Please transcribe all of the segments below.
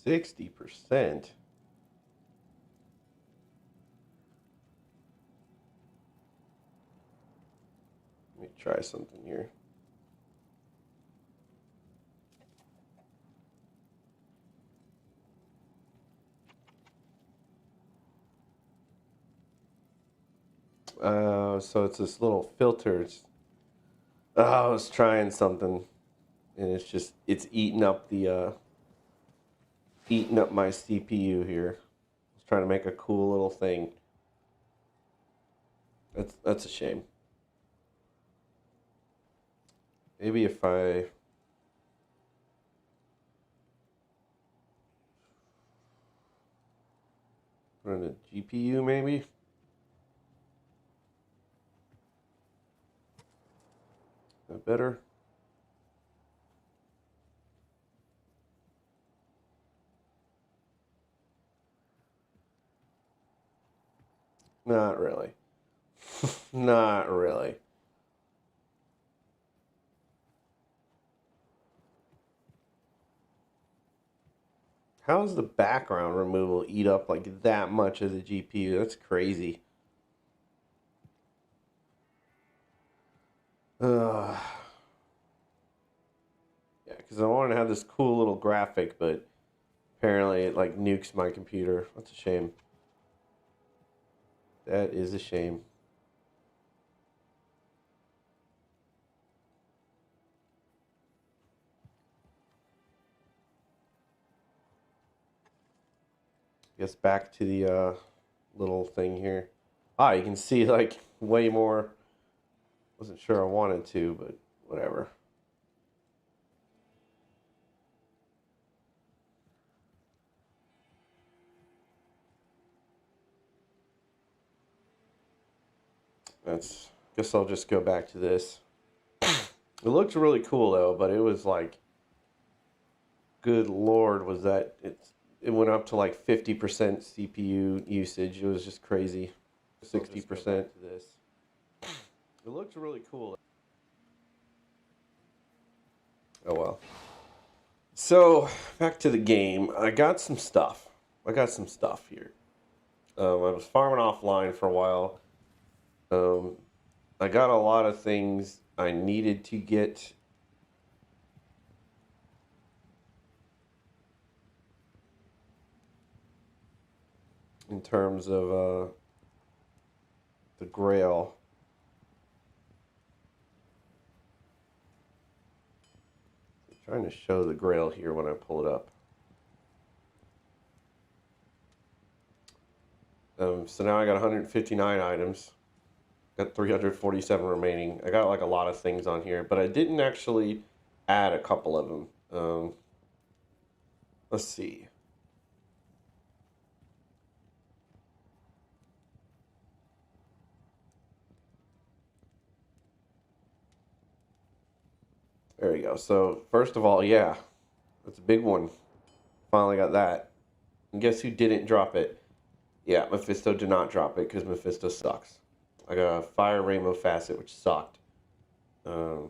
60%. Let me try something here. So it's this little filter. I was trying something, and it's eating up eating up my CPU here. I was trying to make a cool little thing. That's a shame. Maybe if I run a GPU, maybe. Is that better? Not really. Not really. How does the background removal eat up like that much of the GPU? That's crazy. Yeah, because I wanted to have this cool little graphic, but apparently it like nukes my computer. That's a shame. That is a shame. Guess back to the little thing here. You can see like way more. Wasn't sure I wanted to, but whatever. Guess I'll just go back to this. It looks really cool though, but it was like, good lord, was that it went up to like 50% CPU usage. It was just crazy. 60% to this. It looks really cool. Oh well. So back to the game. I got some stuff here. I was farming offline for a while. I got a lot of things I needed to get. In terms of the Grail. I'm trying to show the Grail here when I pull it up. So now I got 159 items. Got 347 remaining. I got like a lot of things on here, but I didn't actually add a couple of them. Let's see. There we go. So first of all, yeah, that's a big one. Finally got that. And guess who didn't drop it? Yeah, Mephisto did not drop it because Mephisto sucks. I got a Fire Rainbow Facet, which sucked. Got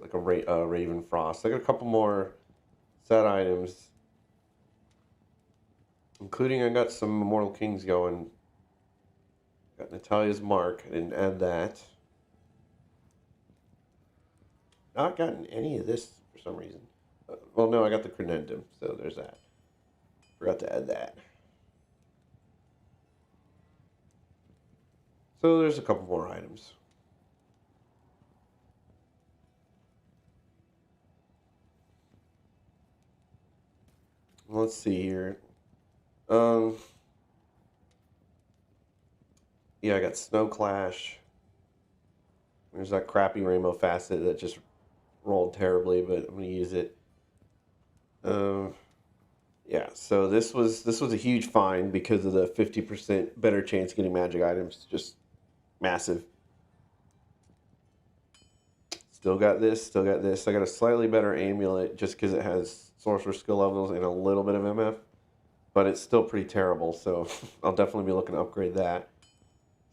like a Raven Frost. I got a couple more set items, including I got some Immortal Kings going. Got Natalia's Mark. I didn't add that. Not gotten any of this for some reason. Well, no, I got the Crenendum, so there's that. Forgot to add that. So there's a couple more items. Let's see here. Yeah, I got Snow Clash. There's that crappy Rainbow Facet that just rolled terribly, but I'm gonna use it. Yeah, so this was a huge find because of the 50% better chance getting magic items. Just massive. Still got this. I got a slightly better amulet just because it has sorcerer skill levels and a little bit of MF, but it's still pretty terrible. So I'll definitely be looking to upgrade that.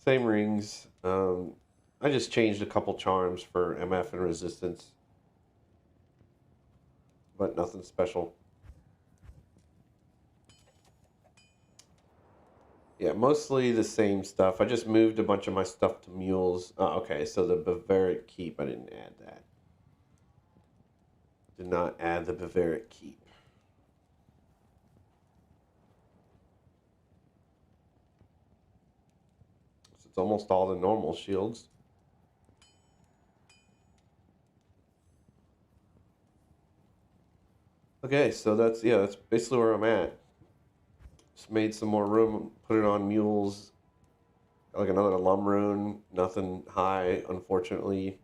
Same rings. I just changed a couple charms for MF and resistance, but nothing special. Yeah, mostly the same stuff. I just moved a bunch of my stuff to mules. Okay, so the Bavaric Keep, I didn't add that. Did not add the Bavaric Keep. So it's almost all the normal shields. Okay, so that's basically where I'm at. Just made some more room, put it on mules. Got like another Lum rune, nothing high, unfortunately.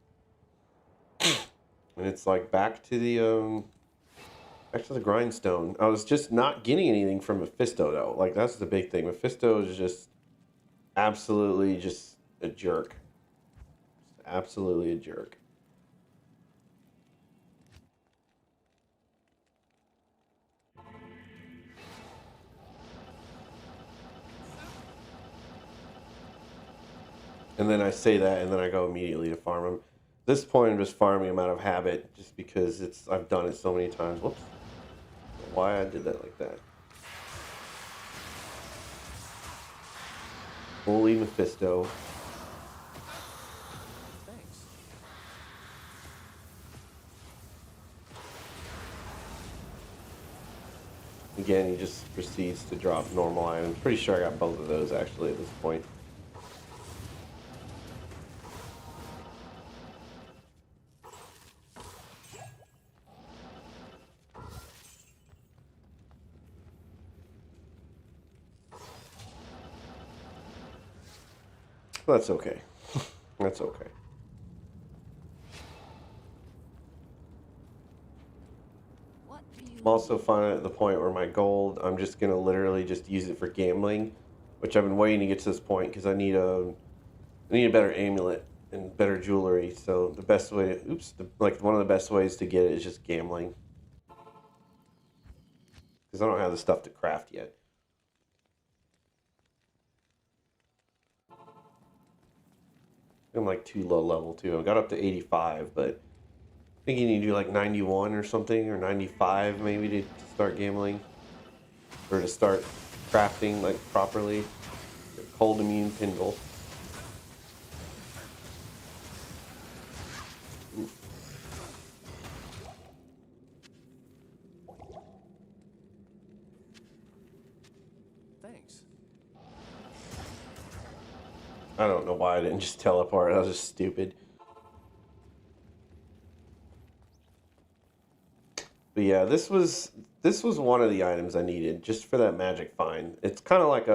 And it's like back to the grindstone. I was just not getting anything from Mephisto though. Like that's the big thing. Mephisto is just absolutely just a jerk. Absolutely a jerk. And then I say that, and then I go immediately to farm him. At this point, I'm just farming him out of habit, just because I've done it so many times. Whoops. Why I did that like that? Holy Mephisto. Thanks. Again, he just proceeds to drop normal items. Pretty sure I got both of those actually at this point. That's okay. That's okay. I'm also finally at the point where my gold, I'm just gonna literally just use it for gambling, which I've been waiting to get to this point because I need a better amulet and better jewelry. So the best way, like one of the best ways to get it is just gambling, because I don't have the stuff to craft yet. I'm like too low level too. I got up to 85, but I think you need to do like 91 or something, or 95 maybe to start gambling, or to start crafting like properly. Cold immune Pindle. Thanks. I don't know why I didn't just teleport. That was just stupid. But yeah, this was one of the items I needed just for that magic find. It's kind of like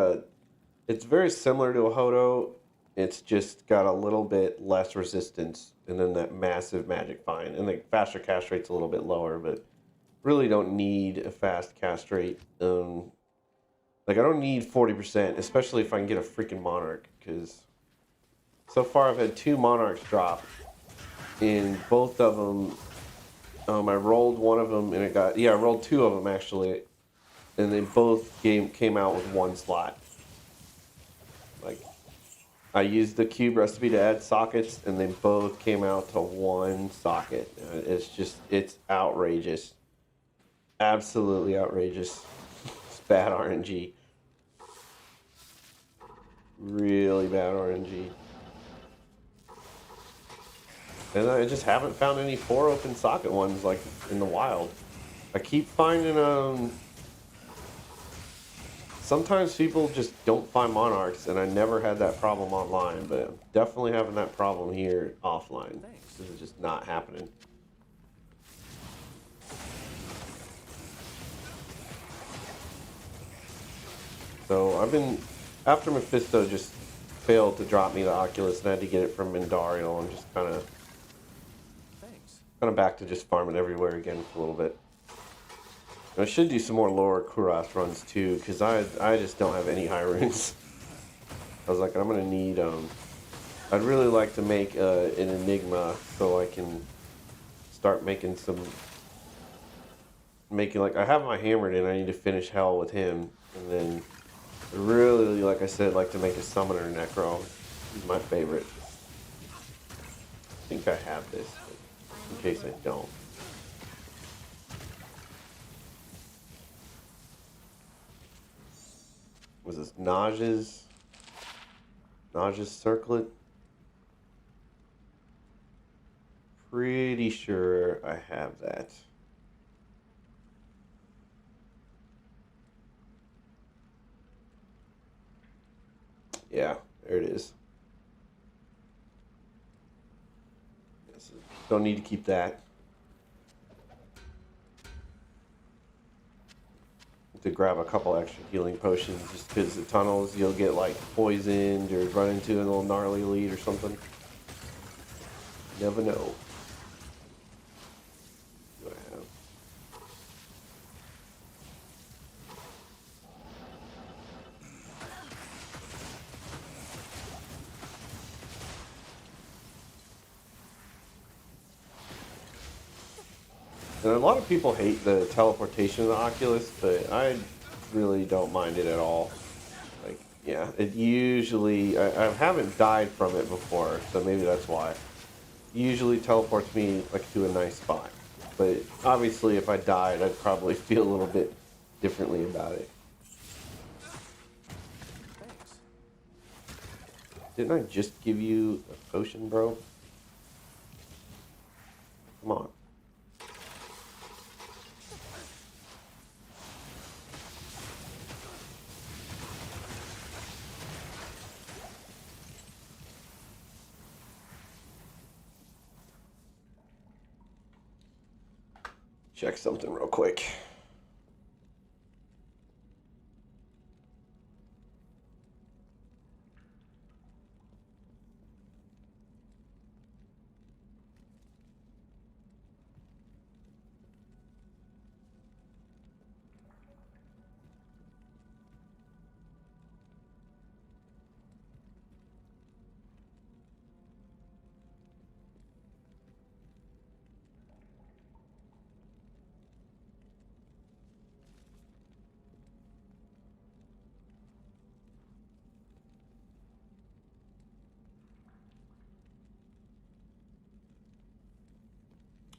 it's very similar to a Hodo. It's just got a little bit less resistance, and then that massive magic find, and the faster cast rate's a little bit lower, but really don't need a fast cast rate. Like I don't need 40%, especially if I can get a freaking Monarch, because so far I've had 2 Monarchs drop, and both of them, I rolled one of them and I rolled 2 of them actually, and they both came out with 1 slot. Like, I used the cube recipe to add sockets, and they both came out to 1 socket. It's outrageous. Absolutely outrageous. It's bad RNG. Really bad RNG. And I just haven't found any 4 open socket ones like in the wild. I keep finding sometimes people just don't find Monarchs, and I never had that problem online, but I'm definitely having that problem here offline. Thanks. This is just not happening. So I've been, after Mephisto just failed to drop me the Oculus and I had to get it from Mindariel, I'm just kind of back to just farming everywhere again for a little bit. I should do some more lower Kuras runs too, because I just don't have any high runes. I was like, I'm gonna need I'd really like to make an Enigma so I can start making like, I have my Hammered in, I need to finish Hell with him, and then I really, like I said, like to make a Summoner Necro. He's my favorite. I think I have this, but in case I don't. Was this nauseous circlet? Pretty sure I have that. Yeah, there it is. Yes, don't need to keep that. To grab a couple extra healing potions just because the tunnels you'll get like poisoned or run into a little gnarly lead or something. You never know. What I have. And a lot of people hate the teleportation of the Oculus, but I really don't mind it at all. Like, yeah, it usually, I haven't died from it before, so maybe that's why. It usually teleports me like to a nice spot. But obviously if I died, I'd probably feel a little bit differently about it. Thanks. Didn't I just give you a potion, bro? Come on. Check something real quick.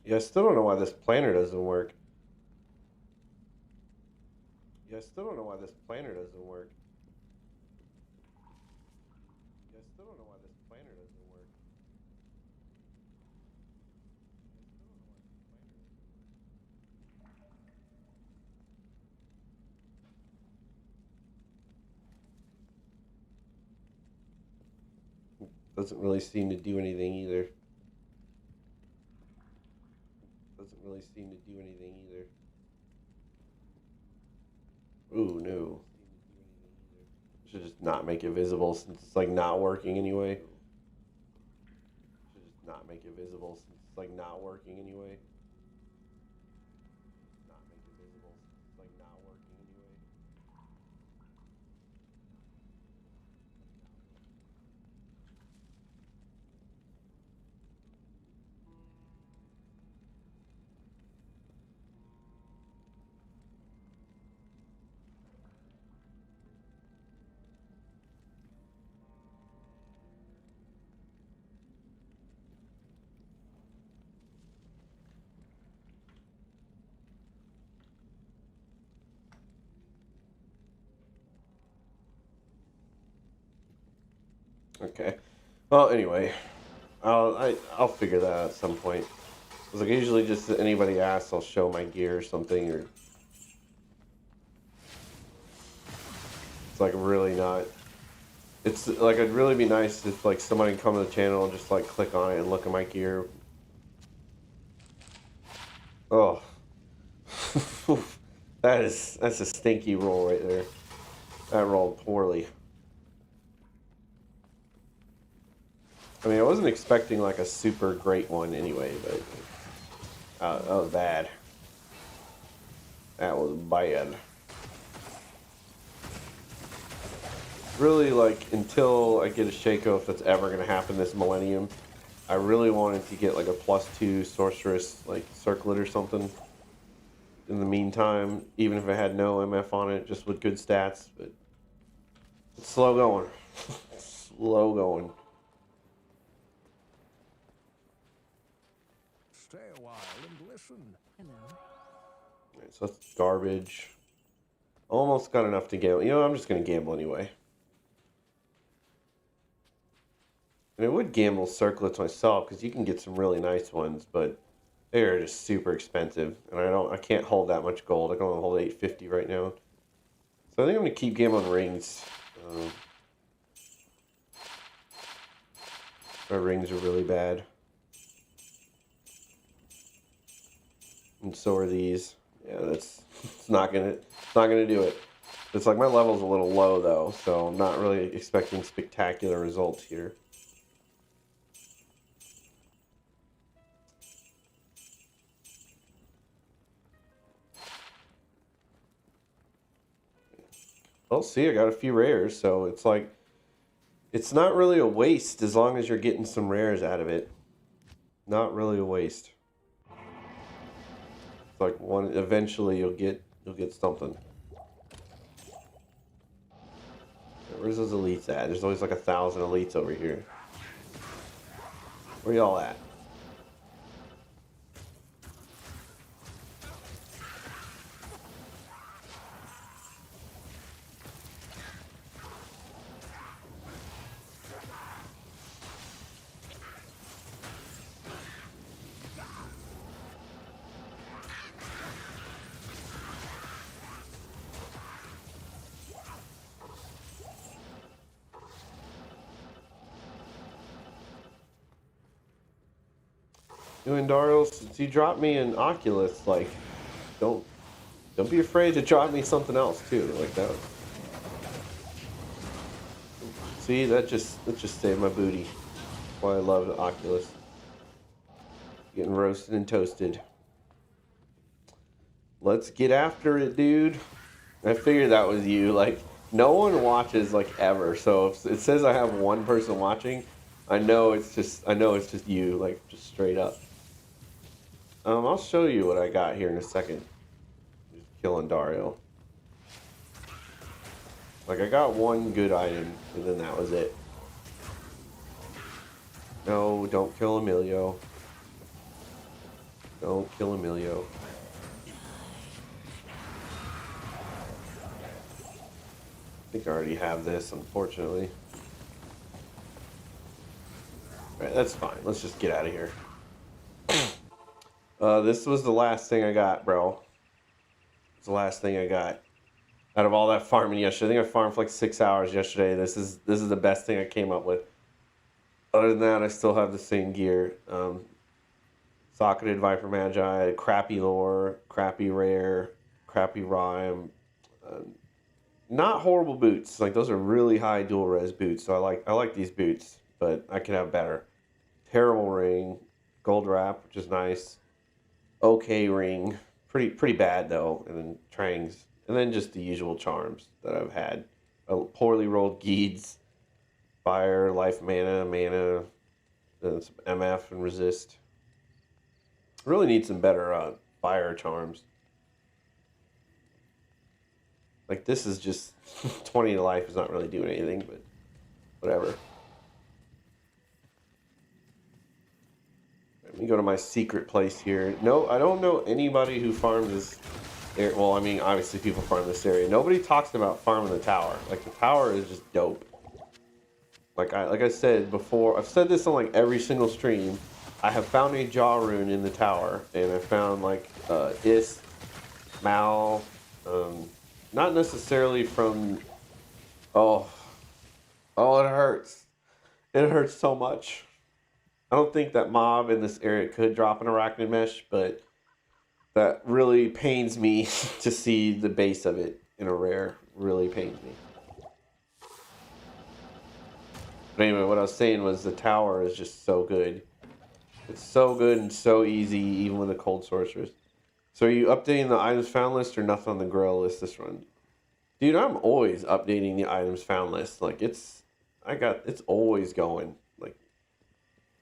Yeah, I still don't know why this planner doesn't work. Yeah, I still don't know why this planner doesn't work. Yeah, I still don't know why this planner doesn't work. Doesn't really seem to do anything either. Doesn't really seem to do anything either. Ooh, no. Should just not make it visible since it's like not working anyway. Should just not make it visible since it's like not working anyway. Not make it visible since it's like not working anyway. Okay. Well, anyway, I'll figure that out at some point. It's like usually just anybody asks, I'll show my gear or something, or it's like really not. It's like it'd really be nice if like somebody come to the channel and just like click on it and look at my gear. Oh, that's a stinky roll right there. That rolled poorly. I mean, I wasn't expecting like a super great one anyway, but that was bad. That was bad. Really, like, until I get a Shaco, if that's ever going to happen this millennium, I really wanted to get like a +2 sorceress, like circlet or something. In the meantime, even if I had no MF on it, just with good stats, but it's slow going. Slow going. Stay a while and listen. Hello. Right, so that's garbage. Almost got enough to gamble. You know, I'm just going to gamble anyway. And I would gamble circlets myself because you can get some really nice ones, but they're just super expensive. And I can't hold that much gold. I can only hold 850 right now. So I think I'm going to keep gambling rings. Our rings are really bad. And so are these. Yeah, it's not gonna do it. It's like my level's a little low though, so I'm not really expecting spectacular results here. Well, see, I got a few rares, so it's like it's not really a waste as long as you're getting some rares out of it. Not really a waste. It's like one eventually you'll get something. Where's those elites at? There's always like 1,000 elites over here. Where y'all at? Doing Daryl, since you dropped me an Oculus, like, don't be afraid to drop me something else too, like that. See, that just saved my booty. That's why I love the Oculus. Getting roasted and toasted. Let's get after it, dude. I figured that was you. Like, no one watches like ever, so if it says I have one person watching, I know it's just you, like just straight up. I'll show you what I got here in a second. Just killing Dario. Like, I got one good item, and then that was it. No, don't kill Emilio. Don't kill Emilio. I think I already have this, unfortunately. Alright, that's fine. Let's just get out of here. This was the last thing I got, bro. It's the last thing I got. Out of all that farming yesterday, I think I farmed for like 6 hours yesterday. This is the best thing I came up with. Other than that, I still have the same gear. Socketed Viper Magi, crappy lore, crappy rare, crappy rhyme. Not horrible boots. Like, those are really high dual res boots. So I like these boots, but I could have better. Terrible ring, gold wrap, which is nice. Okay ring, pretty bad though, and then trangs, and then just the usual charms that I've had. Poorly rolled Geeds, fire, life, mana, then some MF and resist. Really need some better fire charms. Like, this is just 20 to life is not really doing anything, but whatever. Let me go to my secret place here. No, I don't know anybody who farms this area. Well, I mean, obviously people farm this area. Nobody talks about farming the tower. Like, the tower is just dope. Like I said before, I've said this on like every single stream. I have found a jaw rune in the tower, and I found like Is, Mal, not necessarily from. Oh, it hurts. It hurts so much. I don't think that mob in this area could drop an arachnid mesh, but that really pains me to see the base of it in a rare. Really pains me. But anyway, what I was saying was the tower is just so good. It's so good and so easy, even with a cold sorceress. So are you updating the items found list or nothing on the Grail list this run? Dude, I'm always updating the items found list. Like, it's always going. Like,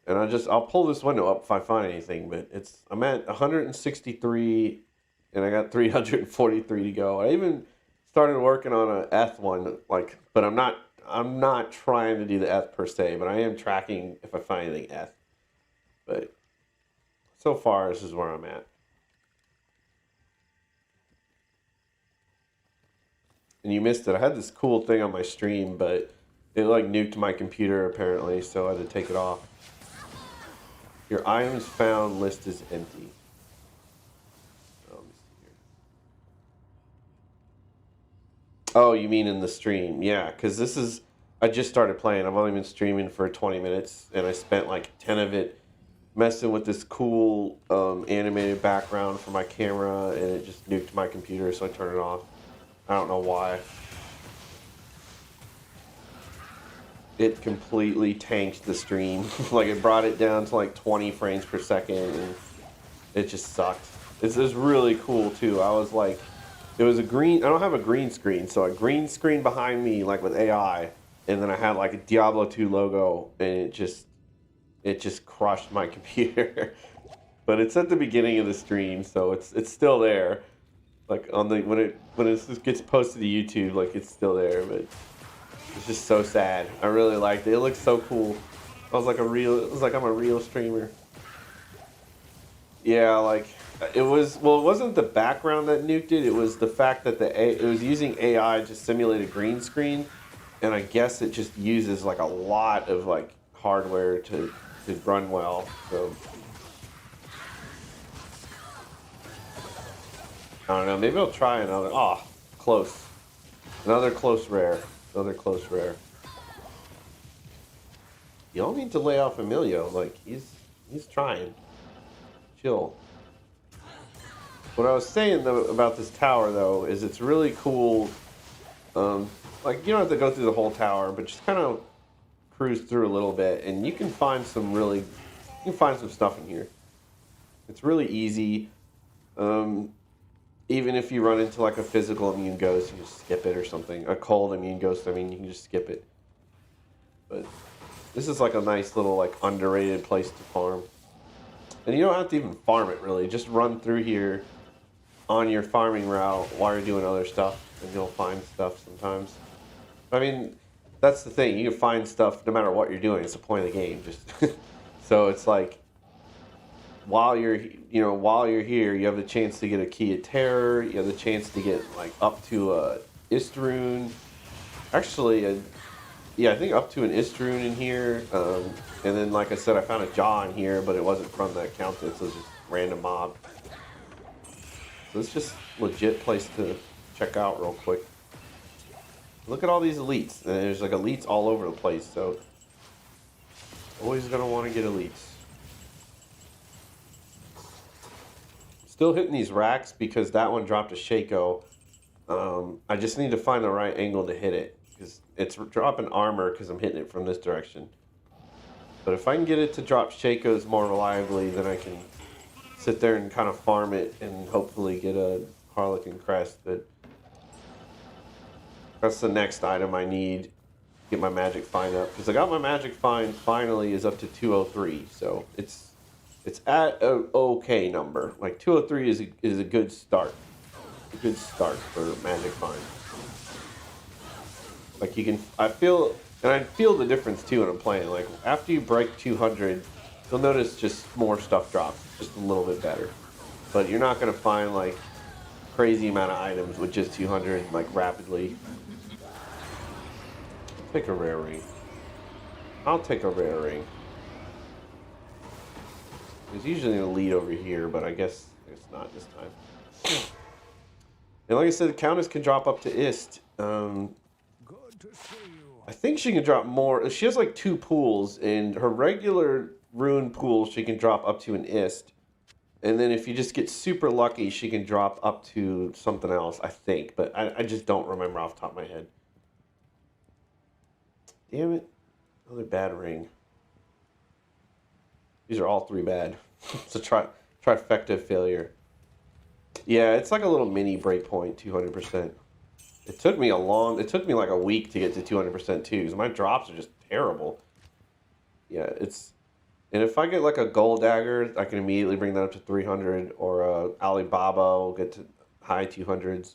and I'll pull this window up if I find anything, but I'm at 163 and I got 343 to go. I even started working on a Eth one, like, but I'm not trying to do the Eth per se, but I am tracking if I find anything Eth. But so far, this is where I'm at. and you missed it. I had this cool thing on my stream, but it like nuked my computer apparently, so I had to take it off. Your items found list is empty. Oh, let me see here. Oh, you mean in the stream? Yeah, because this is... I just started playing. I've only been streaming for 20 minutes, and I spent like 10 of it messing with this cool animated background for my camera, and it just nuked my computer, so I turned it off. I don't know why. It completely tanked the stream. Like, it brought it down to like 20 frames per second, and it just sucked. It was really cool too. I was like, it was a green... I don't have a green screen, so a green screen behind me, like with AI, and then I had like a Diablo 2 logo, and it just crushed my computer. But it's at the beginning of the stream, so it's still there. Like on the when it gets posted to YouTube, like it's still there, but it's just so sad. I really liked it. It looks so cool. It was like I'm a real streamer. Yeah, like it was. Well, it wasn't the background that nuked it. It was the fact that it was using AI to simulate a green screen, and I guess it just uses like a lot of like hardware to run well. So I don't know. Maybe I'll try another. Oh, close. Another close rare. Another close rare. Y'all need to lay off Emilio. Like he's trying. Chill. What I was saying though about this tower though is it's really cool. Like you don't have to go through the whole tower, but just kind of cruise through a little bit, and you can find some stuff in here. It's really easy. Even if you run into like a physical immune ghost, you just skip it or something. A cold immune ghost, I mean, you can just skip it. But this is like a nice little like underrated place to farm. And you don't have to even farm it really. Just run through here on your farming route while you're doing other stuff, and you'll find stuff sometimes. I mean, that's the thing. You can find stuff no matter what you're doing. It's the point of the game. Just so it's like while you're here, you have the chance to get a Key of Terror. You have the chance to get like up to a Istrune. Actually, yeah, I think up to an Istrune in here. And then, like I said, I found a Jaw in here, but it wasn't from that counted, so it was just random mob. So it's just legit place to check out real quick. Look at all these elites. And there's like elites all over the place, so always gonna want to get elites. Still hitting these racks because that one dropped a Shaco. I just need to find the right angle to hit it because it's dropping armor because I'm hitting it from this direction. But if I can get it to drop Shakos more reliably, then I can sit there and kind of farm it and hopefully get a Harlequin Crest. But that's the next item I need. Get my Magic Find up because I got my Magic Find finally is up to 203, so it's at an okay number. Like 203 is a good start. A good start for Magic Find. Like you can, I feel the difference too when I'm playing. Like after you break 200, you'll notice just more stuff drops, just a little bit better. But you're not gonna find like crazy amount of items with just 200 like rapidly. Pick a rare ring. I'll take a rare ring. There's usually a lead over here, but I guess it's not this time. And like I said, the Countess can drop up to Ist. I think she can drop more. She has like 2 pools, and her regular rune pool she can drop up to an Ist. And then if you just get super lucky, she can drop up to something else, I think. But I just don't remember off the top of my head. Damn it. Another bad ring. These are all 3 bad. It's a trifecta failure. Yeah, it's like a little mini breakpoint, 200%. It took me like a week to get to 200% too, because my drops are just terrible. Yeah, and if I get like a gold dagger, I can immediately bring that up to 300, or Alibaba will get to high 200s.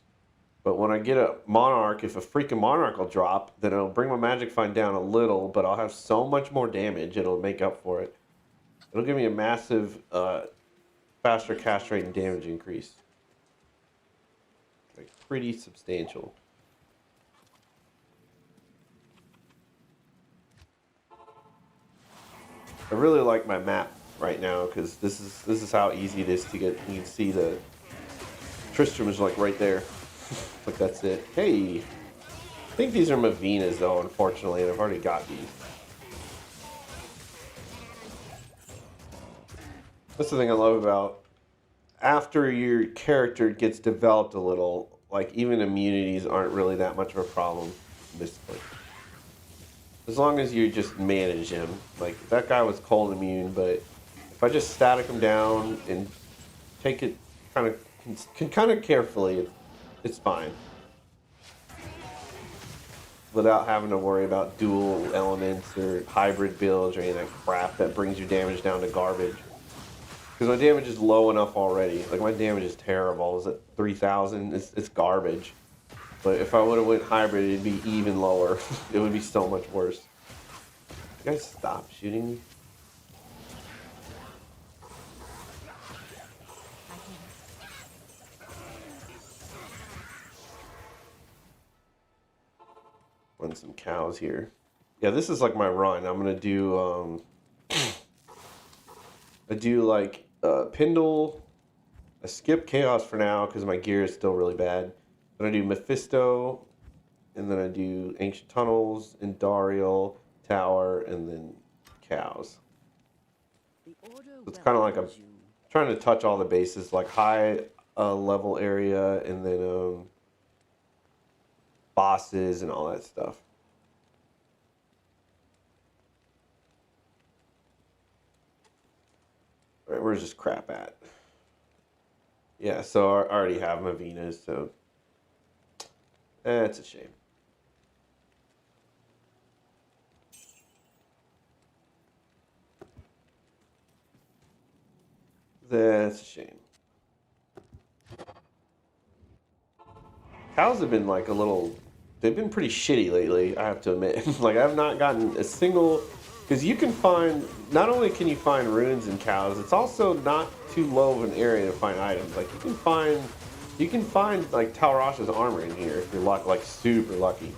But when I get a Monarch, if a freaking Monarch will drop, then it'll bring my Magic Find down a little, but I'll have so much more damage, it'll make up for it. It'll give me a massive, faster cast rate and damage increase. Like, pretty substantial. I really like my map right now because this is how easy it is to get. You can see the Tristram is like right there. Like that's it. Hey, I think these are Mavinas though, unfortunately, and I've already got these. That's the thing I love about after your character gets developed a little, like even immunities aren't really that much of a problem, basically. As long as you just manage him. Like that guy was cold immune, but if I just static him down and take it kind of carefully, it's fine. Without having to worry about dual elements or hybrid builds or any of that crap that brings your damage down to garbage. Because my damage is low enough already. Like my damage is terrible. It's at 3,000. It's garbage. But if I would have went hybrid, it'd be even lower. It would be so much worse. You guys stop shooting me. Run some cows here. Yeah, this is like my run. I'm gonna do I do like Pindle. I skip Chaos for now because my gear is still really bad. Then I do Mephisto, and then I do Ancient Tunnels, Indariel, Tower, and then Cows. So it's kind of like I'm trying to touch all the bases, like high level area, and then bosses and all that stuff. All right, where's this crap at? Yeah, so I already have Mavinas, so that's a shame. That's a shame. Cows have been like a little, they've been pretty shitty lately, I have to admit. Like I have not gotten a single, because you can find, not only can you find runes in cows, it's also not too low of an area to find items. Like you can find like Talrash's armor in here if you're like super lucky.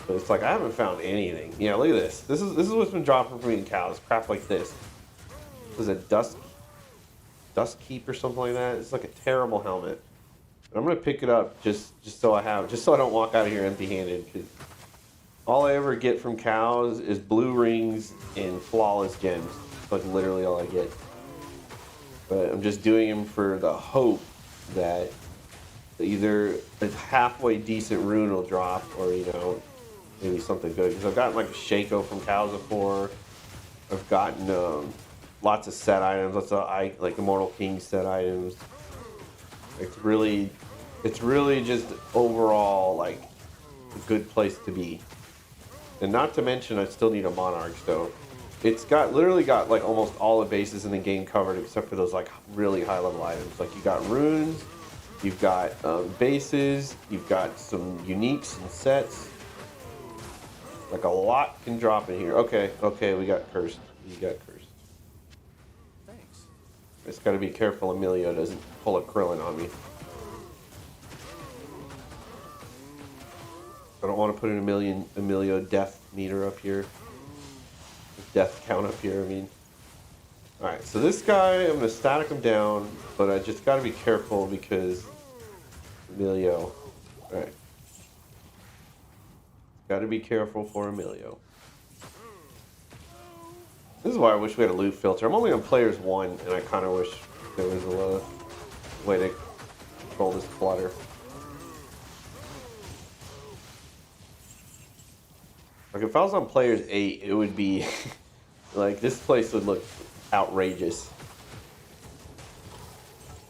But it's like I haven't found anything. Yeah, look at this. This is what's been dropping for me in cows. Crap like this. This is a dust keep or something like that. It's like a terrible helmet. And I'm gonna pick it up just so I don't walk out of here empty-handed. Because all I ever get from cows is blue rings and flawless gems. It's like literally all I get. But I'm just doing them for the hope that either a halfway decent rune will drop, or maybe something good. Because I've gotten like a Shaco from cows before. I've gotten lots of set items, lots of like Immortal King set items. It's really just overall like a good place to be. And not to mention, I still need a Monarch, so it's literally got like almost all the bases in the game covered except for those like really high level items. Like you got runes, you've got bases, you've got some uniques and sets. Like a lot can drop in here. Okay, we got cursed. You got cursed. Thanks. I just gotta be careful Emilio doesn't pull a Krillin on me. I don't want to put an Emilio death meter up here. Death count up here, I mean. Alright, so this guy, I'm going to static him down, but I just got to be careful because Emilio. Alright. Got to be careful for Emilio. This is why I wish we had a loot filter. I'm only on players 1, and I kind of wish there was a way to control this clutter. Like if I was on players 8, it would be like this place would look outrageous.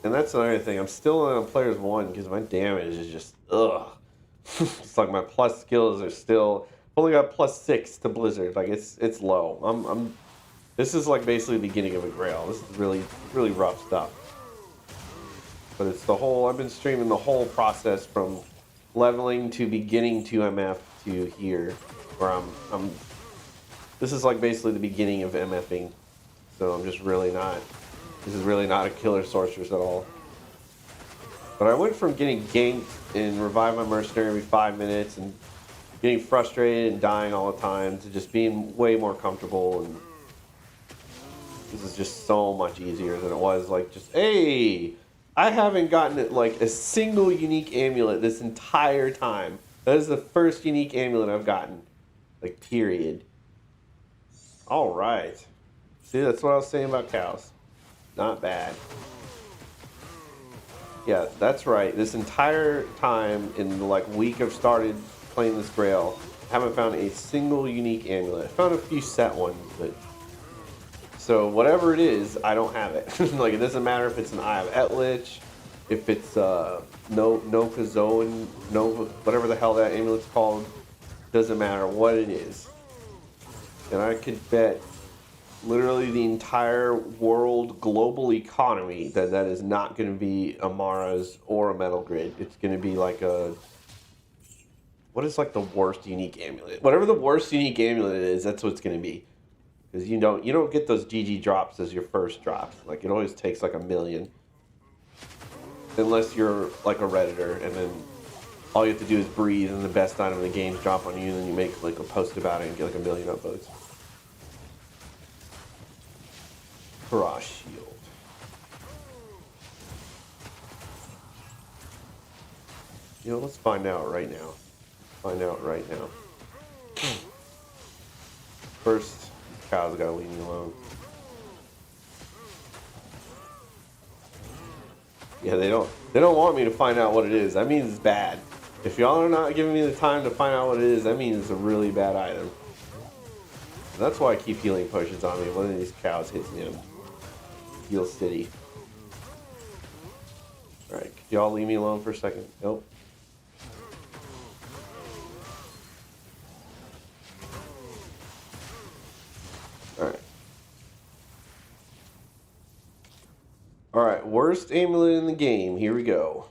And that's another thing. I'm still on players 1 because my damage is just ugh. It's like my plus skills are still. I've only got +6 to Blizzard. Like it's low. This is like basically the beginning of a Grail. This is really rough stuff. But it's the whole. I've been streaming the whole process from leveling to beginning 2MF to here. Where I'm this is like basically the beginning of MFing, so I'm just really not, this is really not a killer sorceress at all. But I went from getting ganked and revive my mercenary every 5 minutes and getting frustrated and dying all the time to just being way more comfortable and This is just so much easier than it was. Like, just, hey, I haven't gotten it like a single unique amulet this entire time. That is the first unique amulet I've gotten. Like, period. Alright. See, that's what I was saying about cows. Not bad. Yeah, that's right. This entire time in the like week I've started playing this Grail, I haven't found a single unique amulet. I found a few set ones, but so whatever it is, I don't have it. Like it doesn't matter if it's an Eye of Etlich, if it's Nokazoan, Nova, whatever the hell that amulet's called. Doesn't matter what it is. And I could bet literally the entire world global economy that is not going to be a Mara's or a Metal Grid. It's going to be like a... What is like the worst unique amulet? Whatever the worst unique amulet is, that's what it's going to be. Because you don't get those GG drops as your first drops. Like it always takes like 1,000,000. Unless you're like a Redditor and then all you have to do is breathe and the best item in the game drop on you and then you make like a post about it and get like 1,000,000 upvotes. Cross shield. You know, let's find out right now. Find out right now. First, cows gotta leave me alone. Yeah, they don't want me to find out what it is. That means it's bad. If y'all are not giving me the time to find out what it is, that means it's a really bad item. And that's why I keep healing potions on me. One of these cows hits me. Heal City. Alright, could y'all leave me alone for a second? Nope. Alright. Alright, worst amulet in the game. Here we go.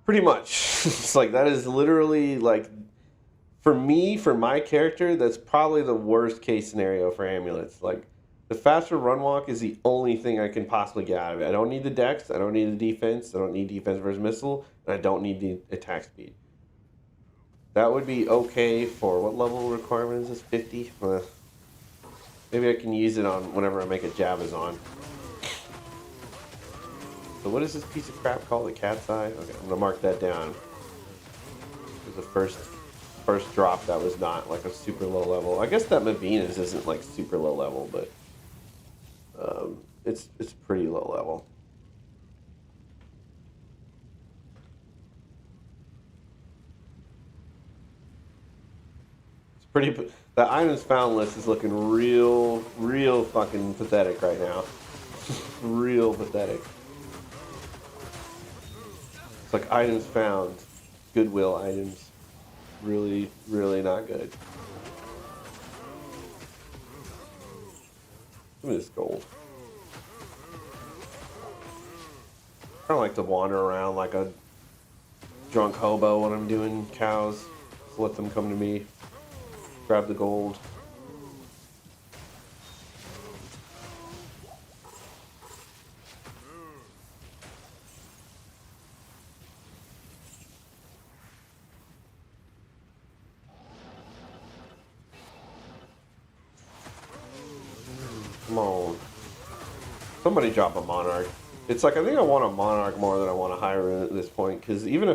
Pretty much. It's like, that is literally, like, for me, for my character, that's probably the worst case scenario for amulets. Like, the faster run walk is the only thing I can possibly get out of it. I don't need the dex, I don't need the defense, I don't need defense versus missile, and I don't need the attack speed. That would be okay for, what level requirement is this? 50? Maybe I can use it on whenever I make a Jabazon. So what is this piece of crap called? The cat's eye? Okay, I'm gonna mark that down. It was the first drop that was not like a super low level. I guess that Mavina's isn't like super low level, but it's pretty low level. It's pretty. The items found list is looking real fucking pathetic right now. Real pathetic. It's like items found, Goodwill items. Really not good. Give me this gold. I don't like to wander around like a drunk hobo when I'm doing cows. Just let them come to me. Grab the gold. Come on. Somebody drop a Monarch. It's like, I think I want a Monarch more than I want a Hyrule at this point, because even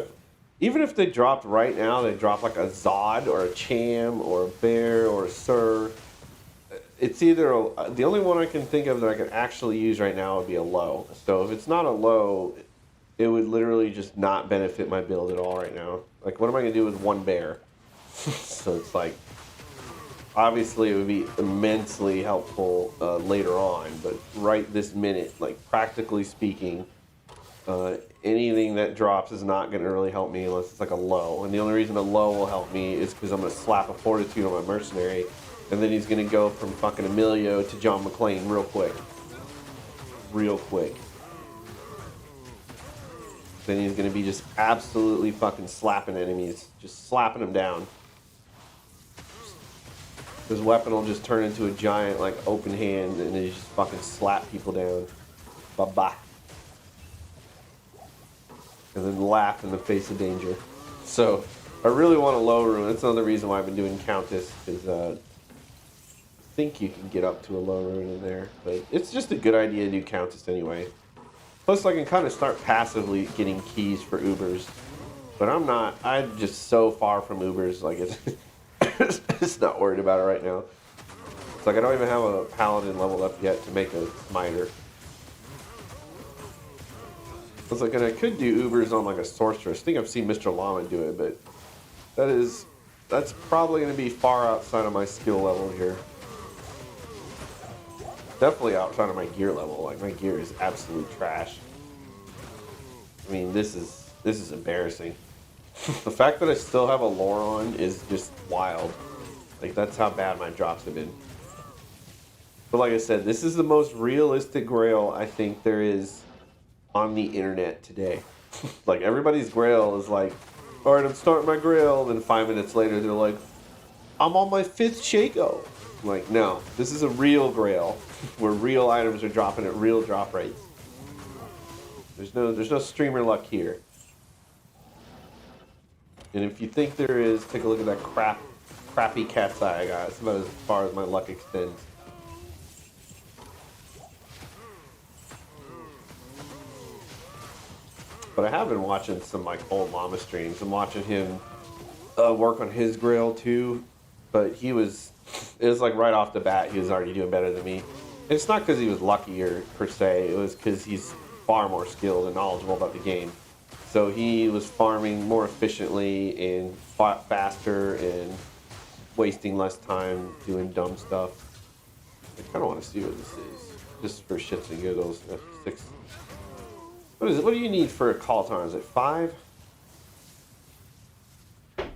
if they dropped right now, they drop like a Zod or a Cham or a Bear or a Sir. It's either the only one I can think of that I can actually use right now would be a low. So if it's not a low, it would literally just not benefit my build at all right now. Like, what am I gonna do with one Bear? So it's like, obviously it would be immensely helpful later on, but right this minute, like practically speaking, anything that drops is not going to really help me unless it's like a low. And the only reason a low will help me is because I'm going to slap a Fortitude on my Mercenary, and then he's going to go from fucking Emilio to John McClane real quick. Real quick. Then he's going to be just absolutely fucking slapping enemies. Just slapping them down. His weapon will just turn into a giant, like, open hand, and he just fucking slap people down. Bye-bye. And then laugh in the face of danger. So, I really want a low rune. That's another reason why I've been doing Countess, because I think you can get up to a low rune in there, but it's just a good idea to do Countess anyway. Plus, I can kind of start passively getting keys for Ubers, but I'm just so far from Ubers, like it's, it's not worried about it right now. It's like I don't even have a Paladin leveled up yet to make a Smiter. It's like, and I could do Ubers on like a Sorceress. I think I've seen Mr. Llama do it, but that's probably going to be far outside of my skill level here. Definitely outside of my gear level. Like, my gear is absolute trash. I mean, this is embarrassing. The fact that I still have a lore on is just wild. Like, that's how bad my drops have been. But like I said, this is the most realistic Grail I think there is on the internet today. Like, everybody's Grail is like, alright, I'm starting my Grail, then 5 minutes later they're like, I'm on my 5th Shaco. Like, no, this is a real Grail where real items are dropping at real drop rates. There's no streamer luck here. And if you think there is, take a look at that crappy cat's eye I got. It's about as far as my luck extends. But I have been watching some like old Llama streams. I'm watching him work on his Grail too. But it was like right off the bat, he was already doing better than me. And it's not because he was luckier per se. It was because he's far more skilled and knowledgeable about the game. So he was farming more efficiently and faster and wasting less time doing dumb stuff. I kind of want to see what this is, just for shits and giggles. F6. What is it? What do you need for a call time? Is it 5? I think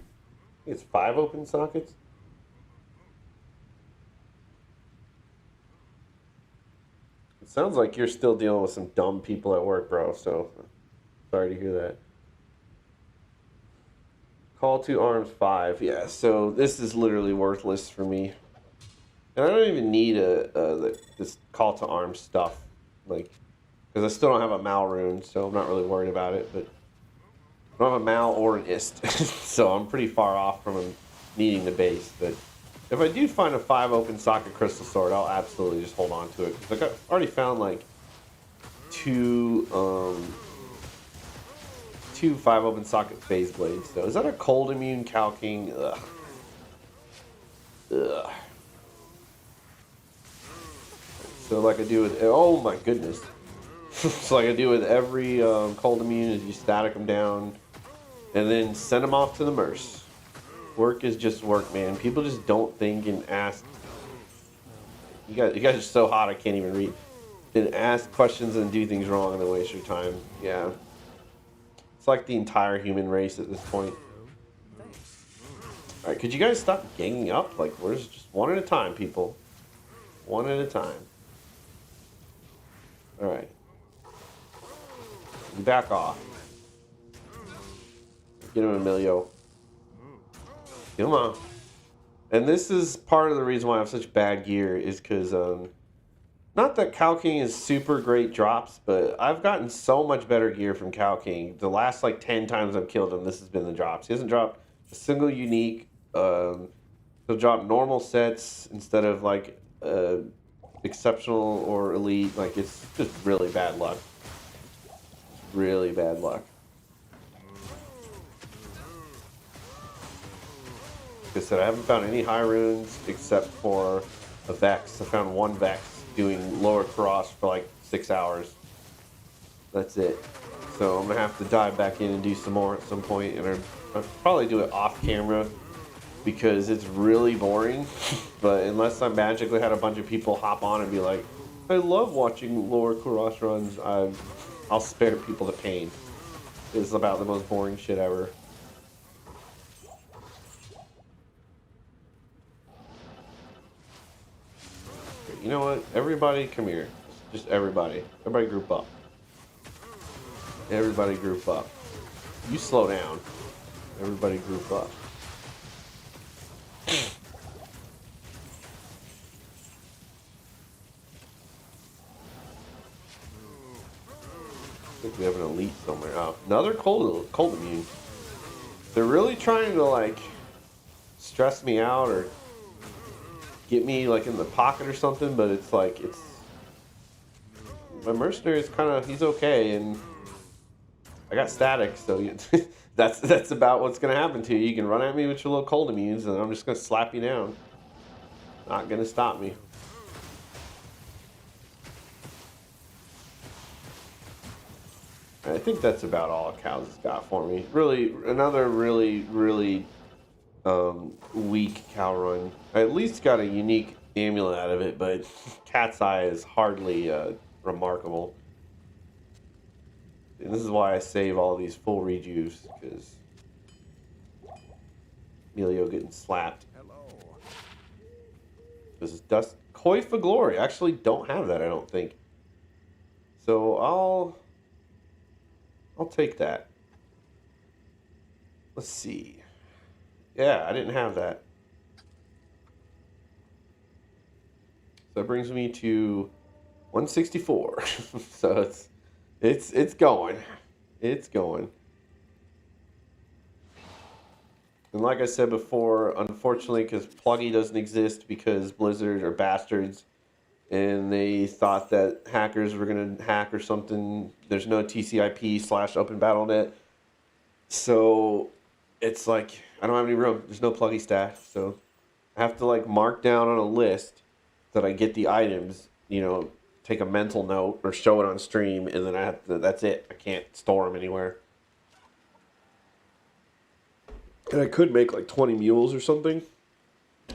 it's 5 open sockets. It sounds like you're still dealing with some dumb people at work, bro. So sorry to hear that. Call to arms 5. Yeah, so this is literally worthless for me. And I don't even need this call to arms stuff. Like, because I still don't have a Mal rune, so I'm not really worried about it. But I don't have a Mal or an Ist, so I'm pretty far off from needing the base. But if I do find a 5 open socket crystal sword, I'll absolutely just hold on to it. Because I've already found like two 5 open socket phase blades. So is that a cold immune calking? Ugh. Ugh. So like I do with, oh my goodness. So like I do with every cold immune is you static them down and then send them off to the Merce. Work is just work, man. People just don't think and ask. You guys are so hot I can't even read. And ask questions and do things wrong and then waste your time. Yeah. It's like the entire human race at this point. Alright, could you guys stop ganging up? Like, we're just one at a time, people. One at a time. Alright. Back off. Get him, Emilio. Come on. And this is part of the reason why I have such bad gear is because, not that Cow King is super great drops, but I've gotten so much better gear from Cow King. The last like 10 times I've killed him, this has been the drops. He hasn't dropped a single unique. He'll drop normal sets instead of like exceptional or elite. Like, it's just really bad luck. Really bad luck. Like I said, I haven't found any high runes except for a Vex. I found one Vex doing lower cross for like 6 hours. That's it. So I'm gonna have to dive back in and do some more at some point, and I'll probably do it off camera because it's really boring. But unless I magically had a bunch of people hop on and be like, I love watching lower cross runs, I'll spare people the pain. It's about the most boring shit ever. You know what? Everybody, come here. Just everybody. Everybody group up. Everybody group up. You slow down. Everybody group up. I think we have an elite somewhere. Oh, another cold immune. They're really trying to like stress me out or get me like in the pocket or something, but it's like my mercenary is kind of, he's okay, and I got static, so that's about what's gonna happen to you. You can run at me with your little cold immunes, and I'm just gonna slap you down. Not gonna stop me. I think that's about all Cows has got for me. Really, another really weak cow run. I at least got a unique amulet out of it, but Cat's Eye is hardly remarkable. And this is why I save all these full rejuves, because Emilio getting slapped. Hello. This is Dust Koi for Glory. I actually don't have that, I don't think. So I'll take that. Let's see. Yeah, I didn't have that. So that brings me to 164. So it's going. It's going. And like I said before, unfortunately, because Pluggy doesn't exist because Blizzard are bastards, and they thought that hackers were going to hack or something. There's no TCP/Open Battle.net. So it's like, I don't have any room. There's no Pluggy staff. So I have to like mark down on a list that I get the items, you know, take a mental note or show it on stream, and then I have to, that's it. I can't store them anywhere. And I could make like 20 mules or something.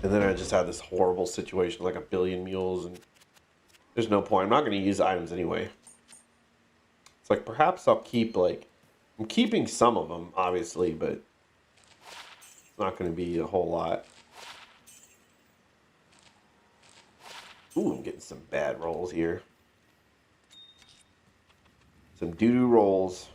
And then I just had this horrible situation, like 1 billion mules, and there's no point. I'm not going to use items anyway. It's like, perhaps I'll keep, like, I'm keeping some of them, obviously, but it's not going to be a whole lot. Ooh, I'm getting some bad rolls here. Some doo-doo rolls.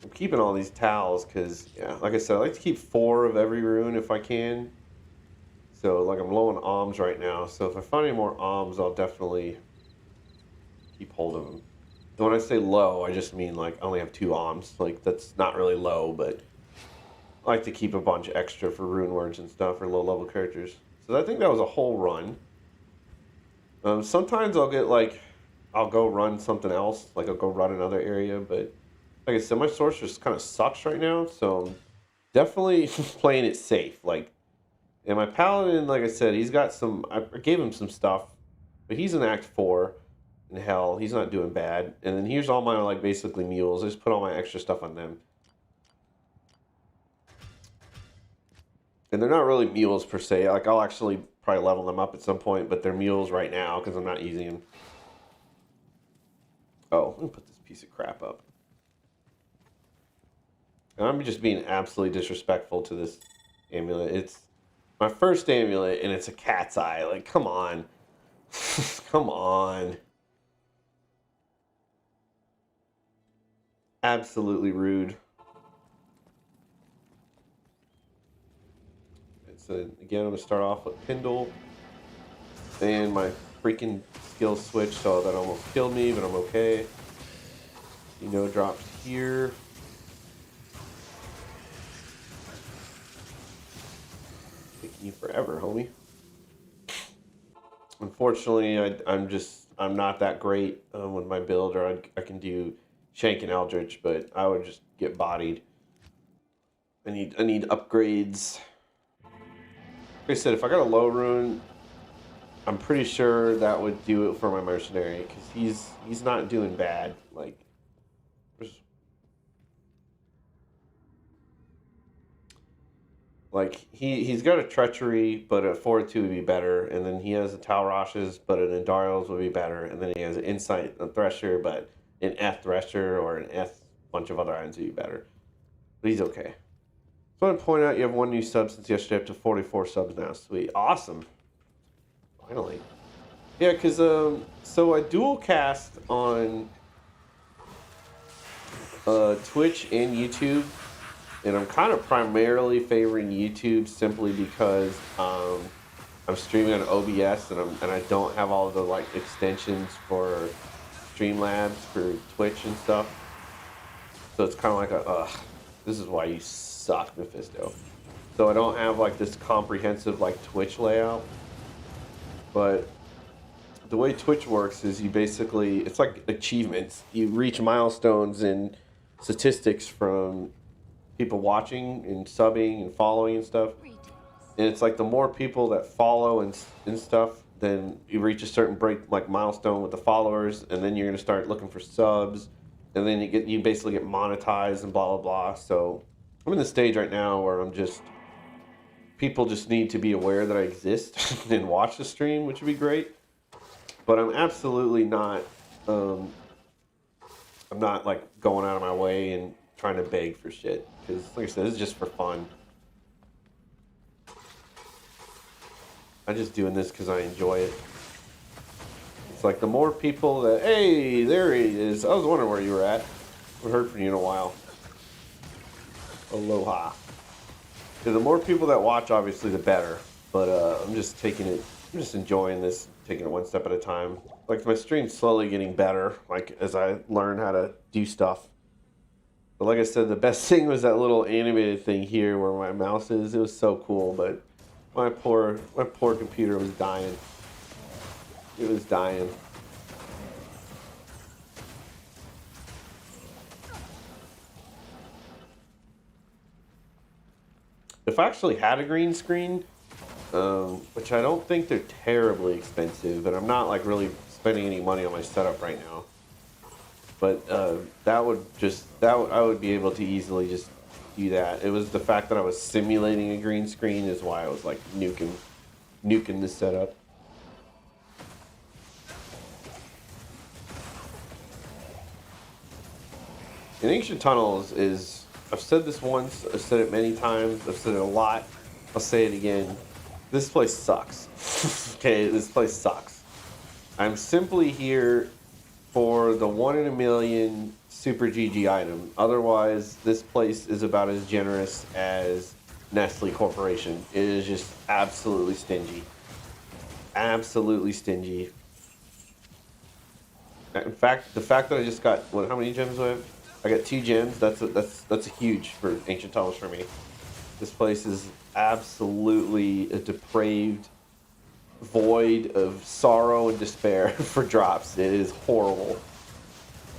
I'm keeping all these towels because, yeah, like I said, I like to keep 4 of every rune if I can. So, like, I'm low on alms right now. So if I find any more alms, I'll definitely keep hold of them. And when I say low, I just mean, like, I only have 2 alms. Like, that's not really low, but I like to keep a bunch extra for rune words and stuff for low-level characters. So I think that was a whole run. Sometimes I'll get, like, I'll go run something else. Like, I'll go run another area, but like I said, my sorceress kind of sucks right now, so I'm definitely playing it safe. Like, and my paladin, like I said, he's got some, I gave him some stuff, but he's in Act 4 in hell. He's not doing bad. And then here's all my, like, basically mules. I just put all my extra stuff on them. And they're not really mules per se. Like, I'll actually probably level them up at some point, but they're mules right now because I'm not using them. Oh, let me put this piece of crap up. And I'm just being absolutely disrespectful to this amulet. It's my first amulet, and it's a Cat's Eye. Like, come on. Come on. Absolutely rude. So, again, I'm going to start off with Pindle. And my freaking skill switch, so that almost killed me, but I'm okay. You know, drops here. Taking you forever, homie. Unfortunately, I'm not that great with my build, or I can do Shank and Eldritch, but I would just get bodied. I need upgrades. Like I said, if I got a low rune, I'm pretty sure that would do it for my mercenary, because he's not doing bad. Like, he's got a treachery, but a fortitude would be better, and then he has a Talrashes, but an Endarials would be better, and then he has an insight, a Thresher, but an F Thresher or an F bunch of other items would be better. But he's okay. So I want to point out you have 1 new sub since yesterday, up to 44 subs now. Sweet. Awesome. Finally. Yeah, because, so I dual cast on Twitch and YouTube. And I'm kind of primarily favoring YouTube simply because I'm streaming on OBS and I don't have all the like extensions for Streamlabs for Twitch and stuff. So it's kind of like a, ugh, this is why you suck, Mephisto. So I don't have like this comprehensive like Twitch layout, but the way Twitch works is you basically, it's like achievements. You reach milestones and statistics from people watching and subbing and following and stuff. And it's like the more people that follow and stuff, then you reach a certain break like milestone with the followers, and then you're gonna start looking for subs, and then you basically get monetized and blah blah blah. So I'm in the stage right now where I'm just, people just need to be aware that I exist and watch the stream, which would be great. But I'm absolutely not, I'm not like going out of my way and trying to beg for shit. Because like I said, this is just for fun. I'm just doing this because I enjoy it. It's like the more people that, hey, there he is. I was wondering where you were at. I haven't heard from you in a while. Aloha. So the more people that watch, obviously, the better. But I'm just taking it, I'm just enjoying this, taking it one step at a time. Like my stream's slowly getting better, like as I learn how to do stuff. But like I said, the best thing was that little animated thing here where my mouse is. It was so cool, but my poor computer was dying. It was dying. If I actually had a green screen, which I don't think they're terribly expensive, but I'm not like really spending any money on my setup right now. But I would be able to easily just do that. It was the fact that I was simulating a green screen is why I was like nuking this setup. In Ancient Tunnels is, I've said this once, I've said it many times, I've said it a lot, I'll say it again. This place sucks. Okay, this place sucks. I'm simply here for the 1 in a million Super GG item. Otherwise, this place is about as generous as Nestle Corporation. It is just absolutely stingy. Absolutely stingy. In fact, the fact that I just got, what, how many gems do I have? I got 2 gems. That's huge for Ancient Tunnels for me. This place is absolutely a depraved void of sorrow and despair for drops. It is horrible.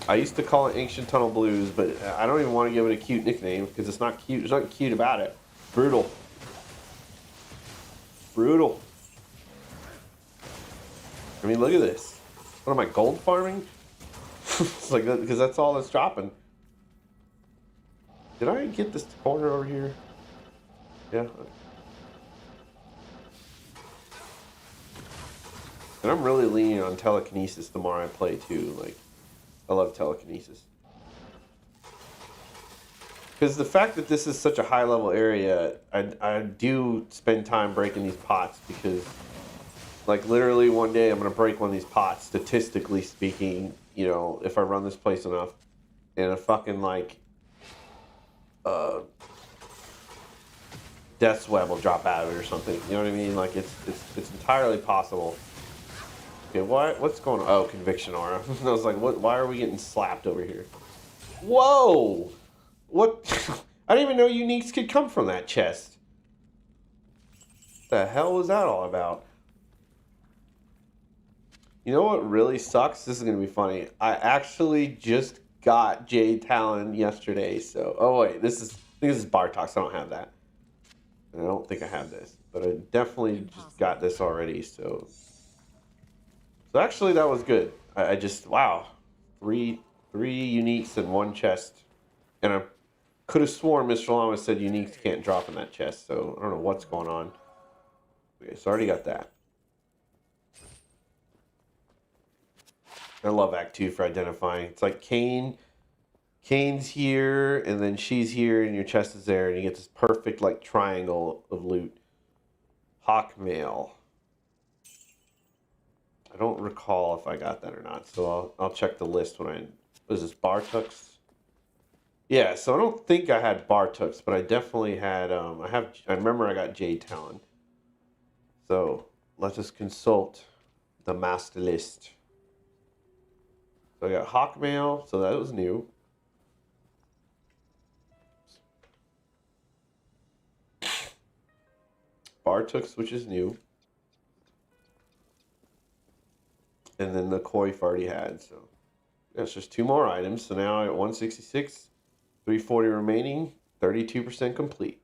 I used to call it Ancient Tunnel Blues, but I don't even want to give it a cute nickname because it's not cute. There's nothing cute about it. Brutal. Brutal. I mean, look at this. What am I, gold farming? It's like that, because that's all that's dropping. Did I get this corner over here? Yeah. And I'm really leaning on telekinesis the more I play too. Like, I love telekinesis. Because the fact that this is such a high level area, I do spend time breaking these pots because, like, literally one day I'm going to break one of these pots, statistically speaking, you know, if I run this place enough. And a fucking, like, death web will drop out of it or something. You know what I mean? Like, it's entirely possible. Okay, what's going on? Oh, conviction aura. I was like, why are we getting slapped over here? Whoa! What? I didn't even know uniques could come from that chest. The hell was that all about? You know what really sucks? This is going to be funny. I actually just got Jade Talon yesterday, so... Oh, wait, I think this is Bartox. I don't have that. And I don't think I have this. But I definitely just got this already, so... So actually, that was good. I just... Wow. Three uniques in one chest. And I could have sworn Mr. Llama said uniques can't drop in that chest, so I don't know what's going on. Okay, so I already got that. I love Act 2 for identifying. It's like Kane's here, and then she's here, and your chest is there, and you get this perfect, like, triangle of loot. Hawkmail. I don't recall if I got that or not, so I'll check the list when I... What is this, Bartux? Yeah, so I don't think I had Bartux, but I definitely had... I remember I got Jade Talon. So, let us consult the master list. So I got Hawkmail, so that was new. Bartooks, which is new. And then the Coif already had, so that's just 2 more items. So now at 166, 340 remaining, 32% complete.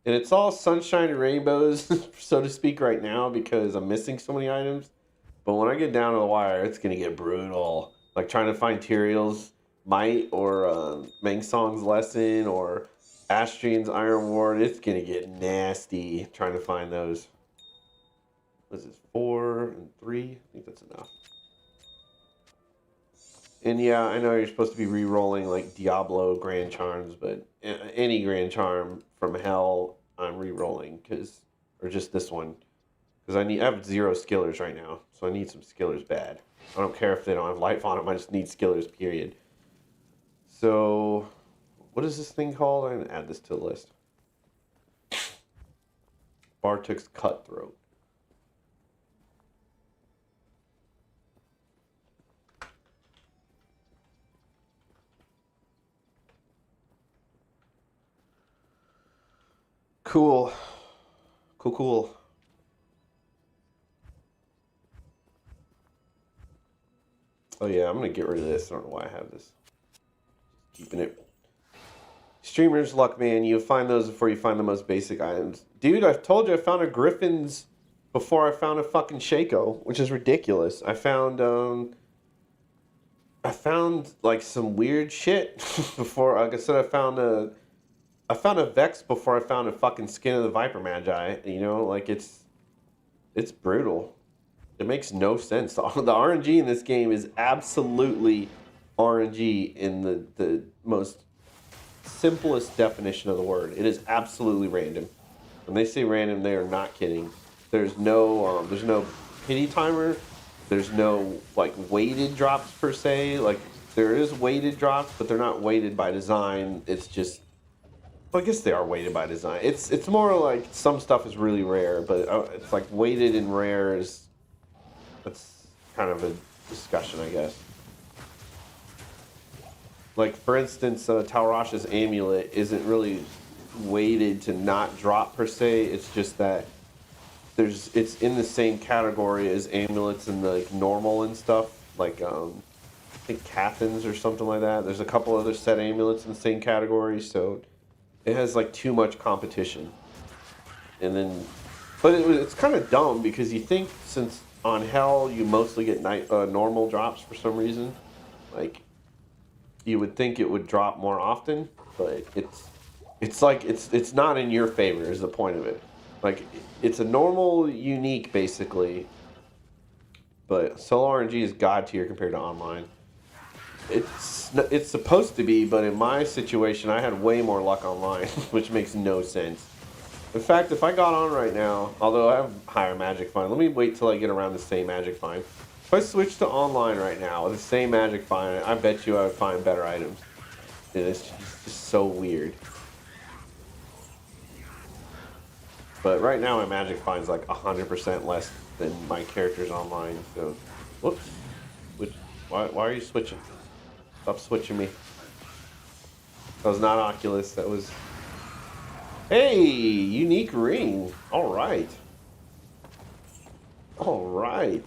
And it's all sunshine and rainbows, so to speak, right now because I'm missing so many items. But when I get down to the wire, it's gonna get brutal. Like trying to find Tyrael's Might or Meng Song's Lesson or Astrian's Iron Ward. It's gonna get nasty trying to find those. What is this, 4 and 3? I think that's enough. And yeah, I know you're supposed to be re-rolling like Diablo Grand Charms, but any Grand Charm from Hell, I'm re-rolling or just this one, because I have 0 skillers right now, so I need some skillers bad. I don't care if they don't have life on them. I just need skillers, period. So, what is this thing called? I'm gonna add this to the list. Bartook's Cutthroat. Cool. Cool. Oh yeah, I'm gonna get rid of this. I don't know why I have this. Keeping it. Streamer's luck, man. You find those before you find the most basic items. Dude, I've told you I found a Griffin's before I found a fucking Shaco, which is ridiculous. I found like some weird shit before. Like I said, I found a Vex before I found a fucking Skin of the Viper Magi. You know, like it's brutal. It makes no sense. The RNG in this game is absolutely RNG in the most simplest definition of the word. It is absolutely random. When they say random, they are not kidding. There's no pity timer. There's no like weighted drops per se. Like there is weighted drops, but they're not weighted by design. It's just, well, I guess they are weighted by design. It's more like some stuff is really rare, but it's like weighted and rare is, that's kind of a discussion, I guess. Like for instance, Talrash's amulet isn't really weighted to not drop per se. It's just that it's in the same category as amulets and like normal and stuff. Like I think Cathans or something like that. There's a couple other set amulets in the same category, so it has like too much competition. And then, but it's kind of dumb because you think since on Hell you mostly get normal drops for some reason, like you would think it would drop more often, but it's not in your favor is the point of it. Like it's a normal unique basically, but solo RNG is god tier compared to online. It's supposed to be, but in my situation I had way more luck online, which makes no sense. In fact, if I got on right now, although I have higher magic find, let me wait till I get around the same magic find. If I switch to online right now with the same magic find, I bet you I would find better items. And it's just so weird. But right now my magic find's like 100% less than my characters online. So, whoops. Why are you switching? Stop switching me. That was not Oculus. That was. Hey, unique ring. All right. All right.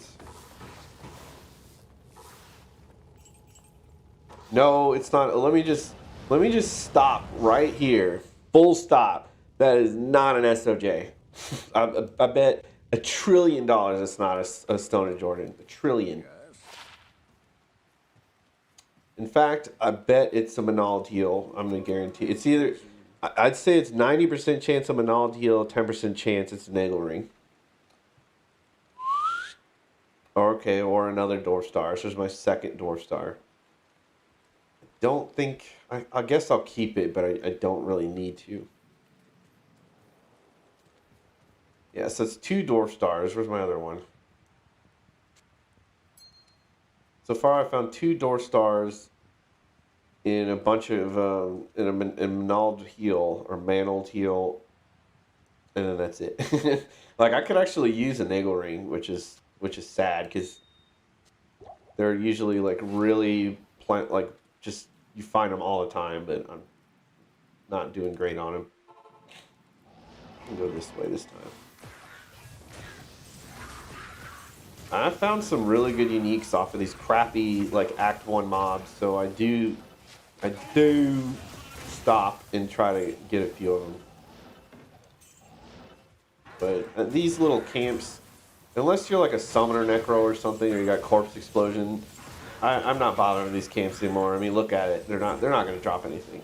No, it's not. Let me just stop right here. Full stop. That is not an SOJ. I bet $1 trillion it's not a Stone of Jordan. $1 trillion. In fact, I bet it's a Manal deal. I'm going to guarantee. It's either, I'd say it's 90% chance a Manal deal, 10% chance it's a Nagel ring. Okay, or another Dwarf Star. So there's my second Dwarf Star. Don't think, I guess I'll keep it, but I don't really need to. Yeah, so it's 2 Dwarf Stars. Where's my other one? So far I found 2 Dwarf Stars in a bunch of, in a Manald heal, or Manald heal, and then that's it. Like, I could actually use a Nagel ring, which is sad, because they're usually, like, really, just, you find them all the time, but I'm not doing great on them. I'll go this way this time. I found some really good uniques off of these crappy like Act 1 mobs, so I do stop and try to get a few of them. But these little camps, unless you're like a summoner necro or something, or you got corpse explosion, I'm not bothering with these camps anymore. I mean, look at it; they're not going to drop anything.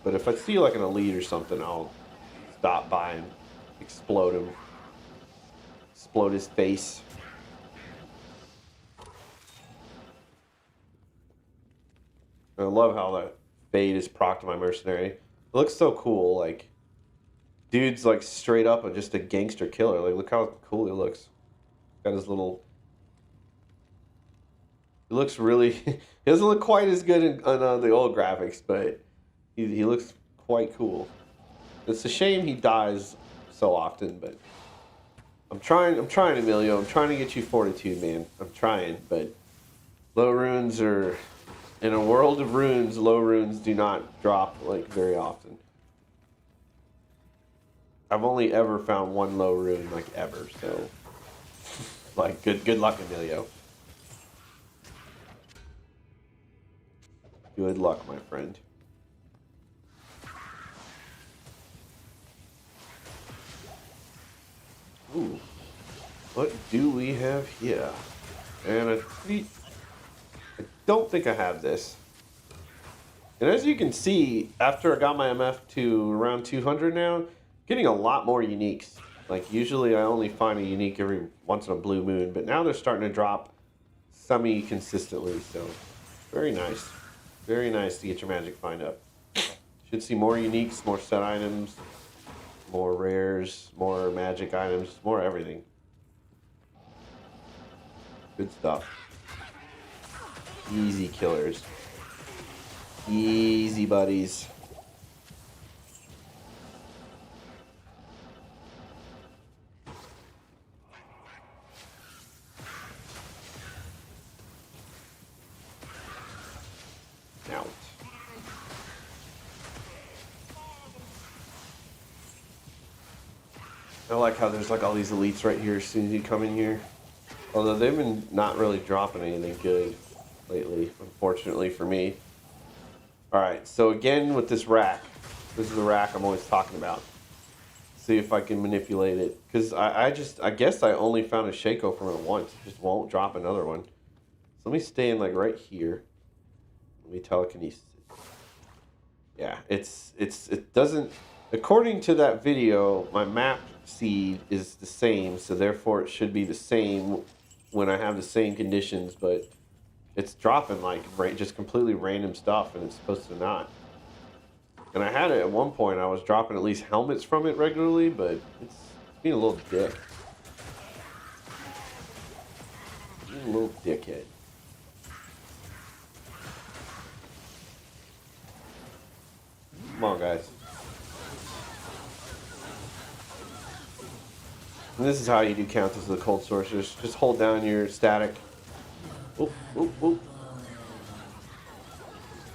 But if I see like an elite or something, I'll stop by and explode him, explode his face. I love how that fade is proc to my mercenary. It looks so cool, like. Dude's like straight up and just a gangster killer. Like, look how cool he looks. Got his little. He looks really. He doesn't look quite as good on the old graphics, but he looks quite cool. It's a shame he dies so often, but I'm trying, Emilio. I'm trying to get you fortitude, man. I'm trying, but low runes are in a world of runes. Low runes do not drop like very often. I've only ever found one low rune, like, ever, so... like, good luck, Emilio. Good luck, my friend. Ooh. What do we have here? And I don't think I have this. And as you can see, after I got my MF to around 200 now, getting a lot more uniques. Like, usually I only find a unique every once in a blue moon, but now they're starting to drop semi-consistently, so very nice. Very nice to get your magic find up. Should see more uniques, more set items, more rares, more magic items, more everything. Good stuff. Easy killers. Easy buddies. Out. I like how there's like all these elites right here as soon as you come in here. Although they've been not really dropping anything good lately, unfortunately for me. Alright, so again with this rack. This is the rack I'm always talking about. See if I can manipulate it. Because I guess I only found a Shaco from it once. It just won't drop another one. So let me stay in like right here. Let me telekinesis it. Yeah, it doesn't, according to that video, my map seed is the same, so therefore it should be the same when I have the same conditions, but it's dropping like just completely random stuff, and it's supposed to not. And I had it at one point, I was dropping at least helmets from it regularly, but it's being a little dick. Being a little dickhead. Come on, guys. And this is how you do counters of the cold sorcerers. Just hold down your static. Oop, oop, oop.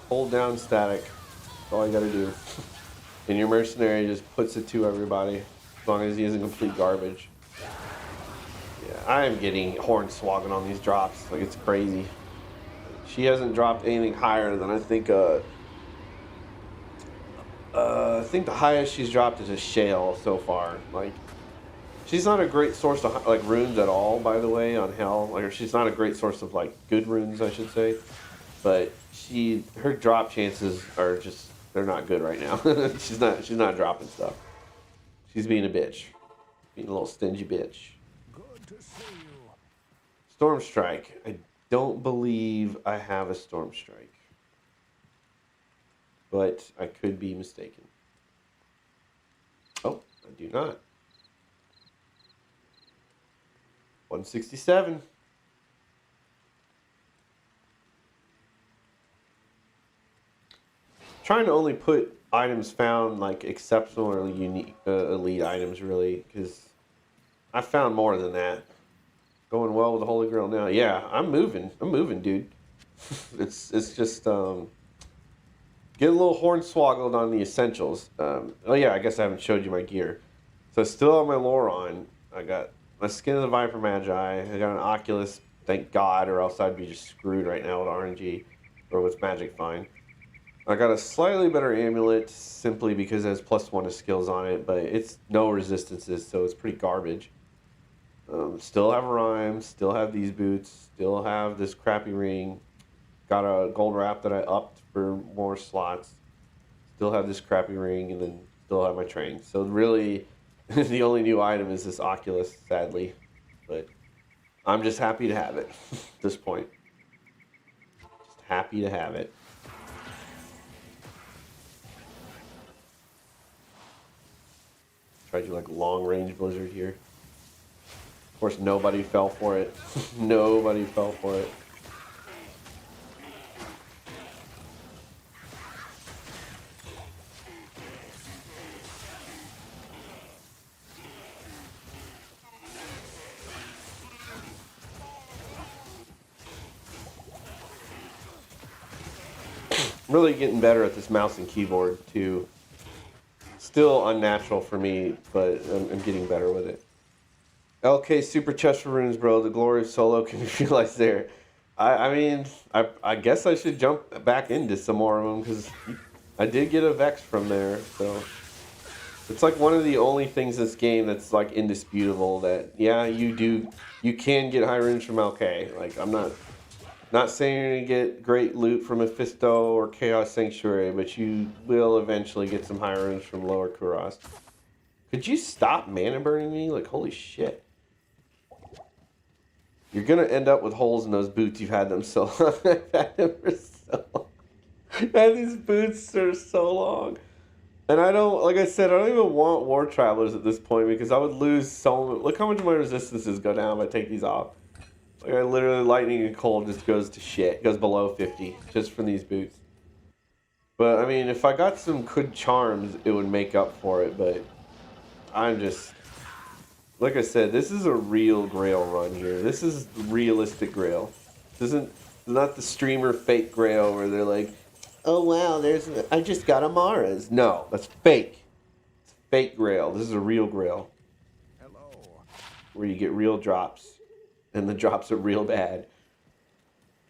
Hold down static. That's all you gotta do. And your mercenary just puts it to everybody. As long as he isn't complete garbage. Yeah, I am getting hornswoggled on these drops. Like, it's crazy. She hasn't dropped anything higher than I think the highest she's dropped is a shale so far. Like, she's not a great source of like runes at all, by the way, on Hell. Like, she's not a great source of like good runes, I should say. But her drop chances are just, they're not good right now. she's not dropping stuff. She's being a bitch, being a little stingy bitch. Good to see you. Storm Strike. I don't believe I have a Storm Strike, but I could be mistaken. Oh, I do not. 167. Trying to only put items found like exceptional or unique elite items, really, because I found more than that. Going well with the Holy Grail now. Yeah, I'm moving, dude. it's just Get a little hornswoggled on the essentials. Oh yeah, I guess I haven't showed you my gear. So I still have my lore on. I got my Skin of the Viper Magi. I got an Oculus, thank God, or else I'd be just screwed right now with RNG or with Magic Find. I got a slightly better amulet simply because it has +1 to skills on it, but it's no resistances, so it's pretty garbage. Still have Rhyme, still have these boots, still have this crappy ring. Got a gold wrap that I upped for more slots. Still have this crappy ring, and then still have my train. So really, the only new item is this Oculus, sadly. But I'm just happy to have it at this point. Just happy to have it. Try to do like long range blizzard here. Of course, nobody fell for it. Nobody fell for it. Really getting better at this mouse and keyboard too. Still unnatural for me, but I'm getting better with it. LK Super Chest for Runes, bro. The glory of solo can be realized there. I mean, I guess I should jump back into some more of them because I did get a Vex from there. So it's like one of the only things in this game that's like indisputable that, yeah, you can get high runes from LK. Like, I'm not saying you're going to get great loot from Mephisto or Chaos Sanctuary, but you will eventually get some high runes from Lower Kuros. Could you stop mana burning me? Like, holy shit. You're going to end up with holes in those boots. You've had them so long. I've had them for so long. I've had these boots for so long. And I don't, like I said, I don't even want War Travelers at this point because I would lose so much. Look how much of my resistances go down if I take these off. Like, I literally, lightning and cold just goes to shit. It goes below 50 just from these boots. But, I mean, if I got some good charms, it would make up for it. But I'm just, like I said, this is a real Grail run here. This is realistic Grail. This isn't not the streamer fake Grail where they're like, oh, wow, I just got Amara's. No, that's fake. It's fake Grail. This is a real Grail. Hello. Where you get real drops. And the drops are real bad.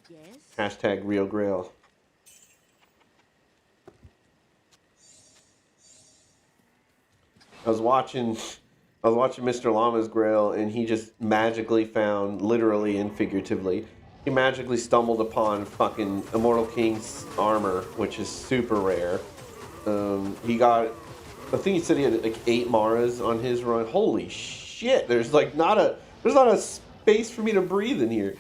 Yes. Hashtag real Grail. I was watching Mr. Llama's Grail, and he just magically found, literally and figuratively, he magically stumbled upon fucking Immortal King's armor, which is super rare. He got, I think he said he had like 8 Maras on his run. Holy shit! There's not a space for me to breathe in here.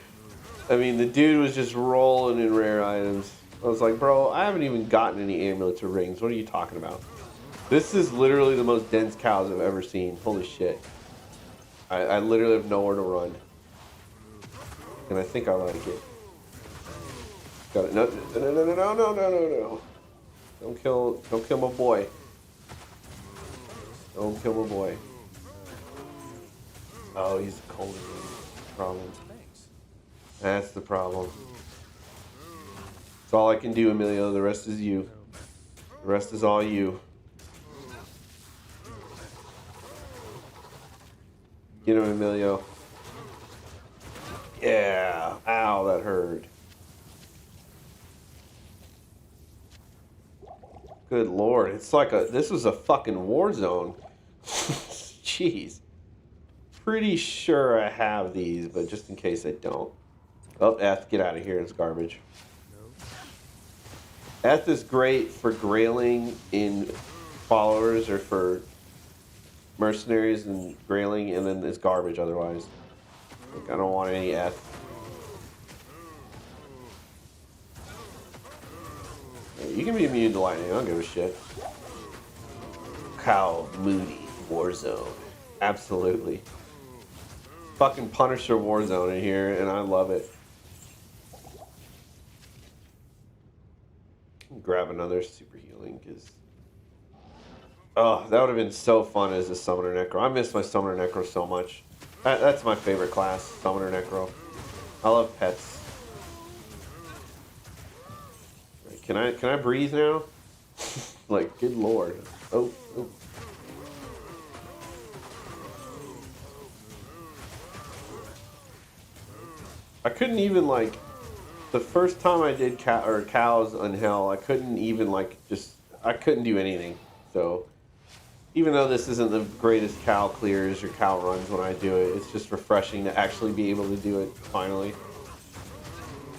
I mean, the dude was just rolling in rare items. I was like, bro, I haven't even gotten any amulets or rings. What are you talking about? This is literally the most dense cows I've ever seen. Holy shit. I literally have nowhere to run. And I think I like it. Got it. No. Don't kill my boy. Don't kill my boy. Oh, he's the coldest problem. That's the problem. That's all I can do, Emilio. The rest is you. The rest is all you. Get him, Emilio. Yeah. Ow, that hurt. Good lord. It's like this was a fucking war zone. Jeez. Pretty sure I have these, but just in case I don't. Oh, Eth, get out of here. It's garbage. Eth is great for grailing in followers or for mercenaries and grailing, and then it's garbage otherwise. Like, I don't want any Eth. You can be immune to lightning. I don't give a shit. Cow Moody Warzone. Absolutely. Fucking Punisher Warzone in here, and I love it. Grab another super healing, because... Oh, that would have been so fun as a Summoner Necro. I miss my Summoner Necro so much. That's my favorite class, Summoner Necro. I love pets. Right, can I breathe now? Like, good lord. Oh. I couldn't even, like, the first time I did cows on hell, I couldn't even, like, I couldn't do anything. So, even though this isn't the greatest cow clears or cow runs when I do it, it's just refreshing to actually be able to do it finally.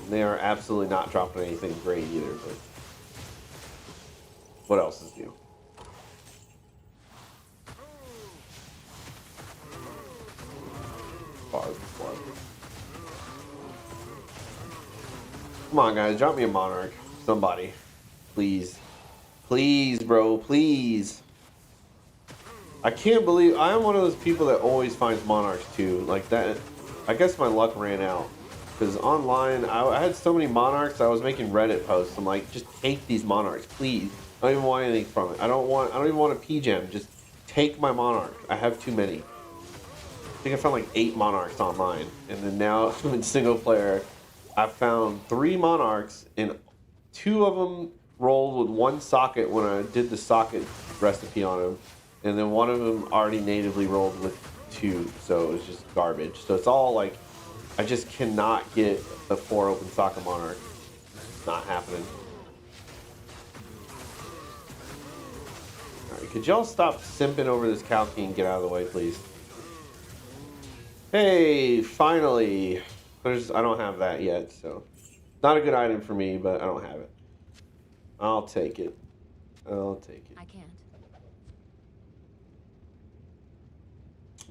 They are absolutely not dropping anything great either, but what else is new? Barb. Come on, guys, drop me a monarch. Somebody. Please. Please, bro, please. I can't believe... I'm one of those people that always finds monarchs, too. Like, that... I guess my luck ran out. Because online, I had so many monarchs, I was making Reddit posts. I'm like, just take these monarchs, please. I don't even want anything from it. I don't even want a P-gem. Just take my monarch. I have too many. I think I found like 8 monarchs online. And then now, in single player, I found 3 monarchs, and 2 of them rolled with 1 socket when I did the socket recipe on them. And then 1 of them already natively rolled with 2, so it was just garbage. So it's all like, I just cannot get a 4 open socket monarch. It's not happening. Alright, could y'all stop simping over this Cow King and get out of the way, please? Hey, finally. I don't have that yet, so. Not a good item for me, but I don't have it. I'll take it. I'll take it. I can't.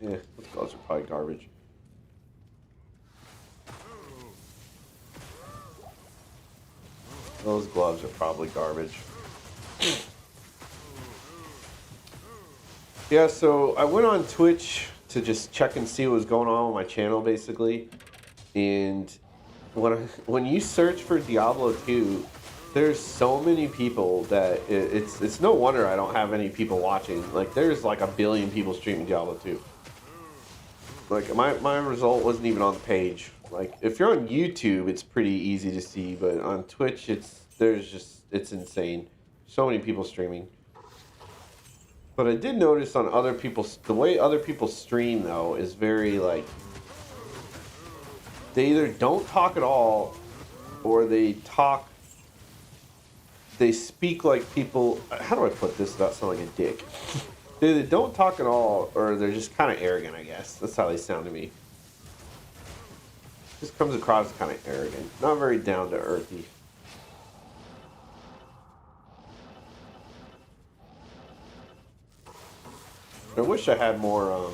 Yeah, those gloves are probably garbage. Those gloves are probably garbage. Yeah, so I went on Twitch to just check and see what was going on with my channel, basically. And when you search for Diablo 2, there's so many people that it's no wonder I don't have any people watching. Like, there's like 1 billion people streaming Diablo 2. Like, my result wasn't even on the page. Like, if you're on YouTube, it's pretty easy to see, but on Twitch, it's insane. So many people streaming. But I did notice on other people's, the way other people stream, though, is very, like, they either don't talk at all, or they speak like people, how do I put this without sounding like a dick? They either don't talk at all, or they're just kind of arrogant, I guess. That's how they sound to me. Just comes across as kind of arrogant. Not very down-to-earthy. I wish I had more,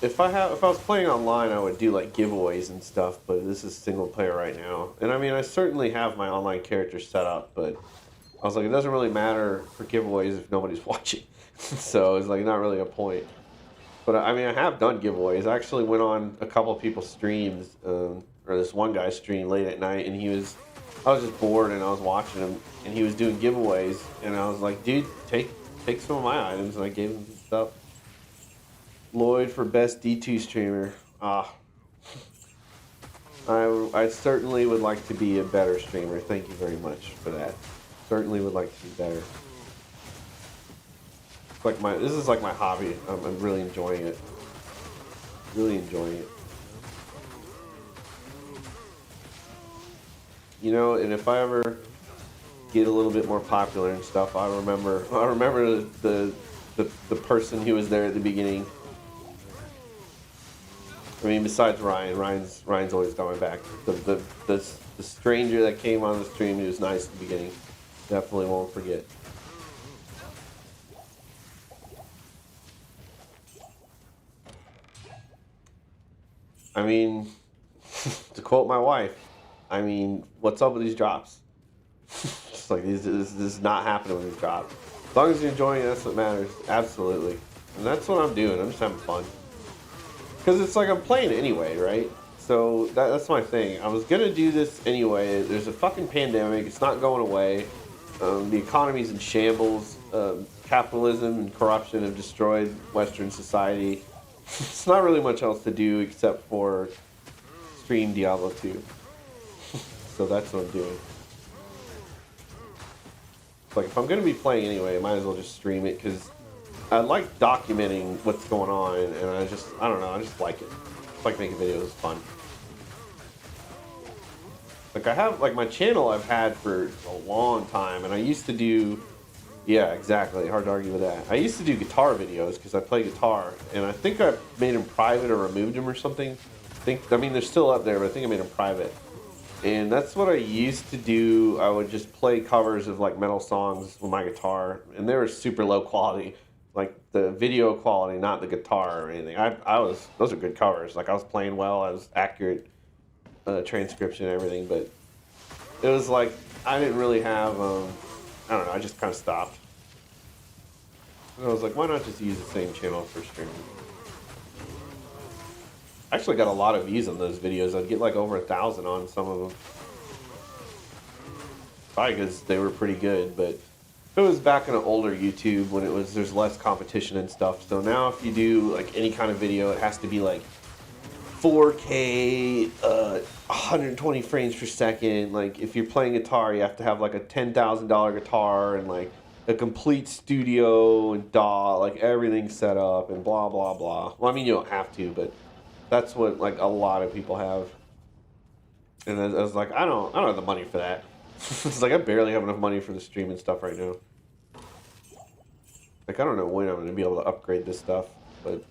if I was playing online, I would do like giveaways and stuff, but this is single player right now. And I mean, I certainly have my online character set up, but I was like, it doesn't really matter for giveaways if nobody's watching. So it's like not really a point. But I mean, I have done giveaways. I actually went on a couple of people's streams, or this one guy's stream late at night, and I was just bored and I was watching him, and he was doing giveaways, and I was like, dude, take some of my items, and I gave him some stuff. Lloyd for best D2 streamer. I certainly would like to be a better streamer. Thank you very much for that. Certainly would like to be better. It's this is like my hobby. I'm really enjoying it. Really enjoying it. You know, and if I ever get a little bit more popular and stuff, I remember the person who was there at the beginning. I mean, besides Ryan, Ryan's always coming back. The stranger that came on the stream, he was nice at the beginning. Definitely won't forget. I mean, to quote my wife, I mean, what's up with these drops? It's like, this is not happening with these drops. As long as you're enjoying it, that's what matters. Absolutely. And that's what I'm doing. I'm just having fun. Because it's like I'm playing anyway, right? So that's my thing. I was going to do this anyway. There's a fucking pandemic. It's not going away. The economy's in shambles. Capitalism and corruption have destroyed Western society. It's not really much else to do except for stream Diablo 2. so that's what I'm doing. Like, if I'm going to be playing anyway, I might as well just stream it, because I like documenting what's going on, and I don't know, I just like it. It's like making videos, it's fun. Like, I have, like, my channel I've had for a long time, and I used to do, yeah, exactly, hard to argue with that. I used to do guitar videos, because I play guitar, and I think I made them private or removed them or something. I mean, they're still up there, but I think I made them private. And that's what I used to do. I would just play covers of like metal songs with my guitar, and they were super low quality, like the video quality, not the guitar or anything. Those are good covers. Like I was playing well, I was accurate, transcription and everything, but it was like I didn't really have. I don't know. I just kind of stopped. And I was like, why not just use the same channel for streaming? I actually got a lot of views on those videos. I'd get like over 1,000 on some of them. Probably because they were pretty good, but it was back in an older YouTube when there's less competition and stuff. So now if you do like any kind of video, it has to be like 4K, 120 frames per second. Like if you're playing guitar, you have to have like a $10,000 guitar and like a complete studio and DAW, like everything set up and blah blah blah. Well, I mean you don't have to, but that's what like a lot of people have. And I was like, I don't have the money for that. It's like I barely have enough money for the streaming stuff right now. Like I don't know when I'm going to be able to upgrade this stuff, but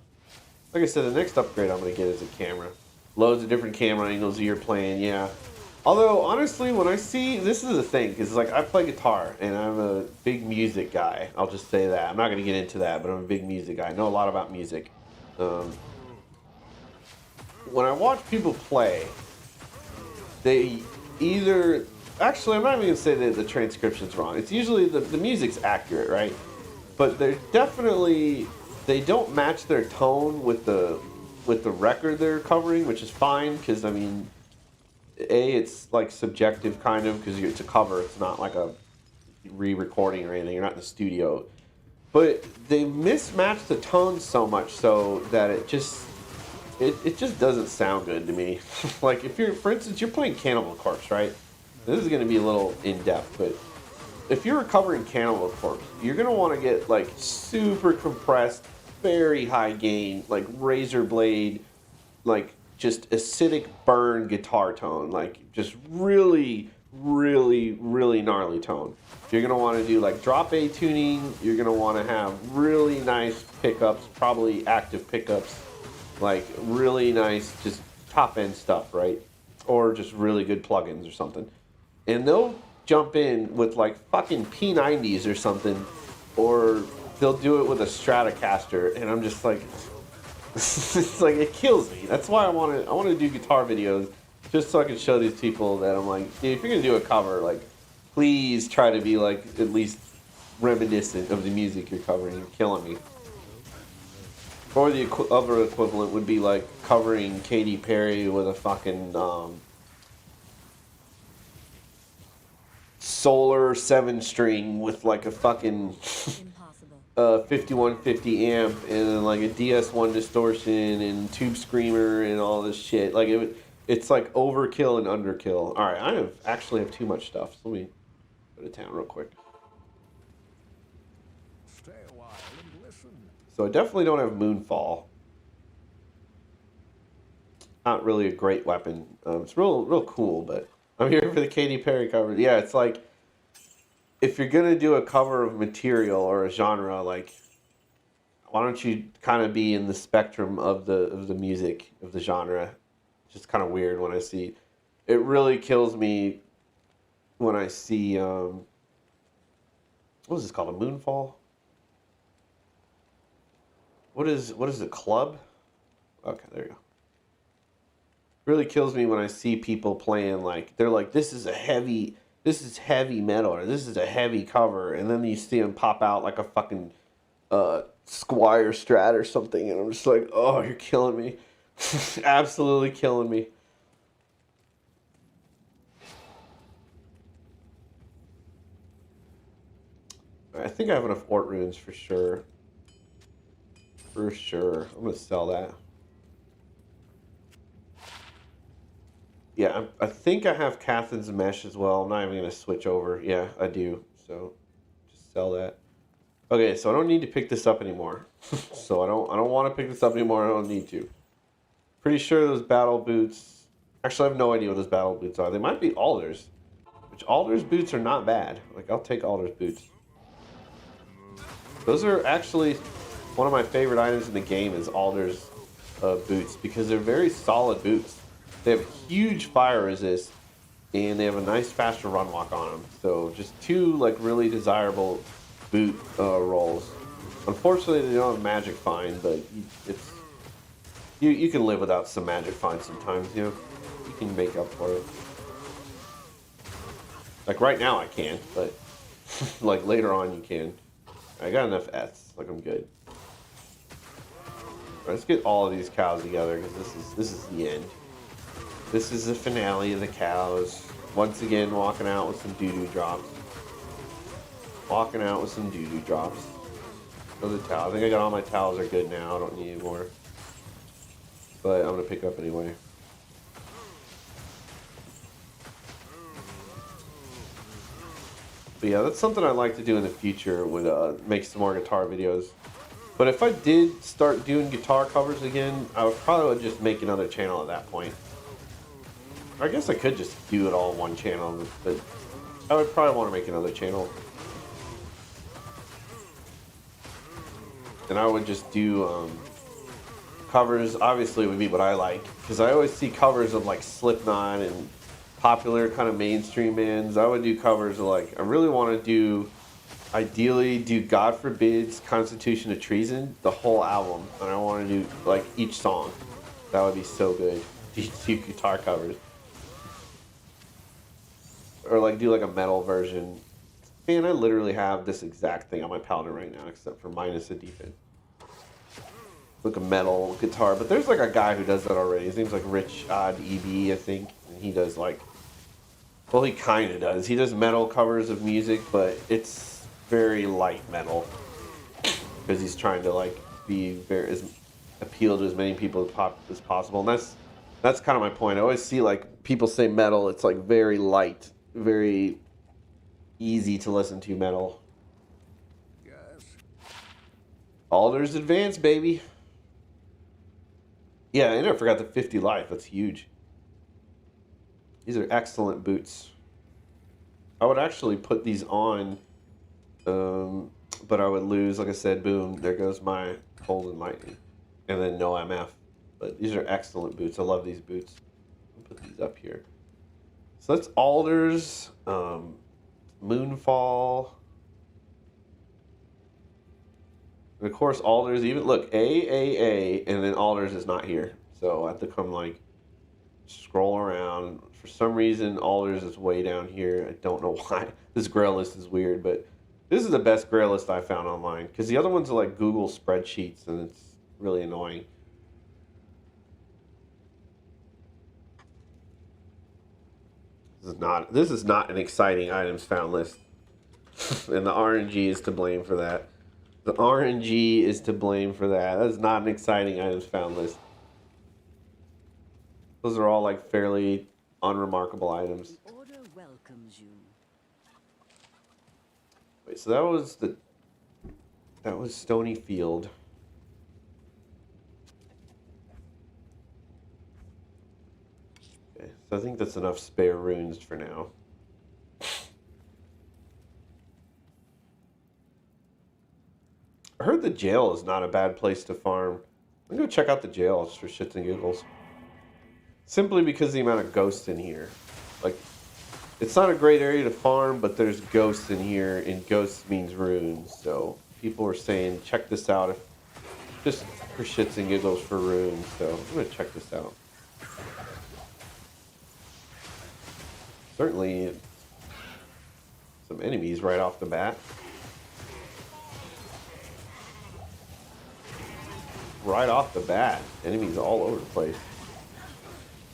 like I said, the next upgrade I'm going to get is a camera. Loads of different camera angles you're playing, yeah. Although honestly, when I see, this is the thing, because like I play guitar and I'm a big music guy. I'll just say that. I'm not going to get into that, but I'm a big music guy. I know a lot about music. When I watch people play, they either... Actually, I'm not even going to say that the transcription's wrong. It's usually the music's accurate, right? But they're definitely... They don't match their tone with the record they're covering, which is fine, because, I mean... it's, like, subjective, kind of, because it's a cover. It's not like a re-recording or anything. You're not in the studio. But they mismatch the tone so much so that it just doesn't sound good to me. Like if you're, for instance, you're playing Cannibal Corpse, right? This is going to be a little in-depth, but if you're recovering Cannibal Corpse, you're going to want to get like super compressed, very high gain, like razor blade, like just acidic burn guitar tone, like just really, really, really gnarly tone. You're going to want to do like drop A tuning. You're going to want to have really nice pickups, probably active pickups, like really nice, just top end stuff, right? Or just really good plugins or something. And they'll jump in with like fucking P90s or something, or they'll do it with a Stratocaster, and I'm just like, it's like it kills me. That's why I want to do guitar videos, just so I can show these people that I'm like, dude, if you're gonna do a cover, like, please try to be like at least reminiscent of the music you're covering. You're killing me. Or the other equivalent would be like covering Katy Perry with a fucking Solar 7-string with like a fucking 5150 amp and then like a DS1 distortion and tube screamer and all this shit. Like it's like overkill and underkill. All right, I actually have too much stuff. So let me go to town real quick. Stay a while and listen. So I definitely don't have Moonfall. Not really a great weapon. It's real cool, but I'm here for the Katy Perry cover. Yeah, it's like if you're gonna do a cover of material or a genre, like why don't you kind of be in the spectrum of the music of the genre? It's just kind of weird when I see. It really kills me when I see what is this called? A Moonfall? What is it? Club? Okay, there you go. Really kills me when I see people playing like they're like this is heavy metal or this is a heavy cover, and then you see them pop out like a fucking Squire Strat or something, and I'm just like, oh, you're killing me. Absolutely killing me. I think I have enough Ort runes for sure. For sure. I'm gonna sell that. Yeah, I think I have Catherine's mesh as well. I'm not even gonna switch over. Yeah, I do. So just sell that. Okay, so I don't need to pick this up anymore. So I don't want to pick this up anymore. I don't need to. Pretty sure those battle boots. Actually, I have no idea what those battle boots are. They might be Alders, which Alders boots are not bad. Like I'll take Alders boots. Those are actually one of my favorite items in the game is Alders boots because they're very solid boots. They have huge fire resist and they have a nice faster run walk on them. So just two like really desirable boot rolls. Unfortunately, they don't have magic find, but it's you can live without some magic find sometimes. You know, you can make up for it. Like right now, I can, but like later on, you can. I got enough S. Like I'm good. Let's get all of these cows together because this is the end. This is the finale of the cows. Once again, walking out with some doo-doo drops. Walking out with some doo-doo drops. So the towel. I think I got all my towels are good now. I don't need any more. But I'm gonna pick up anyway. But yeah, that's something I'd like to do in the future. Would make some more guitar videos. But if I did start doing guitar covers again, I would probably just make another channel at that point. I guess I could just do it all on one channel, but I would probably want to make another channel. And I would just do covers, obviously would be what I like. Because I always see covers of like Slipknot and popular kind of mainstream bands. I would do covers of like, I really want to do, ideally do God Forbids Constitution of Treason, the whole album. And I want to do like each song. That would be so good. Do guitar covers. Or like do like a metal version. Man, I literally have this exact thing on my paladin right now, except for minus a defense. Like a metal guitar, but there's like a guy who does that already. His name's like Rich Odd EB, I think, and he does like, well, he kind of does. He does metal covers of music, but it's very light metal because he's trying to like be very appeal to as many people as possible, and that's kind of my point. I always see like people say metal, it's like very light, very easy to listen to metal. Yes. Alders Advance, baby. Yeah, and I forgot the 50 life. That's huge. These are excellent boots. I would actually put these on, but I would lose. Like I said, boom, there goes my golden lightning. And then no MF. But these are excellent boots. I love these boots. I'll put these up here. So that's Alders, Moonfall. And of course, Alders, even, look, A, and then Alders is not here. So I have to come, like, scroll around. For some reason, Alders is way down here. I don't know why. This Grail list is weird, but this is the best Grail list I found online. Because the other ones are, like, Google spreadsheets, and it's really annoying. This is not an exciting items found list. And the RNG is to blame for that. The RNG is to blame for that. That is not an exciting items found list. Those are all like fairly unremarkable items. The order welcomes you. Wait, so that was Stony Field. Okay, so I think that's enough spare runes for now. I heard the jail is not a bad place to farm. I'm gonna go check out the jail just for shits and giggles. Simply because of the amount of ghosts in here. Like, it's not a great area to farm, but there's ghosts in here, and ghosts means runes. So people were saying, check this out, if just for shits and giggles for runes. So I'm gonna check this out. Certainly, some enemies right off the bat. Right off the bat, enemies all over the place.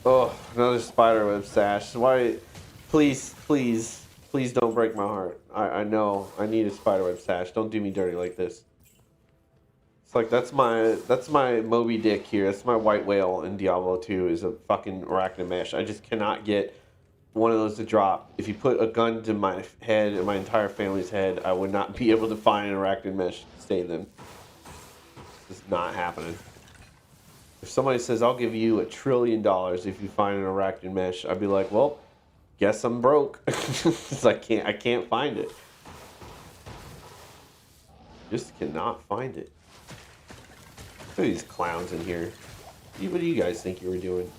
Oh, another spiderweb sash. Why? Please, please, please don't break my heart. I know I need a spiderweb sash. Don't do me dirty like this. It's like that's my Moby Dick here. That's my white whale in Diablo 2 is a fucking arachnid mesh. I just cannot get one of those to drop. If you put a gun to my head and my entire family's head, I would not be able to find an arachnid mesh to save them. It's just not happening. If somebody says, I'll give you $1 trillion if you find an arachnid mesh, I'd be like, well, guess I'm broke. I can't find it. Just cannot find it. Look at these clowns in here. What do you guys think you were doing?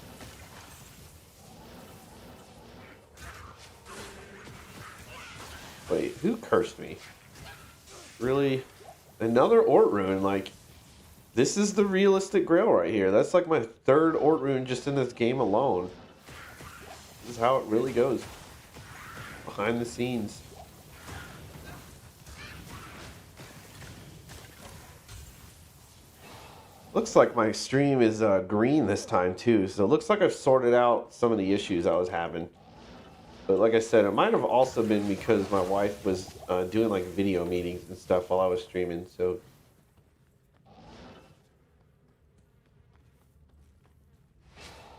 Wait, who cursed me? Really? Another Ort rune? Like, this is the realistic Grail right here. That's like my third Ort rune just in this game alone. This is how it really goes. Behind the scenes. Looks like my stream is green this time too, so it looks like I've sorted out some of the issues I was having. But like I said, it might have also been because my wife was doing like video meetings and stuff while I was streaming, so.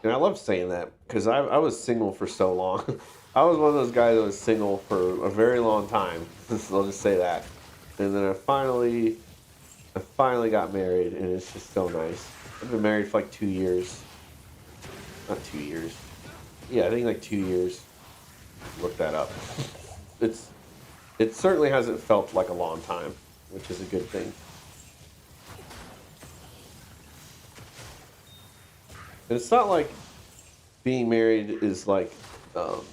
And I love saying that because I was single for so long. I was one of those guys that was single for a very long time. I'll just say that. And then I finally got married, and it's just so nice. I've been married for like 2 years. Not 2 years. Yeah, I think like 2 years. Look that up. It certainly hasn't felt like a long time, which is a good thing. And it's not like being married is like, how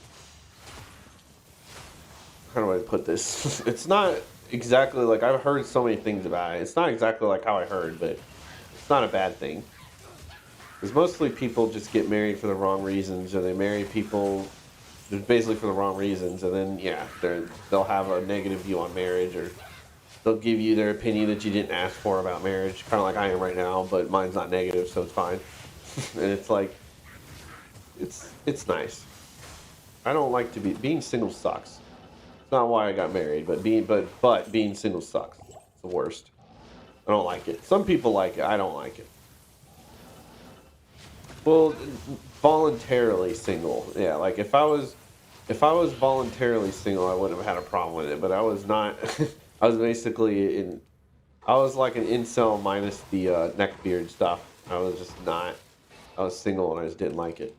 do I put this? It's not exactly like, I've heard so many things about it. It's not exactly like how I heard, but it's not a bad thing. Because mostly people just get married for the wrong reasons, or they marry people basically for the wrong reasons, and then, yeah, they'll have a negative view on marriage, or they'll give you their opinion that you didn't ask for about marriage, kind of like I am right now, but mine's not negative, so it's fine. And it's like, it's nice. I don't like to being single sucks. It's not why I got married, but being single sucks. It's the worst. I don't like it. Some people like it. I don't like it. Well, voluntarily single. Yeah, like if I was voluntarily single, I wouldn't have had a problem with it. But I was not. I was basically I was like an incel minus the neckbeard stuff. I was just not. I was single and I just didn't like it.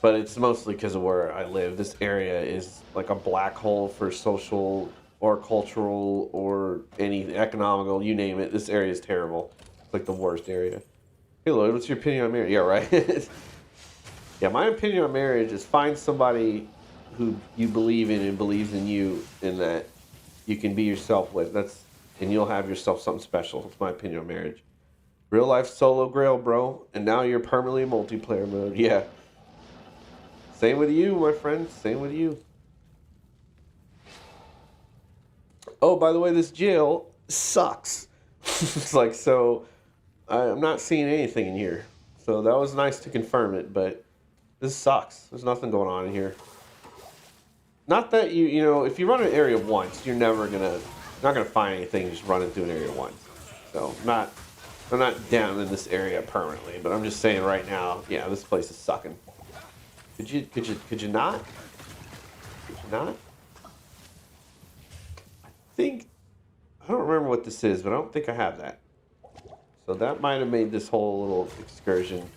But it's mostly because of where I live. This area is like a black hole for social or cultural or any economical, you name it. This area is terrible. It's like the worst area. Hey Lloyd, what's your opinion on marriage? Yeah, right? Yeah, my opinion on marriage is find somebody who you believe in and believes in you and that you can be yourself with. And you'll have yourself something special. That's my opinion on marriage. Real life solo Grail, bro. And now you're permanently in multiplayer mode. Yeah. Same with you, my friend. Same with you. Oh, by the way, this jail sucks. It's like, so I'm not seeing anything in here. So that was nice to confirm it, but this sucks. There's nothing going on in here. Not that you know, if you run an area once, you're not gonna find anything just running through an area once. So I'm not down in this area permanently, but I'm just saying right now, yeah, this place is sucking. Could you not? Could you not? I don't remember what this is, but I don't think I have that. So that might have made this whole little excursion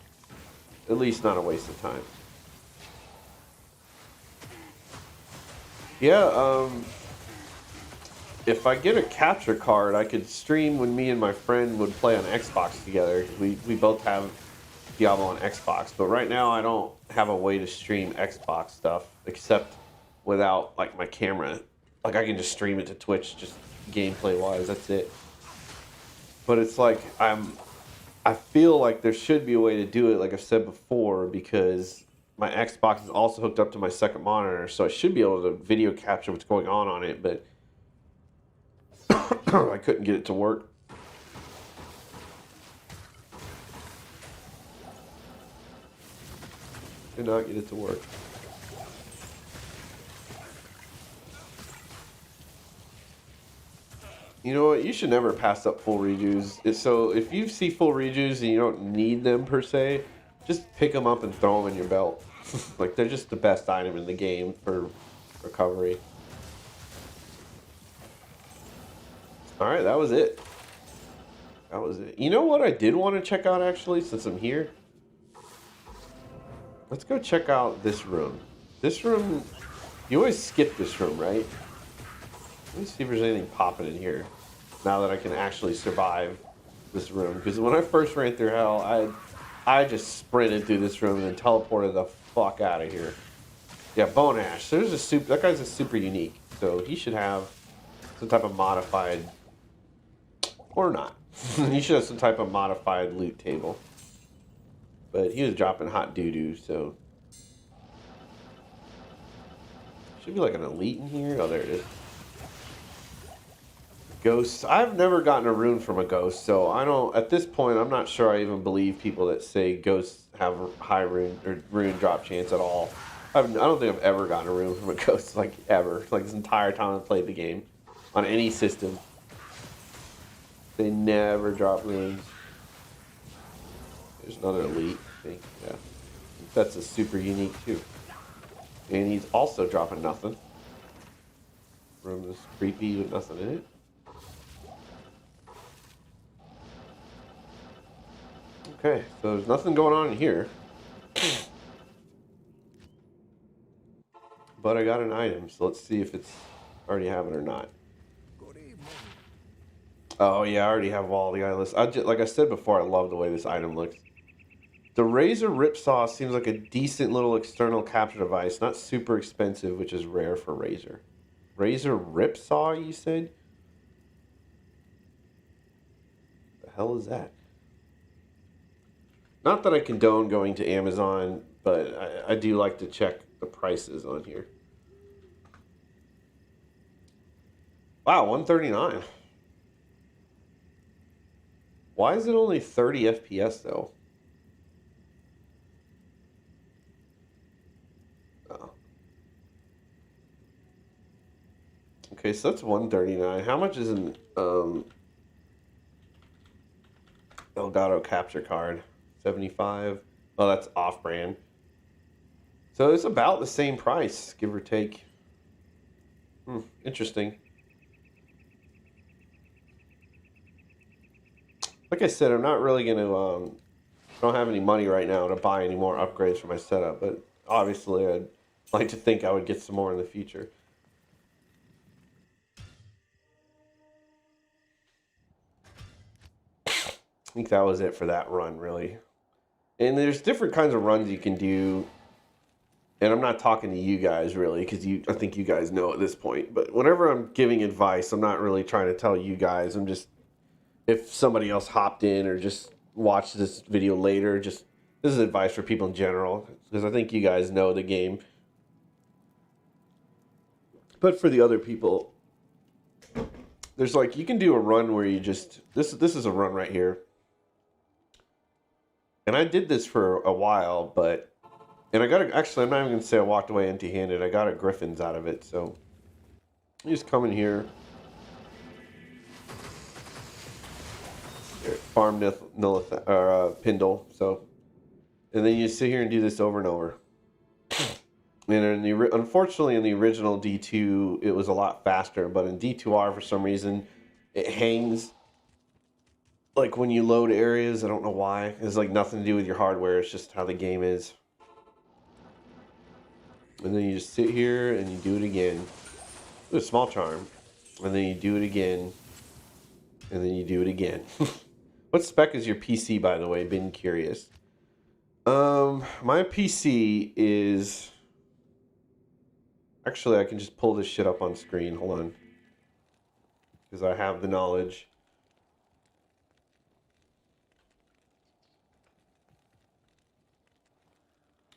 at least not a waste of time. Yeah, if I get a capture card, I could stream when me and my friend would play on Xbox together. We both have Diablo on Xbox, but right now I don't have a way to stream Xbox stuff except without like my camera. Like I can just stream it to Twitch, just gameplay wise. That's it. But it's like I feel like there should be a way to do it, like I've said before, because my Xbox is also hooked up to my second monitor, so I should be able to video capture what's going on it, but I couldn't get it to work. Did not get it to work. You know what? You should never pass up full redos. So if you see full redos and you don't need them per se, just pick them up and throw them in your belt. Like they're just the best item in the game for recovery. All right, that was it. That was it. You know what I did want to check out actually, since I'm here? Let's go check out this room. This room, you always skip this room, right? Let me see if there's anything popping in here. Now that I can actually survive this room. Because when I first ran through hell, I just sprinted through this room and then teleported the fuck out of here. Yeah, Bone Ash. There's a super. That guy's a super unique. So he should have some type of modified... Or not. He should have some type of modified loot table. But he was dropping hot doo-doo, so... Should be like an elite in here. Oh, there it is. Ghosts. I've never gotten a rune from a ghost, so I don't... At this point, I'm not sure I even believe people that say ghosts have high rune or rune drop chance at all. I don't think I've ever gotten a rune from a ghost, like, ever. Like, this entire time I've played the game. On any system. They never drop runes. There's another elite, I think. Yeah. That's a super unique, too. And he's also dropping nothing. Room is creepy with nothing in it. Okay, so there's nothing going on in here. But I got an item, so let's see if it's already have it or not. Good evening. Oh yeah, I already have all the items. Like I said before, I love the way this item looks. The Razor Ripsaw seems like a decent little external capture device. Not super expensive, which is rare for Razor. Razor Ripsaw, you said? The hell is that? Not that I condone going to Amazon, but I do like to check the prices on here. Wow, 139. Why is it only 30 FPS though? Oh. Okay, so that's 139. How much is an Elgato capture card? 75. Oh, that's off-brand. So it's about the same price, give or take. Interesting. Like I said, I'm not really going to... I don't have any money right now to buy any more upgrades for my setup, but obviously I'd like to think I would get some more in the future. I think that was it for that run, really. And there's different kinds of runs you can do. And I'm not talking to you guys, really, because I think you guys know at this point. But whenever I'm giving advice, I'm not really trying to tell you guys. I'm just... If somebody else hopped in or just watched this video later, this is advice for people in general. Because I think you guys know the game. But for the other people... There's like... You can do a run where you just... This is a run right here. And I did this for a while, but... And I got a, actually, I'm not even going to say I walked away empty-handed. I got a Griffin's out of it, so... You just come in here. Farm Pindle, so... And then you sit here and do this over and over. And unfortunately, in the original D2, it was a lot faster. But in D2R, for some reason, it hangs... Like when you load areas, I don't know why. It's like nothing to do with your hardware. It's just how the game is. And then you just sit here and you do it again. Do a small charm. And then you do it again. And then you do it again. What spec is your PC, by the way? Been curious. My PC is... Actually, I can just pull this shit up on screen. Hold on. Because I have the knowledge.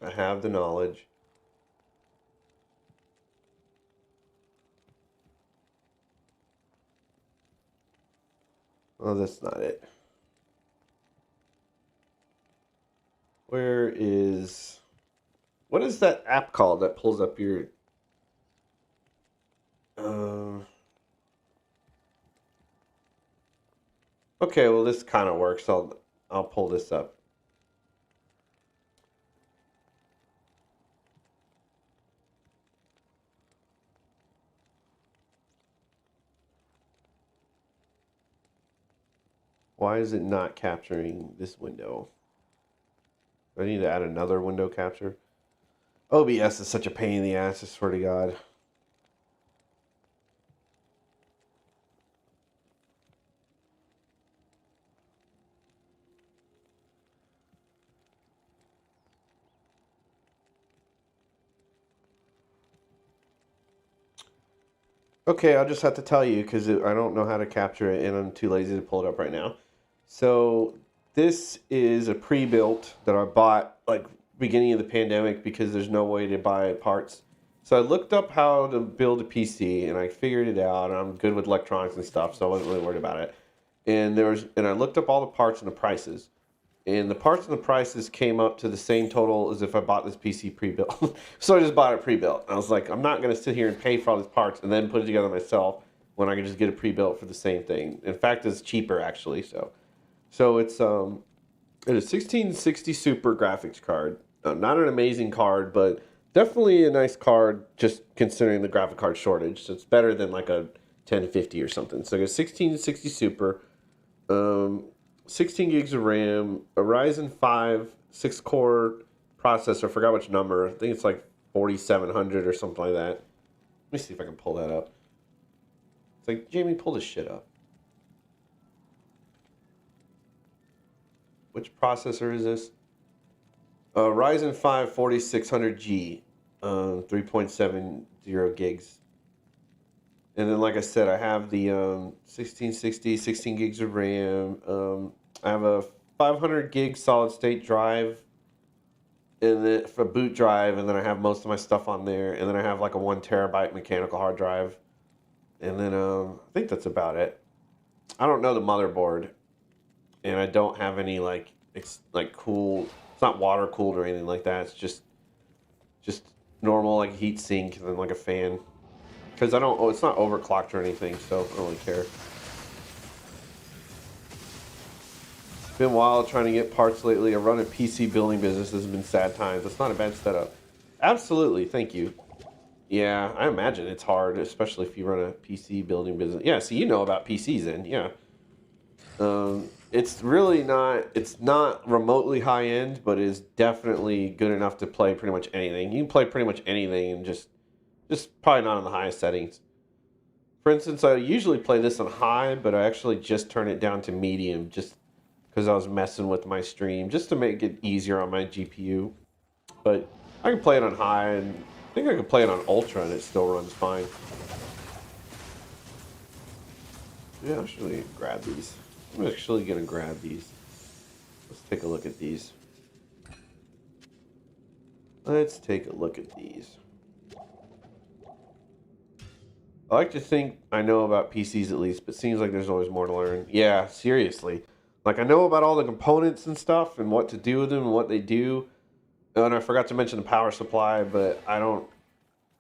I have the knowledge. Oh, that's not it. Where is... What is that app called that pulls up your... Okay, well this kind of works. I'll pull this up. Why is it not capturing this window? I need to add another window capture. OBS is such a pain in the ass, I swear to God. Okay, I'll just have to tell you because I don't know how to capture it and I'm too lazy to pull it up right now. So this is a pre-built that I bought like beginning of the pandemic because there's no way to buy parts. So I looked up how to build a PC and I figured it out and I'm good with electronics and stuff, so I wasn't really worried about it. And I looked up all the parts and the prices. And the parts and the prices came up to the same total as if I bought this PC pre-built. So I just bought it pre-built. I was like, I'm not going to sit here and pay for all these parts and then put it together myself when I can just get it pre-built for the same thing. In fact, it's cheaper actually. So it's it is 1660 Super graphics card. Not an amazing card, but definitely a nice card just considering the graphic card shortage. So it's better than like a 1050 or something. So I got 1660 Super. 16 gigs of RAM, a Ryzen 5 6-core processor. I forgot which number. I think it's like 4700 or something like that. Let me see if I can pull that up. It's like, Jamie, pull this shit up. Which processor is this? Ryzen 5 4600G, 3.70 gigs. And then, like I said, I have the 1660, 16 gigs of RAM. I have a 500 gig solid state drive, and then for boot drive, and then I have most of my stuff on there. And then I have like a 1 terabyte mechanical hard drive. And then I think that's about it. I don't know the motherboard, and I don't have any it's cool. It's not water cooled or anything like that. It's just normal like heat sink and then like a fan. Because it's not overclocked or anything, so I don't really care. It's been wild trying to get parts lately. I run a PC building business. This has been sad times. It's not a bad setup. Absolutely, thank you. Yeah, I imagine it's hard, especially if you run a PC building business. Yeah, so you know about PCs then, yeah. It's really not, it's not remotely high end, but it is definitely good enough to play pretty much anything. You can play pretty much anything and just probably not on the highest settings. For instance, I usually play this on high, but I actually just turn it down to medium just because I was messing with my stream, just to make it easier on my GPU. But I can play it on high, and I think I can play it on ultra, and it still runs fine. Yeah, I'm actually gonna grab these. I'm actually gonna grab these. Let's take a look at these. Let's take a look at these. I like to think I know about PCs at least, but it seems like there's always more to learn. Yeah, seriously. Like, I know about all the components and stuff and what to do with them and what they do. And I forgot to mention the power supply, but I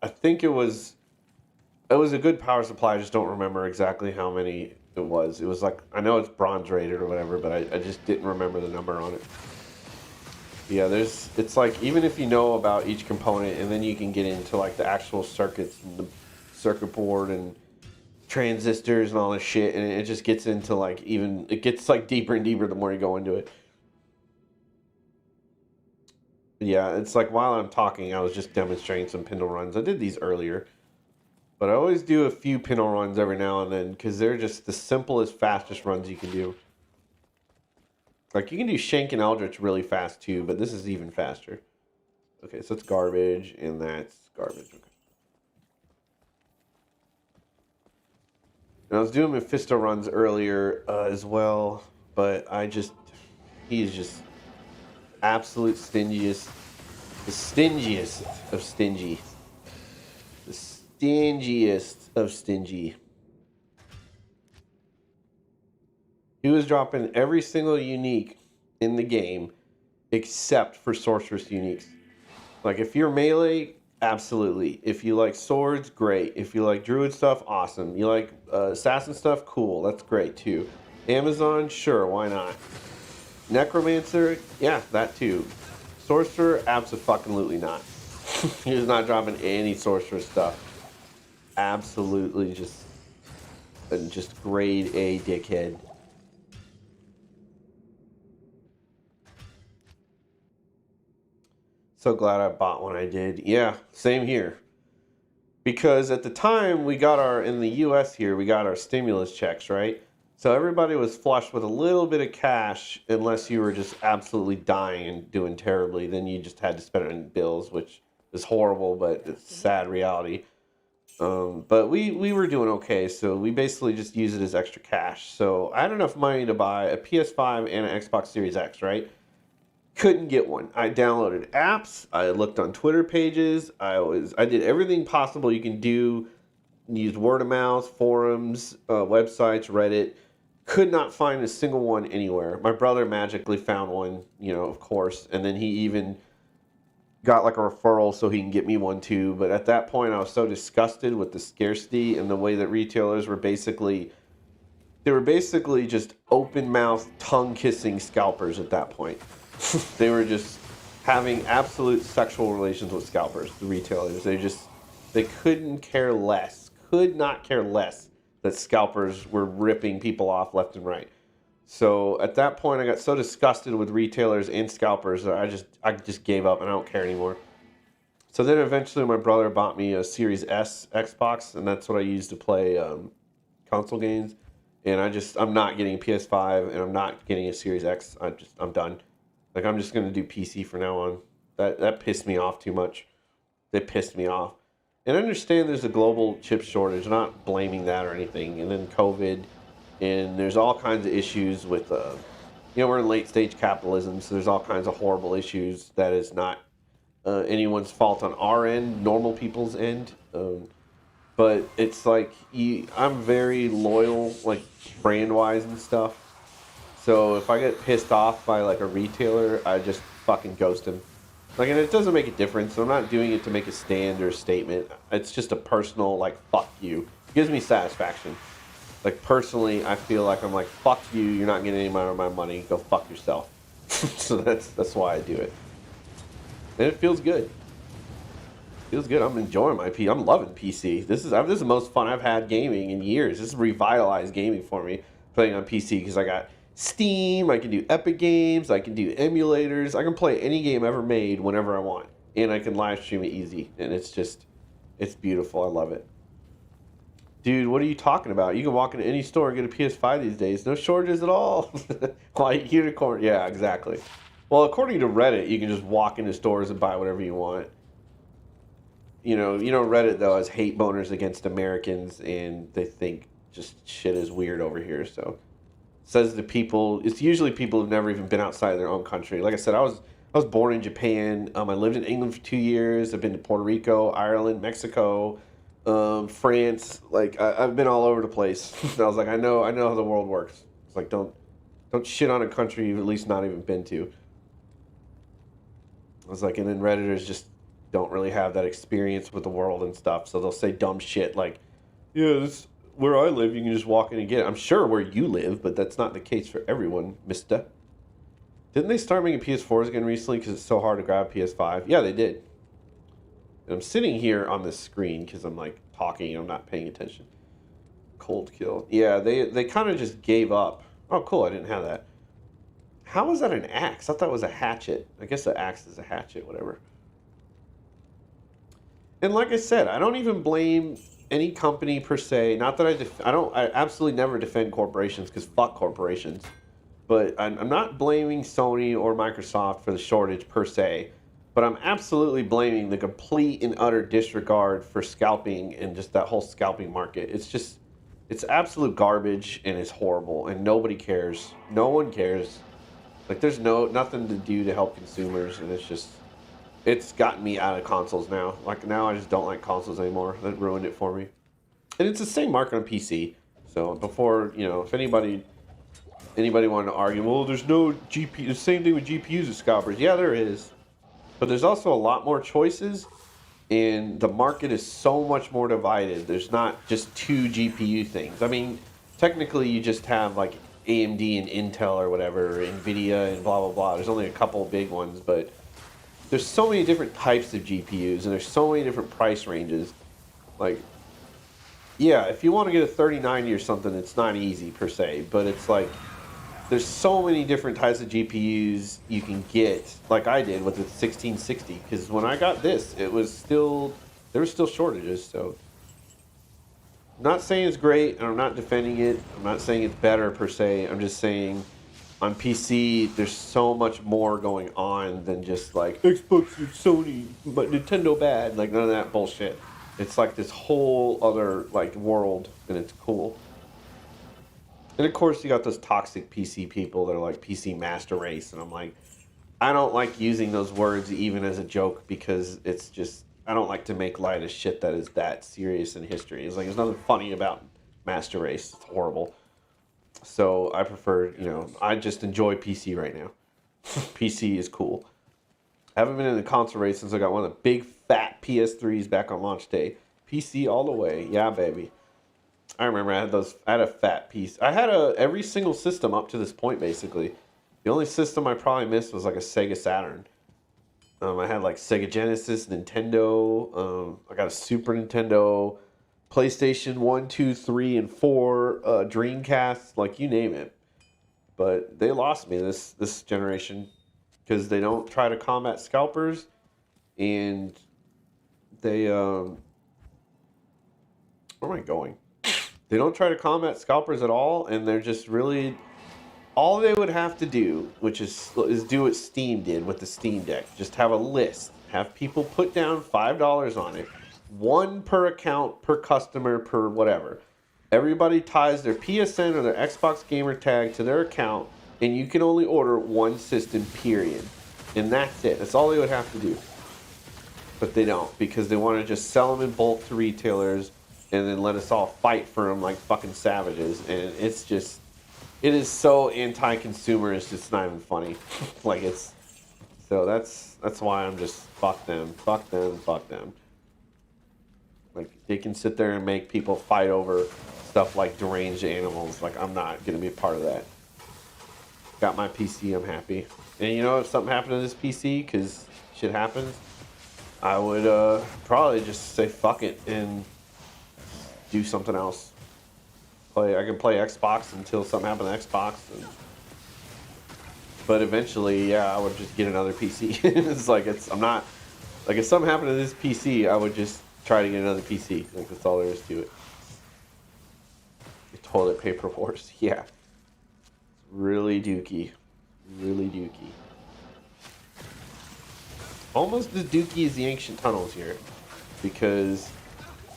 think it was a good power supply. I just don't remember exactly how many it was. It was like, I know it's bronze rated or whatever, but I just didn't remember the number on it. Yeah, it's like, even if you know about each component and then you can get into like the actual circuits and the circuit board and transistors and all this shit, and it just gets into like it gets like deeper and deeper the more you go into it. Yeah, it's like while I'm talking, I was just demonstrating some pintle runs. I did these earlier, but I always do a few pintle runs every now and then because they're just the simplest, fastest runs you can do. Like, you can do Shank and Eldritch really fast too, but this is even faster. Okay, so it's garbage, and that's garbage. Okay. And I was doing Mephisto runs earlier as well, but he's just absolute stingiest, the stingiest of stingy. The stingiest of stingy. He was dropping every single unique in the game except for sorceress uniques. Like, if you're melee, absolutely. If you like swords, great. If you like druid stuff, awesome. You like assassin stuff, cool. That's great too. Amazon, sure, why not? Necromancer, yeah, that too. Sorcerer, absolutely not. He's not dropping any sorcerer stuff. Absolutely just grade A dickhead. So glad I bought when I did. Yeah, same here. Because at the time we got in the US here, we got our stimulus checks, right? So everybody was flush with a little bit of cash unless you were just absolutely dying and doing terribly. Then you just had to spend it on bills, which is horrible, but it's sad reality. But we were doing okay, so we basically just use it as extra cash. So I had enough money to buy a PS5 and an Xbox Series X, right? Couldn't get one. I downloaded apps. I looked on Twitter pages. I did everything possible you can do. Used word of mouth, forums, websites, Reddit. Could not find a single one anywhere. My brother magically found one, of course, and then he even got like a referral so he can get me one too. But at that point, I was so disgusted with the scarcity and the way that retailers were basically just open mouth, tongue kissing scalpers at that point. They were just having absolute sexual relations with scalpers, the retailers. They couldn't care less, could not care less that scalpers were ripping people off left and right. So at that point, I got so disgusted with retailers and scalpers that I just gave up and I don't care anymore. So then eventually my brother bought me a Series S Xbox, and that's what I use to play console games. And I'm not getting a PS5 and I'm not getting a Series X. I'm done. Like, I'm just going to do PC from now on. That pissed me off too much. They pissed me off. And I understand there's a global chip shortage. I'm not blaming that or anything. And then COVID. And there's all kinds of issues with, we're in late stage capitalism. So there's all kinds of horrible issues that is not anyone's fault on our end, normal people's end. But it's like, I'm very loyal, like, brand-wise and stuff. So if I get pissed off by like a retailer, I just fucking ghost him. Like, and it doesn't make a difference. I'm not doing it to make a stand or a statement. It's just a personal, like, fuck you. It gives me satisfaction. Like, personally, I feel like I'm like, fuck you. You're not getting any more of my money. Go fuck yourself. So that's why I do it. And it feels good. Feels good. I'm enjoying my PC. I'm loving PC. This is the most fun I've had gaming in years. This is revitalized gaming for me, playing on PC, because I got Steam, I can do Epic Games, I can do emulators, I can play any game ever made whenever I want, and I can live stream it easy, and it's beautiful. I love it. Dude, what are you talking about? You can walk into any store and get a PS5 these days. No shortages at all. Like unicorn. Yeah, exactly. Well, according to Reddit, you can just walk into stores and buy whatever you want. Reddit, though, has hate boners against Americans, and they think just shit is weird over here, so... Says the people, it's usually people who've never even been outside of their own country. Like I said, I was born in Japan. I lived in England for 2 years. I've been to Puerto Rico, Ireland, Mexico, France. Like, I've been all over the place. I was like, I know how the world works. It's like, don't shit on a country you've at least not even been to. I was like, and then Redditors just don't really have that experience with the world and stuff. So they'll say dumb shit like, yeah, this... Where I live, you can just walk in and get it. I'm sure where you live, but that's not the case for everyone, mister. Didn't they start making PS4s again recently because it's so hard to grab PS5? Yeah, they did. And I'm sitting here on this screen because I'm like talking and I'm not paying attention. Cold kill. Yeah, they kind of just gave up. Oh, cool, I didn't have that. How is that an axe? I thought it was a hatchet. I guess the axe is a hatchet, whatever. And like I said, I don't even blame... any company per se. Not that I absolutely never defend corporations, because fuck corporations. But I'm not blaming Sony or Microsoft for the shortage per se. But I'm absolutely blaming the complete and utter disregard for scalping and just that whole scalping market. It's absolute garbage and it's horrible and nobody cares. No one cares. Like, there's nothing to do to help consumers, and it's gotten me out of consoles now. Like, now I just don't like consoles anymore. That ruined it for me. And it's the same market on PC. So before, if anybody wanted to argue, well, there's no GPU, the same thing with GPUs as scalpers. Yeah, there is. But there's also a lot more choices, and the market is so much more divided. There's not just two GPU things. I mean, technically you just have like AMD and Intel or whatever, or Nvidia and blah blah blah. There's only a couple big ones, but there's so many different types of GPUs and there's so many different price ranges. Like, yeah, if you want to get a 3090 or something, it's not easy per se, but it's like there's so many different types of GPUs you can get, like I did with the 1660. Because when I got this, there were still shortages. So, I'm not saying it's great, and I'm not defending it. I'm not saying it's better per se. I'm just saying on PC, there's so much more going on than just like Xbox and Sony, but Nintendo bad. Like none of that bullshit. It's like this whole other like world, and it's cool. And of course, you got those toxic PC people that are like PC master race, and I'm like, I don't like using those words even as a joke because it's just I don't like to make light of shit that is that serious in history. It's like there's nothing funny about master race. It's horrible. So I prefer, I just enjoy PC right now. PC is cool. I haven't been in the console race since I got one of the big fat PS3s back on launch day. PC all the way, yeah, baby. I remember I had a fat piece. I had every single system up to this point, basically. The only system I probably missed was like a Sega Saturn. I had like Sega Genesis, Nintendo. I got a Super Nintendo, PlayStation 1, 2, 3, and 4, Dreamcast, like you name it. But they lost me this generation because they don't try to combat scalpers, and they where am I going? They don't try to combat scalpers at all, and they're just really all they would have to do, which is do what Steam did with the Steam Deck. Just have a list, have people put down $5 on it, one per account, per customer, per whatever. Everybody ties their PSN or their Xbox gamer tag to their account, and you can only order one system, period. And that's it. That's all they would have to do. But they don't, because they want to just sell them in bulk to retailers and then let us all fight for them like fucking savages. And it's just, it is so anti-consumer, it's just not even funny. So that's why I'm just, fuck them. Like, they can sit there and make people fight over stuff like deranged animals. Like, I'm not going to be a part of that. Got my PC, I'm happy. And if something happened to this PC, because shit happens, I would probably just say fuck it and do something else. I can play Xbox until something happened to Xbox. But eventually, yeah, I would just get another PC. I'm not, like if something happened to this PC, I would just try to get another PC. Like that's all there is to it. The toilet paper wars, yeah. It's really dookie. Almost as dookie as the ancient tunnels here. Because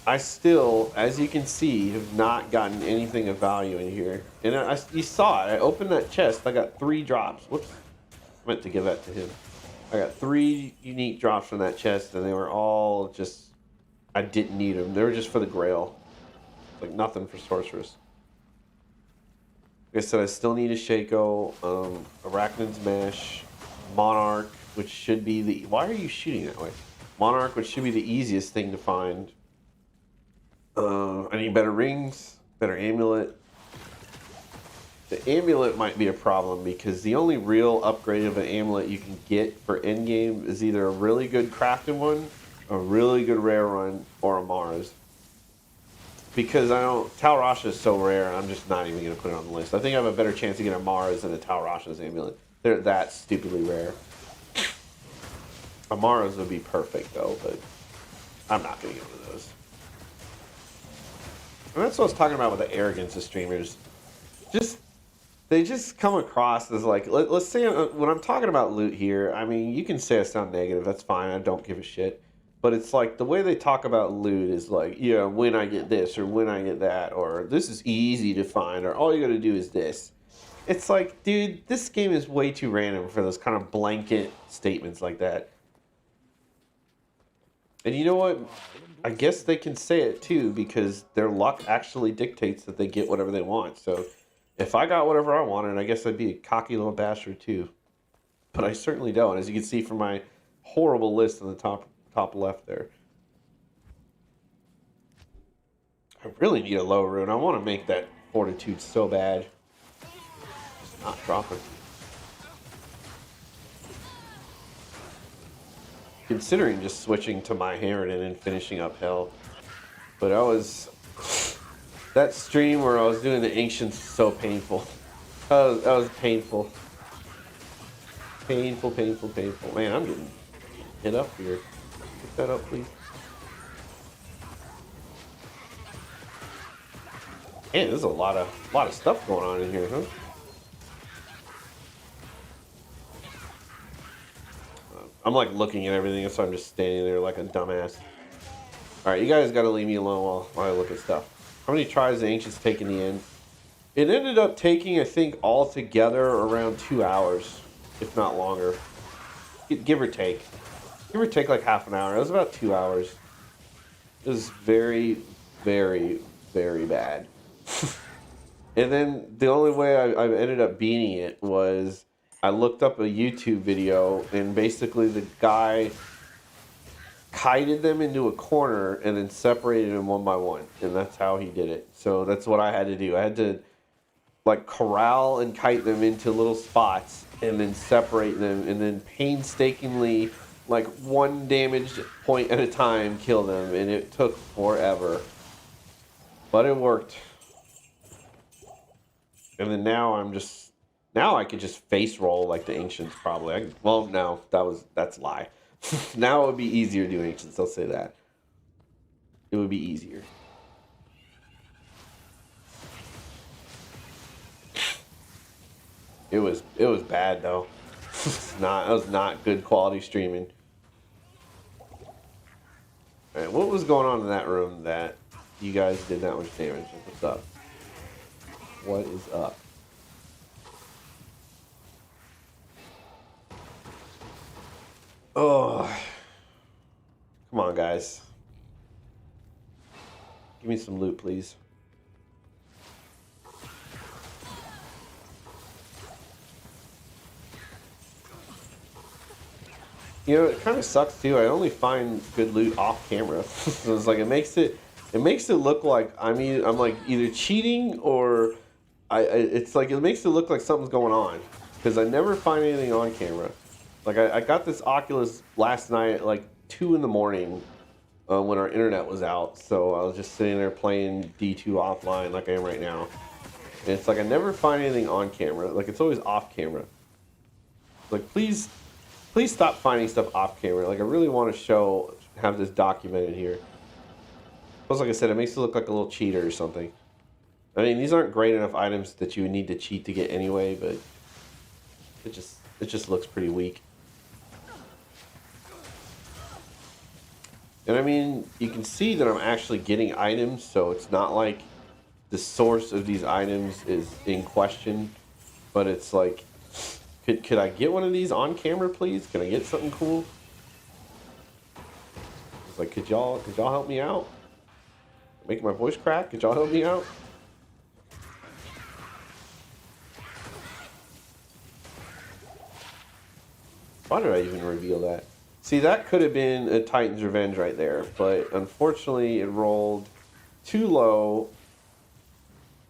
I still, as you can see, have not gotten anything of value in here. And you saw it. I opened that chest. I got 3 drops. Whoops. I meant to give that to him. I got 3 unique drops from that chest, and they were all just, I didn't need them. They were just for the Grail. Like nothing for Sorceress. Like I said, I still need a Shaco, Arachnid's Mesh, Monarch, which should be the... Why are you shooting that way? Monarch, which should be the easiest thing to find. I need better rings, better amulet. The amulet might be a problem because the only real upgrade of an amulet you can get for endgame is either a really good crafted one, a really good rare one, or a Mars. Because Tal Rasha is so rare, I'm just not even going to put it on the list. I think I have a better chance to get a Mars than a Tal Rasha's amulet. They're that stupidly rare. A Mars would be perfect though, but I'm not going to get one of those. And that's what I was talking about with the arrogance of streamers. They just come across as like, let's say when I'm talking about loot here, I mean, you can say I sound negative, that's fine, I don't give a shit. But it's like the way they talk about loot is like, yeah, when I get this or when I get that, or this is easy to find, or all you gotta do is this. It's like, dude, this game is way too random for those kind of blanket statements like that. And you know what? I guess they can say it too because their luck actually dictates that they get whatever they want. So if I got whatever I wanted, I guess I'd be a cocky little bastard too. But I certainly don't, as you can see from my horrible list in the top left there. I really need a low rune. I want to make that fortitude so bad. not dropping. Considering just switching to my Harridan and finishing up hell. But that stream where I was doing the Ancients was so painful. That was painful. Painful. Man, I'm getting hit up here. Pick that up, please. Man, there's a lot of stuff going on in here, huh? I'm like looking at everything, so I'm just standing there like a dumbass. Alright, you guys gotta leave me alone while I look at stuff. How many tries the Ancients take in the end? It ended up taking, I think, altogether around 2 hours, if not longer. Give or take. Give or take like half an hour. It was about 2 hours. It was very, very, very bad. And then the only way I ended up beating it was I looked up a YouTube video, and basically the guy kited them into a corner and then separated them one by one, and that's how he did it. So that's what I had to do. I had to like corral and kite them into little spots and then separate them, and then painstakingly, like one damage point at a time, kill them, and it took forever, but it worked. And then now I could just face roll like the Ancients probably. Well, no, that's a lie. Now it would be easier to do Ancients, I'll say that. It would be easier. It was bad though. It was not good quality streaming. Alright, what was going on in that room that you guys did that much damage? What's up? What is up? Oh, come on, guys. Give me some loot, please. You know, it kind of sucks too. I only find good loot off camera. So it's like it makes it look like I'm like either cheating or it's like it makes it look like something's going on because I never find anything on camera. Like I got this Oculus last night at like 2 in the morning when our internet was out. So I was just sitting there playing D2 offline like I am right now. And it's like I never find anything on camera. Like it's always off camera. Like please stop finding stuff off camera. Like I really want to have this documented here. Plus, like I said, it makes it look like a little cheater or something. I mean, these aren't great enough items that you would need to cheat to get anyway, but it just looks pretty weak. And I mean, you can see that I'm actually getting items, so it's not like the source of these items is in question, but it's like, could I get one of these on camera, please? Can I get something cool? It's like, could y'all help me out? Making my voice crack? Could y'all help me out? Why did I even reveal that? See, that could have been a Titan's Revenge right there, but unfortunately it rolled too low.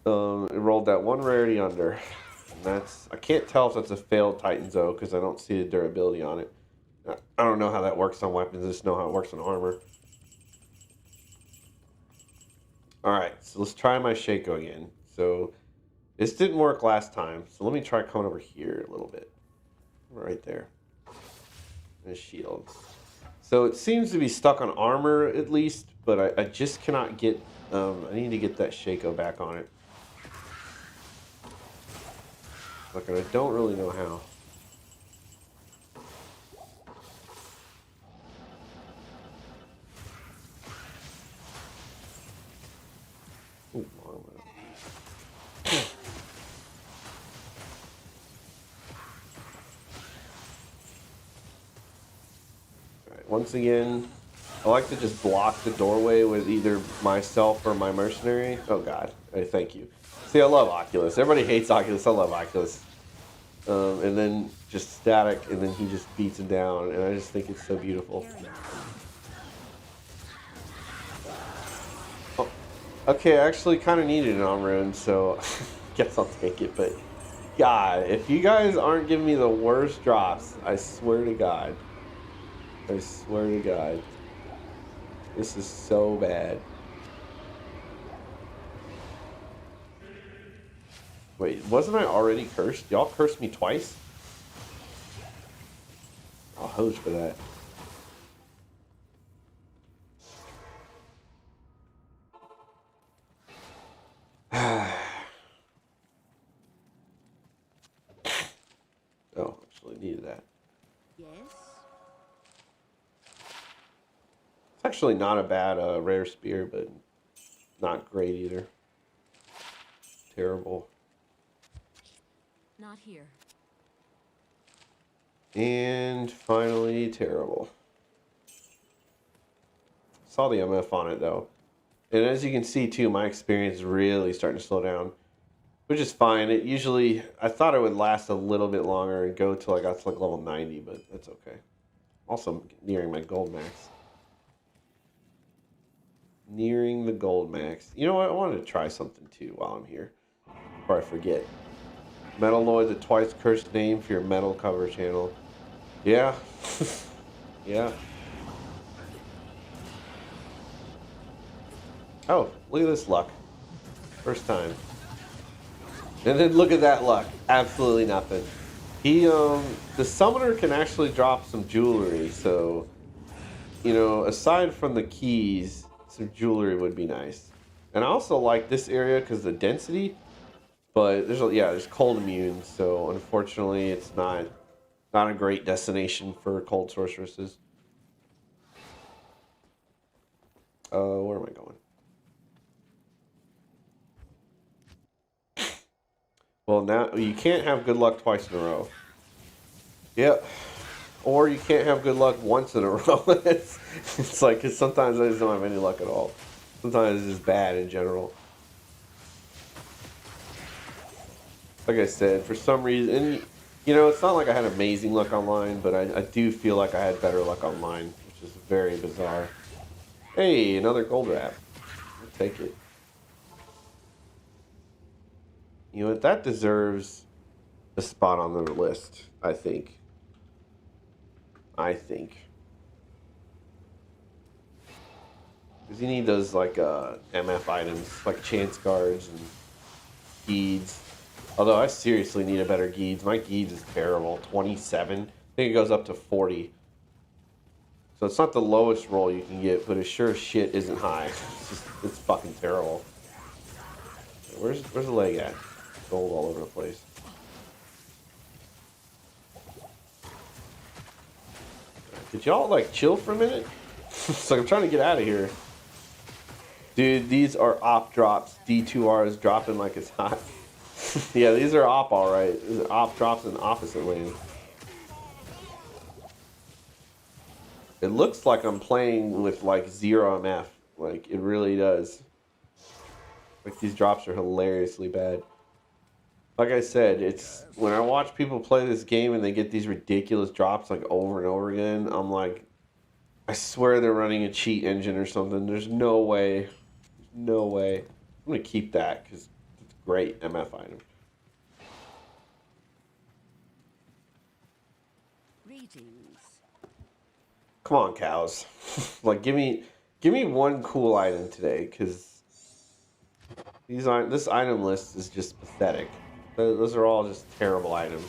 It rolled that one rarity under. And I can't tell if that's a failed Titan's though, because I don't see the durability on it. I don't know how that works on weapons, I just know how it works on armor. Alright, so let's try my Shaco again. So, this didn't work last time, so let me try coming over here a little bit. Right there. And shields. So it seems to be stuck on armor at least, but I just cannot get, I need to get that Shaco back on it. Look, and I don't really know how. Ooh, once again, I like to just block the doorway with either myself or my mercenary. Oh god, thank you. See, I love Oculus. Everybody hates Oculus. I love Oculus. And then just static, and then he just beats him down, and I just think it's so beautiful. Oh, okay, I actually kind of needed an on rune, so guess I'll take it, but God, if you guys aren't giving me the worst drops, I swear to God. I swear to God. This is so bad. Wait, wasn't I already cursed? Y'all cursed me twice? I'll host for that. Oh, actually needed that. Yes. It's actually not a bad rare spear, but not great either. Terrible. Not here. And finally, terrible. Saw the MF on it though. And as you can see too, my experience is really starting to slow down. Which is fine. It usually, I thought it would last a little bit longer and go till I got to like level 90, but that's okay. Also nearing my gold max. Nearing the gold max. You know what? I wanted to try something too while I'm here. Before I forget. Metalloid, the twice cursed name for your metal cover channel. Yeah. Yeah. Oh, look at this luck. First time. And then look at that luck. Absolutely nothing. He, the summoner can actually drop some jewelry, so, you know, aside from the keys, some jewelry would be nice. And I also like this area because of the density, but there's cold immune, so unfortunately it's not a great destination for cold sorceresses. Where am I going? Well, now you can't have good luck twice in a row. Yep. Or you can't have good luck once in a row. It's like, cause sometimes I just don't have any luck at all. Sometimes it's just bad in general. Like I said, for some reason, you know, it's not like I had amazing luck online, but I do feel like I had better luck online, which is very bizarre. Hey, another gold wrap. I'll take it. You know what? That deserves a spot on the list, I think. Because you need those, like, MF items, like chance guards and Geeds. Although I seriously need a better Geeds. My Geeds is terrible. 27. I think it goes up to 40. So it's not the lowest roll you can get, but it sure as shit isn't high. It's fucking terrible. Where's the leg at? Gold all over the place. Could y'all like chill for a minute? It's like I'm trying to get out of here. Dude, these are op drops. D2R is dropping like it's hot. Yeah, these are op alright. These are op drops in opposite lane. It looks like I'm playing with like 0 MF. Like, it really does. Like, these drops are hilariously bad. Like I said, it's when I watch people play this game and they get these ridiculous drops like over and over again, I'm like, I swear they're running a cheat engine or something. There's no way. There's no way. I'm going to keep that because it's a great MF item. Greetings. Come on, cows. Like, give me one cool item today, because this item list is just pathetic. Those are all just terrible items.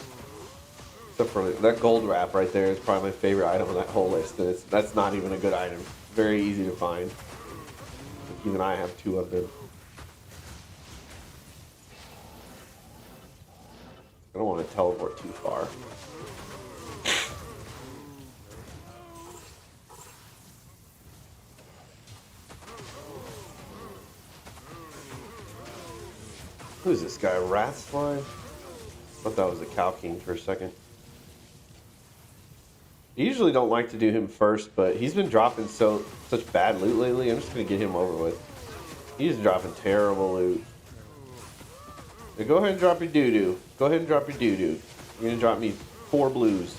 Except for that gold wrap right there is probably my favorite item on that whole list, and that's not even a good item. Very easy to find. Like, even I have 2 of them. I don't want to teleport too far. Who's this guy? Wrathslime? Thought that was a Cow King for a second. I usually don't like to do him first, but he's been dropping such bad loot lately. I'm just gonna get him over with. He's dropping terrible loot. Now go ahead and drop your doo-doo. Go ahead and drop your doo-doo. You're gonna drop me 4 blues.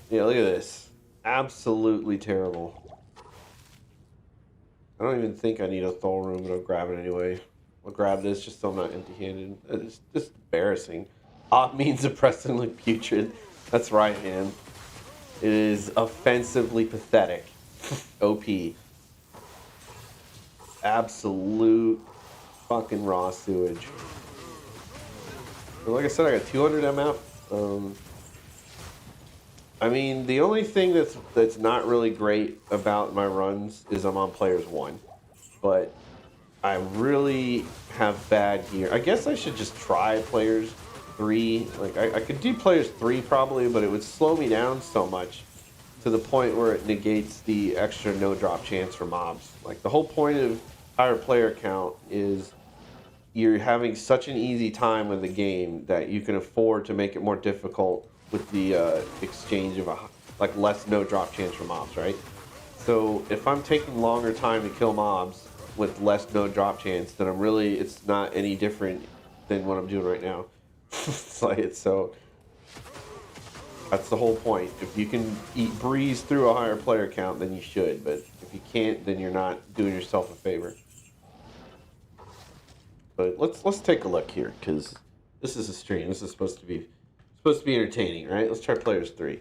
Yeah, look at this. Absolutely terrible. I don't even think I need a Thol room, but I'll grab it anyway. I'll grab this just so I'm not empty-handed. It's just embarrassing. Op means oppressively putrid. That's right, man. It is offensively pathetic. OP. Absolute fucking raw sewage. But like I said, I got 200 MF. I mean, the only thing that's not really great about my runs is I'm on players 1. But I really have bad gear. I guess I should just try players 3. Like, I could do players 3 probably, but it would slow me down so much to the point where it negates the extra no drop chance for mobs. Like, the whole point of higher player count is you're having such an easy time with the game that you can afford to make it more difficult with the exchange of like less no drop chance for mobs, right? So if I'm taking longer time to kill mobs with less no drop chance, then it's not any different than what I'm doing right now. So that's the whole point. If you can breeze through a higher player count, then you should. But if you can't, then you're not doing yourself a favor. But let's take a look here, because this is a stream. This is supposed to be entertaining, right? Let's try players 3.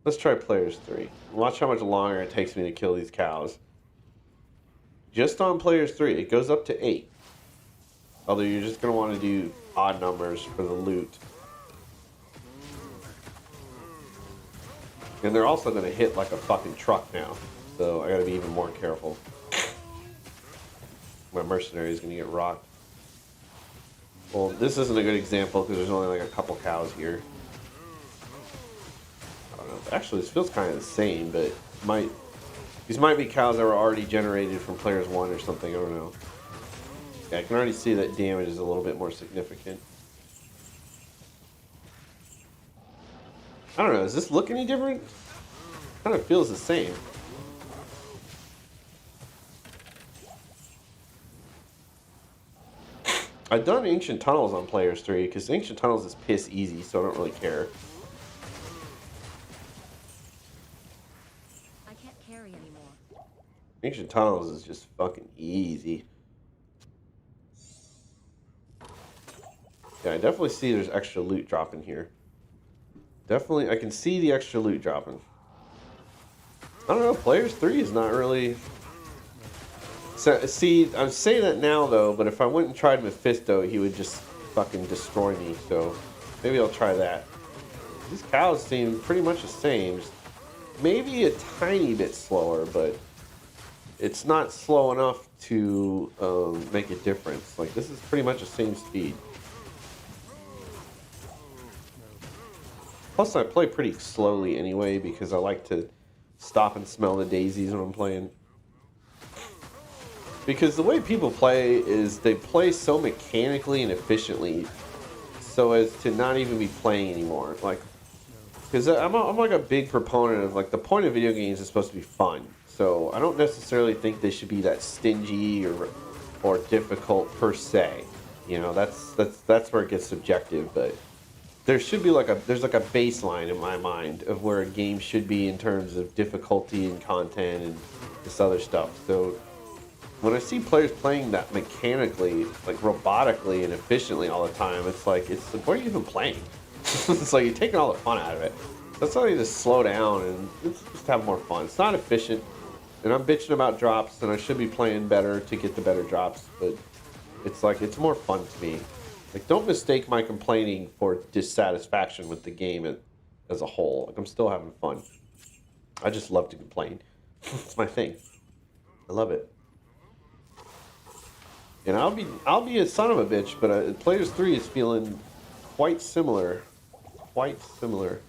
Let's try players 3. Watch how much longer it takes me to kill these cows. Just on players 3, it goes up to 8. Although you're just going to want to do odd numbers for the loot. And they're also going to hit like a fucking truck now. So I got to be even more careful. My mercenary is going to get rocked. Well, this isn't a good example because there's only like a couple cows here. I don't know. Actually, this feels kind of the same, but these might be cows that were already generated from players 1 or something. I don't know. Yeah, I can already see that damage is a little bit more significant. I don't know. Does this look any different? Kind of feels the same. I've done Ancient Tunnels on players 3 because Ancient Tunnels is piss easy, so I don't really care. I can't carry anymore. Ancient Tunnels is just fucking easy. Yeah, I definitely see there's extra loot dropping here. Definitely, I can see the extra loot dropping. I don't know, players 3 is not really... So, see, I'm saying that now, though, but if I went and tried Mephisto, he would just fucking destroy me, so maybe I'll try that. These cows seem pretty much the same. Just maybe a tiny bit slower, but it's not slow enough to make a difference. Like, this is pretty much the same speed. Plus, I play pretty slowly anyway, because I like to stop and smell the daisies when I'm playing. Because the way people play is they play so mechanically and efficiently so as to not even be playing anymore. Like, because I'm like a big proponent of, like, the point of video games is supposed to be fun. So I don't necessarily think they should be that stingy or difficult per se. You know, that's where it gets subjective. But there should be there's like a baseline in my mind of where a game should be in terms of difficulty and content and this other stuff. So when I see players playing that mechanically, like robotically and efficiently all the time, it's like, what are you even playing? It's like you're taking all the fun out of it. That's why you just slow down and just have more fun. It's not efficient, and I'm bitching about drops, and I should be playing better to get the better drops, but it's like, it's more fun to me. Like, don't mistake my complaining for dissatisfaction with the game as a whole. Like, I'm still having fun. I just love to complain. It's my thing. I love it. And I'll be a son of a bitch, but Players 3 is feeling quite similar. Quite similar.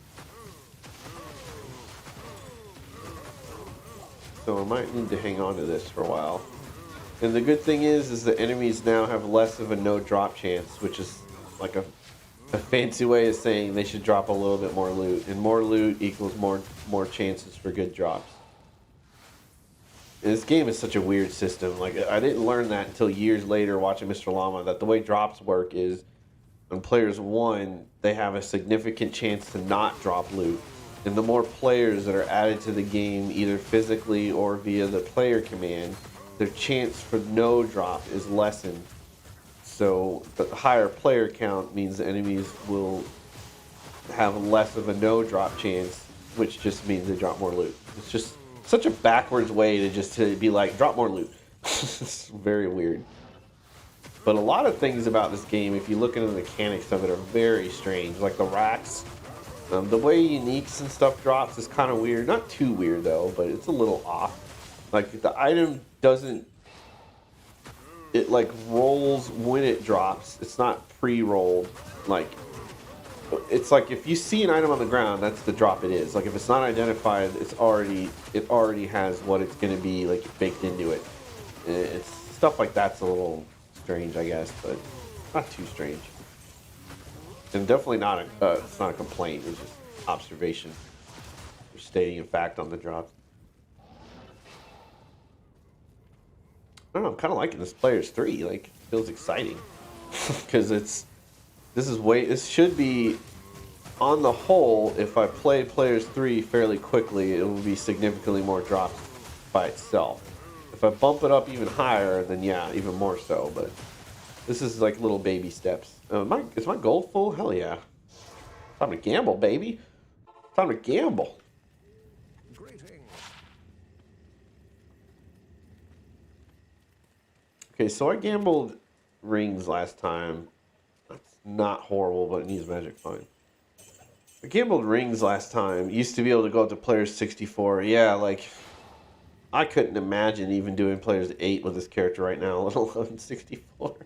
So I might need to hang on to this for a while. And the good thing is the enemies now have less of a no drop chance, which is like a fancy way of saying they should drop a little bit more loot. And more loot equals more chances for good drops. And this game is such a weird system. Like, I didn't learn that until years later watching Mr. Llama, that the way drops work is on players 1, they have a significant chance to not drop loot. And the more players that are added to the game, either physically or via the player command, their chance for no drop is lessened So the higher player count means the enemies will have less of a no drop chance, which just means they drop more loot. It's just such a backwards way to be like, drop more loot. It's very weird. But a lot of things about this game, if you look into the mechanics of it, are very strange. Like the racks, the way uniques and stuff drops is kind of weird. Not too weird though, but it's a little off. Like the item doesn't, it like rolls when it drops. It's not pre-rolled. Like it's like if you see an item on the ground, that's the drop it is. Like if it's not identified, it already has what it's going to be like baked into it. It's stuff like that's a little strange, I guess, but not too strange. And definitely not it's not a complaint. It's just observation. We're stating a fact on the drop. I don't know, I'm kind of liking this Players 3. Like, it feels exciting because this should be, on the whole, if I play Players 3 fairly quickly, it will be significantly more drops by itself. If I bump it up even higher, then yeah, even more so. But this is like little baby steps. Is my gold full? Hell yeah! Time to gamble, baby. Time to gamble. Okay, so I gambled rings last time. That's not horrible, but it needs magic, fine. I gambled rings last time. Used to be able to go up to players 64. Yeah, like, I couldn't imagine even doing players 8 with this character right now, let alone 64.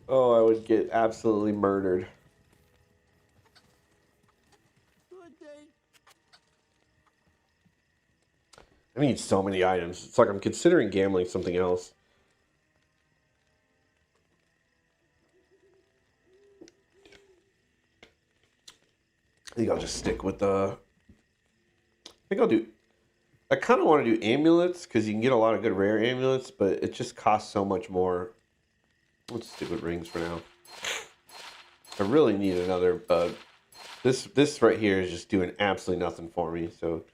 Oh, I would get absolutely murdered. I need so many items. It's like I'm considering gambling something else. I think I'll just stick with the... I kind of want to do amulets, because you can get a lot of good rare amulets, but it just costs so much more. Let's stick with rings for now. I really need another... This right here is just doing absolutely nothing for me, so...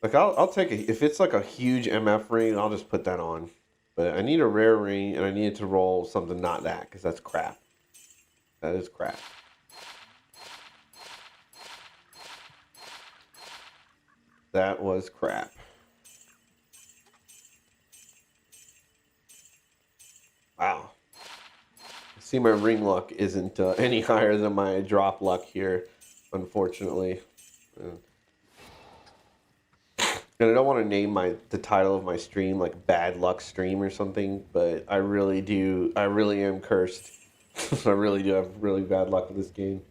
Like, I'll take a... If it's like a huge MF ring, I'll just put that on. But I need a rare ring, and I need it to roll something not that, because that's crap. That is crap. That was crap. Wow. I see my ring luck isn't any higher than my drop luck here, unfortunately. And I don't want to name the title of my stream like Bad Luck Stream or something, but I really am cursed. I really do have really bad luck with this game.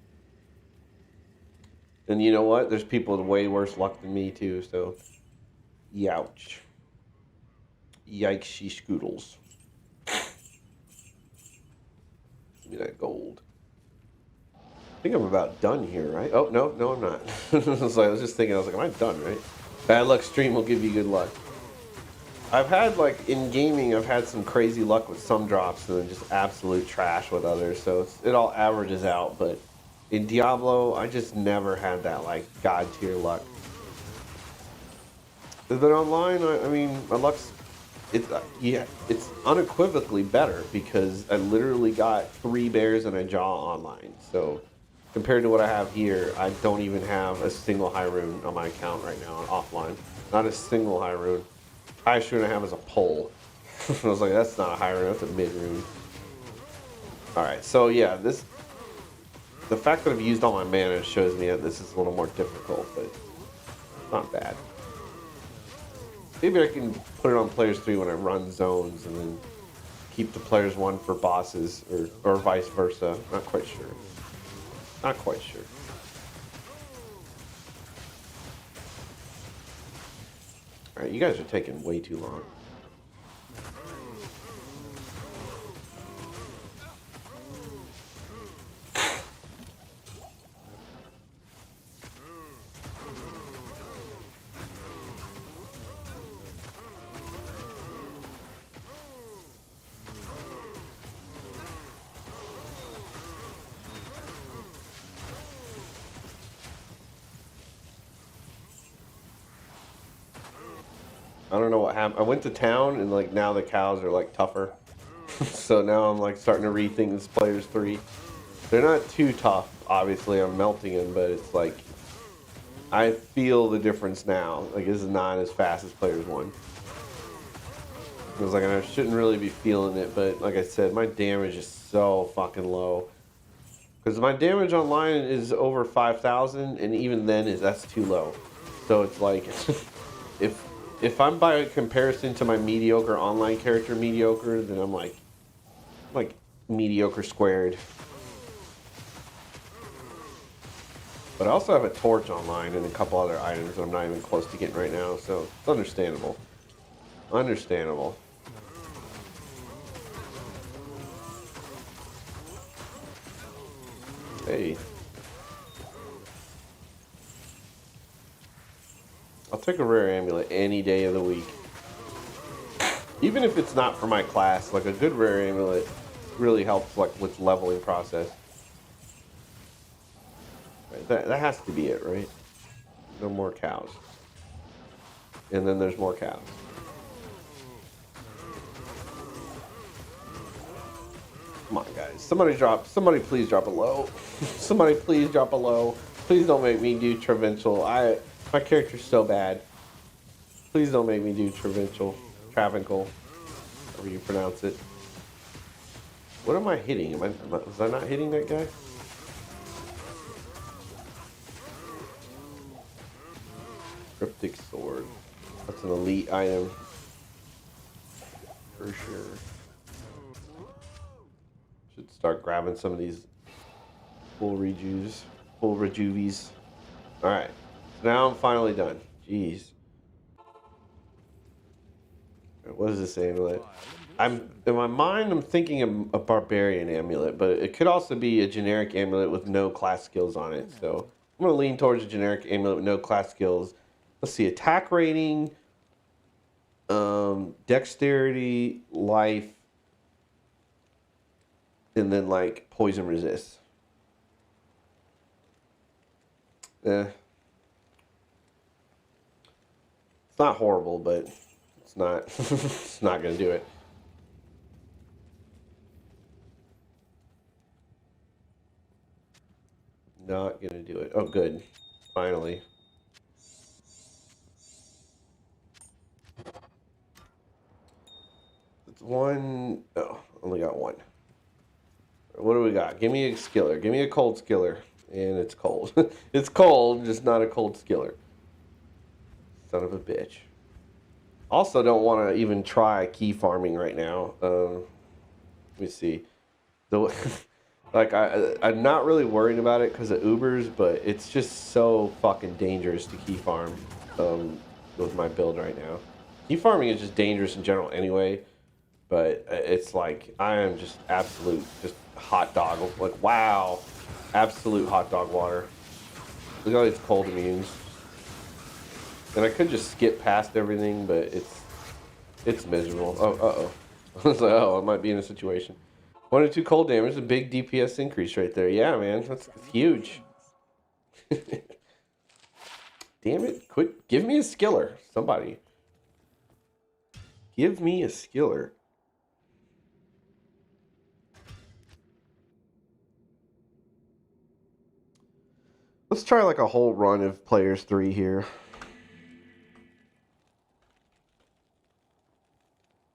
And you know what? There's people with way worse luck than me, too, so... Youch. Yikesy scoodles. Give me that gold. I think I'm about done here, right? Oh, no, I'm not. I was just thinking, I was like, am I done, right? Bad luck stream will give you good luck. I've had, like, in gaming, I've had some crazy luck with some drops and then just absolute trash with others, so it all averages out, but... In Diablo, I just never had that, like, god tier luck. But then online, I mean, my luck's... It's unequivocally better because I literally got 3 bears and a jaw online. So, compared to what I have here, I don't even have a single high rune on my account right now, offline. Not a single high rune. Highest rune I have is a pole. I was like, that's not a high rune, that's a mid rune. Alright, so yeah, the fact that I've used all my mana shows me that this is a little more difficult, but not bad. Maybe I can put it on players 3 when I run zones and then keep the players 1 for bosses or vice versa. Not quite sure. Not quite sure. Alright, you guys are taking way too long. I don't know what happened. I went to town and like now the cows are like tougher. So now I'm like starting to rethink this Players 3. They're not too tough, obviously. I'm melting them, but it's like I feel the difference now. Like this is not as fast as Players 1. I was like, I shouldn't really be feeling it, but like I said, my damage is so fucking low. Because my damage online is over 5,000, and even then that's too low. So it's like, if I'm by comparison to my mediocre online character mediocre, then I'm like mediocre squared. But I also have a torch online and a couple other items that I'm not even close to getting right now, so it's understandable. Understandable. Hey. I'll take a rare amulet any day of the week. Even if it's not for my class, like a good rare amulet really helps like with leveling process. Right, that has to be it, right? No more cows. And then there's more cows. Come on, guys. Somebody please drop a low. Somebody please drop a low. Please don't make me do Travincial. My character's so bad. Please don't make me do Travincial. Travinkle. However you pronounce it. What am I hitting? Was I not hitting that guy? Cryptic sword. That's an elite item. For sure. Should start grabbing some of these full rejuvies. Alright. Now I'm finally done. Jeez. What is this amulet? In my mind, I'm thinking of a barbarian amulet, but it could also be a generic amulet with no class skills on it. So I'm going to lean towards a generic amulet with no class skills. Let's see, attack rating, dexterity, life, and then like poison resist. It's not horrible, but it's not it's not gonna do it. Not gonna do it. Oh good. Finally. It's one. Oh, only got one. What do we got? Give me a skiller. Give me a cold skiller. And it's cold. It's cold, just not a cold skiller. Son of a bitch. Also don't want to even try key farming right now. Let me see. Like, I'm not really worried about it because of Ubers, but it's just so fucking dangerous to key farm with my build right now. Key farming is just dangerous in general anyway, but it's like, I am just absolute, just hot dog. Like, wow. Absolute hot dog water. Look at all these cold immunes. And I could just skip past everything, but it's miserable. Oh, uh-oh. I was like, oh, I might be in a situation. 1 or 2 cold damage, a big DPS increase right there. Yeah, man, that's huge. Damn it, quit. Give me a skiller, somebody. Give me a skiller. Let's try like a whole run of Players 3 here.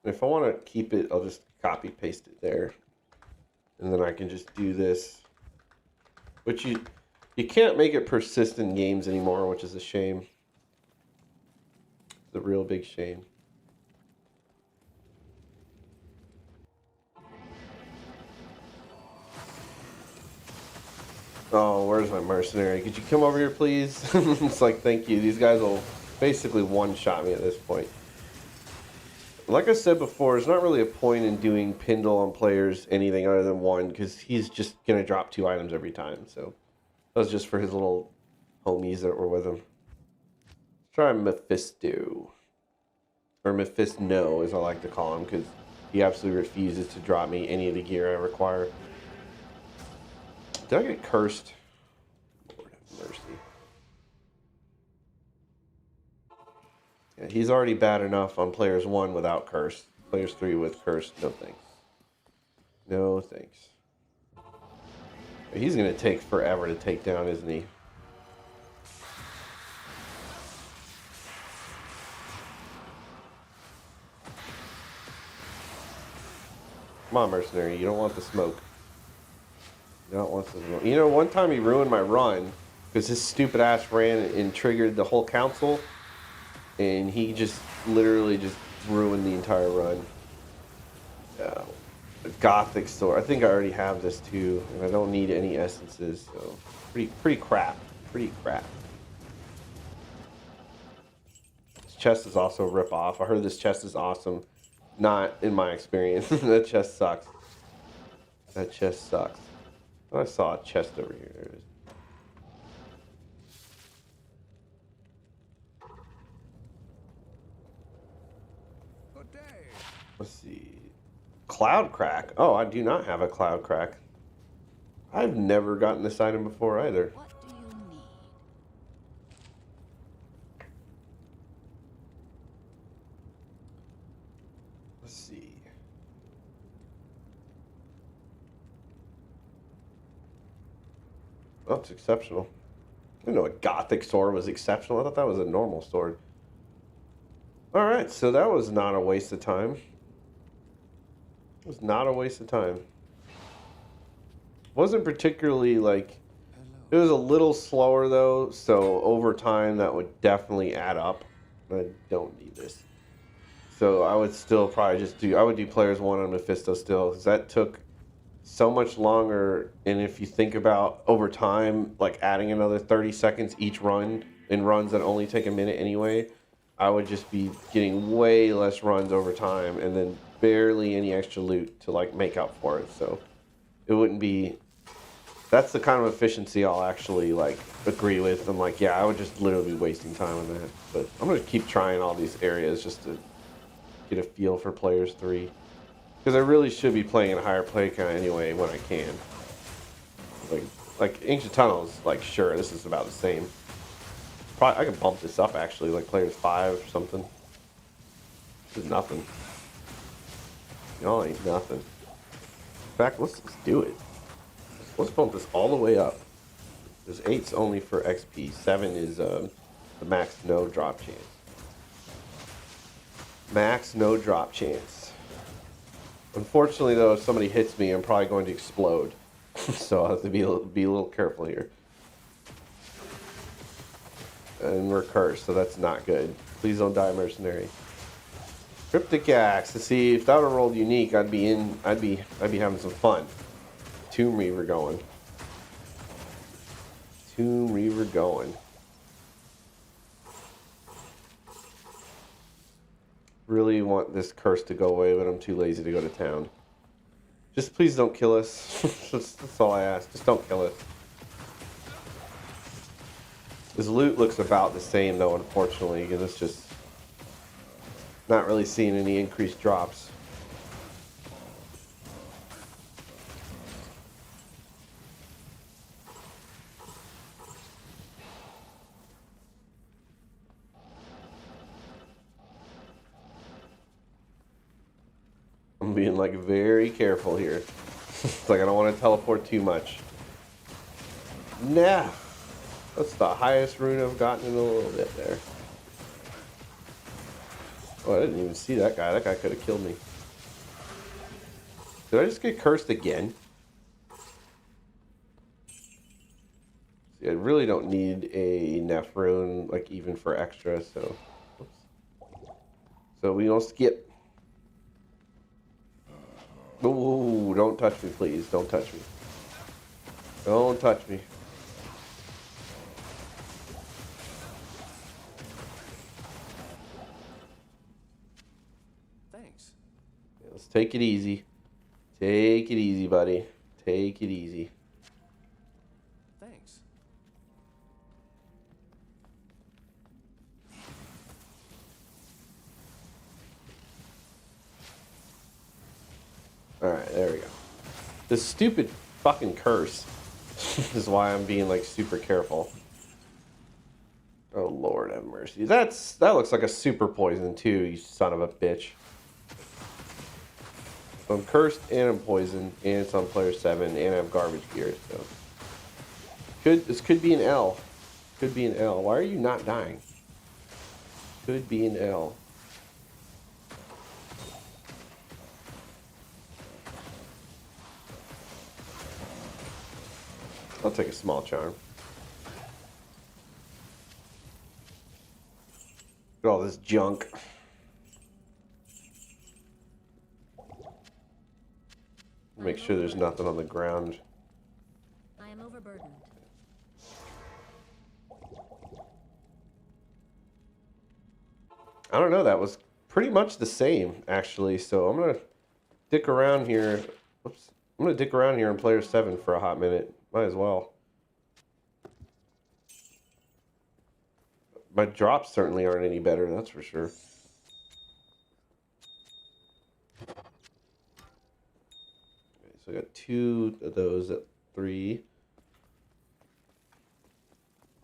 If I want to keep it, I'll just copy paste it there. And then I can just do this. Which you can't make it persist in games anymore, which is a shame. It's a real big shame. Oh, where's my mercenary? Could you come over here, please? It's like, thank you. These guys will basically one-shot me at this point. Like I said before, there's not really a point in doing Pindle on players anything other than 1, because he's just going to drop 2 items every time. So that was just for his little homies that were with him. Let's try Mephisto. Or Mephisto, as I like to call him, because he absolutely refuses to drop me any of the gear I require. Did I get cursed? Lord have mercy. Yeah, he's already bad enough on Players 1 without curse. Players 3 with curse, no thanks. No thanks. He's going to take forever to take down, isn't he? Come on, mercenary. You don't want the smoke. You don't want the smoke. You know, one time he ruined my run because his stupid ass ran and triggered the whole council. And he just literally just ruined the entire run. The Gothic sword. I think I already have this too. And I don't need any essences. So pretty crap. Pretty crap. This chest is also a rip-off. I heard this chest is awesome. Not in my experience. That chest sucks. That chest sucks. I saw a chest over here. There it is. Good day. Let's see. Cloud crack. Oh, I do not have a cloud crack. I've never gotten this item before either. What do you need? Let's see. Oh, it's exceptional. I didn't know a Gothic sword was exceptional. I thought that was a normal sword. Alright, so that was not a waste of time. It was not a waste of time. Wasn't particularly like... It was a little slower though, so over time that would definitely add up. I don't need this. So I would still probably just do... I would do players 1 on Mephisto still, because that took so much longer. And if you think about over time, like adding another 30 seconds each run in runs that only take a minute anyway, I would just be getting way less runs over time and then barely any extra loot to like make up for it. So it wouldn't be... That's the kind of efficiency I'll actually like agree with. I'm like, yeah, I would just literally be wasting time on that. But I'm gonna keep trying all these areas just to get a feel for players 3. Because I really should be playing in a higher play count anyway when I can. Like Ancient Tunnels, like sure, this is about the same. Probably I can bump this up actually, like players 5 or something. This is nothing. Y'all ain't nothing. In fact, let's do it. Let's bump this all the way up. This 8's only for XP. 7 is the max no drop chance. Max no drop chance. Unfortunately, though, if somebody hits me, I'm probably going to explode. So I'll have to be a little careful here. And we're cursed, so that's not good. Please don't die, mercenary. Cryptic axe. To see if that would have rolled unique, I'd be having some fun. Tomb Reaver going. Tomb Reaver going. Really want this curse to go away, but I'm too lazy to go to town. Just please don't kill us. That's all I ask. Just don't kill us. His loot looks about the same though, unfortunately, because it's just not really seeing any increased drops. I'm being like very careful here. It's like I don't want to teleport too much. Nah. That's the highest rune I've gotten in a little bit there. Oh, I didn't even see that guy. That guy could have killed me. Did I just get cursed again? See, I really don't need a Neph rune, like even for extra, so... Oops. So we gonna skip. Ooh, don't touch me, please. Don't touch me. Don't touch me. Thanks. Yeah, let's take it easy. Take it easy, buddy. Take it easy. Thanks. Alright, there we go. This stupid fucking curse is why I'm being like super careful. Oh Lord have mercy. That looks like a super poison too, you son of a bitch. So I'm cursed and I'm poisoned, and it's on player 7, and I have garbage gear. So this could be an L. Could be an L. Why are you not dying? Could be an L. I'll take a small charm. Look at all this junk. Make sure there's nothing on the ground. I am overburdened. I don't know, that was pretty much the same, actually. So I'm going to dick around here. Oops. I'm going to dick around here in player 7 for a hot minute. Might as well. My drops certainly aren't any better, that's for sure. Okay, so I got 2 of those at 3.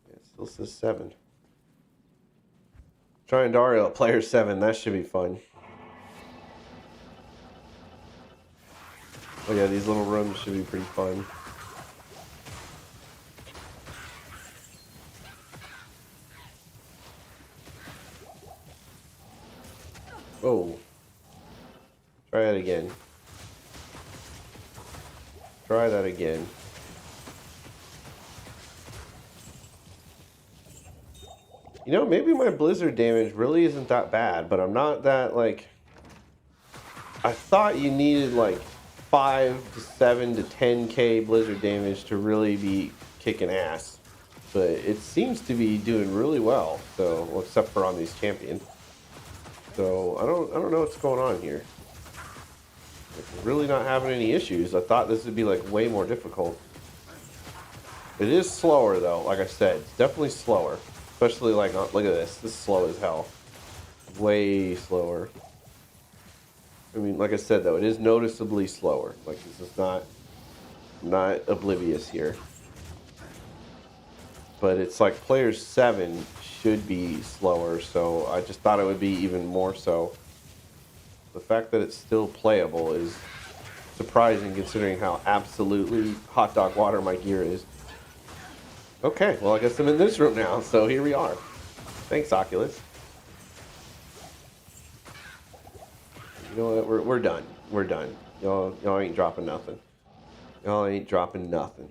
Yeah, it still says 7. Trying Dario at player 7, that should be fun. Oh yeah, these little rooms should be pretty fun. Oh. Try that again. Try that again. You know, maybe my blizzard damage really isn't that bad, but I'm not that, like... I thought you needed, like, 5 to 7 to 10k blizzard damage to really be kicking ass. But it seems to be doing really well, so, well, except for on these champions. So, I don't know what's going on here. Like, really not having any issues. I thought this would be, like, way more difficult. It is slower, though, like I said. It's definitely slower. Especially, like, look at this. This is slow as hell. Way slower. I mean, like I said, though, it is noticeably slower. Like, this is not oblivious here. But it's like player 7 should be slower, so I just thought it would be even more so. The fact that it's still playable is surprising considering how absolutely hot dog water my gear is. Okay, well, I guess I'm in this room now, so here we are. Thanks, Oculus. You know what? We're done. We're done. Y'all ain't dropping nothing. Y'all ain't dropping nothing.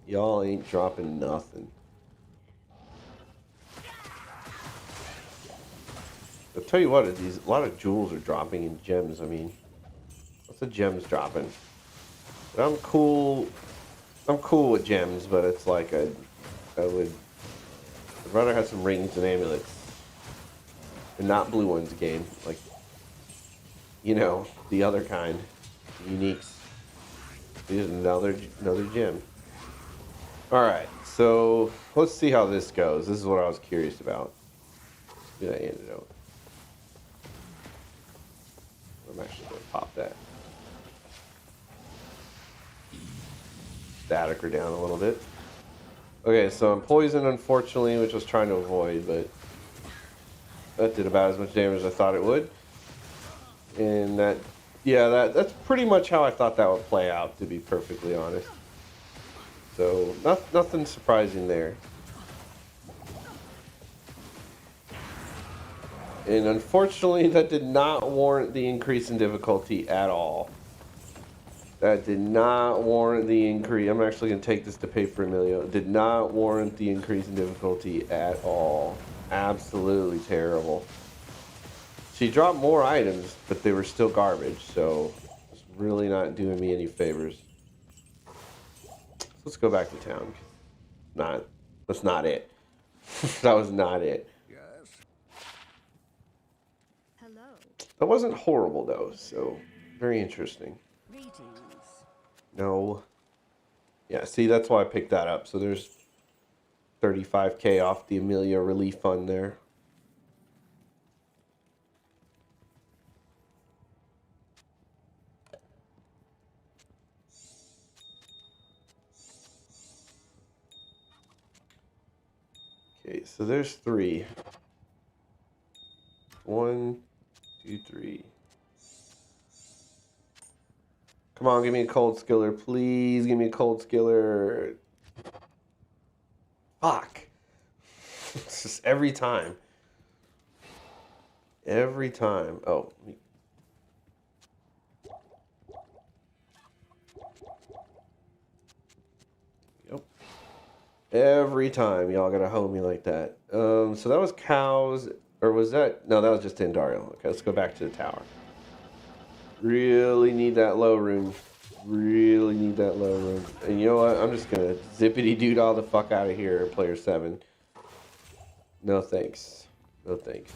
Y'all ain't dropping nothing. I'll tell you what, a lot of jewels are dropping in gems. I mean, what's the gems dropping? But I'm cool with gems, but it's like I'd rather have some rings and amulets. And not blue ones game. Like, you know, the other kind. Uniques. Here's another gem. Alright, so let's see how this goes. This is what I was curious about. Did I antidote? I'm actually going to pop that. Static her down a little bit. Okay, so I'm poisoned, unfortunately, which I was trying to avoid, but that did about as much damage as I thought it would. And that's pretty much how I thought that would play out, to be perfectly honest. So, nothing surprising there. And unfortunately, that did not warrant the increase in difficulty at all. That did not warrant the increase. I'm actually going to take this to pay for Emilio. Did not warrant the increase in difficulty at all. Absolutely terrible. She dropped more items, but they were still garbage, so it's really not doing me any favors. Let's go back to town. That's not it. That was not it. Yes. Hello. That wasn't horrible, though, so very interesting. Greetings. No. Yeah, see, that's why I picked that up. So there's 35k off the Amelia relief fund there. Okay, so there's 3. 1, 2, 3. Come on, give me a cold skiller. Please give me a cold skiller. Fuck. It's just every time. Every time. Oh. Yep. Every time y'all gotta hoe me like that. So that was cows. Or was that? No, that was just Andariel. Okay, let's go back to the tower. Really need that low room. Really need that low room. And you know what? I'm just gonna zippity doot all the fuck out of here, player 7. No thanks. No thanks.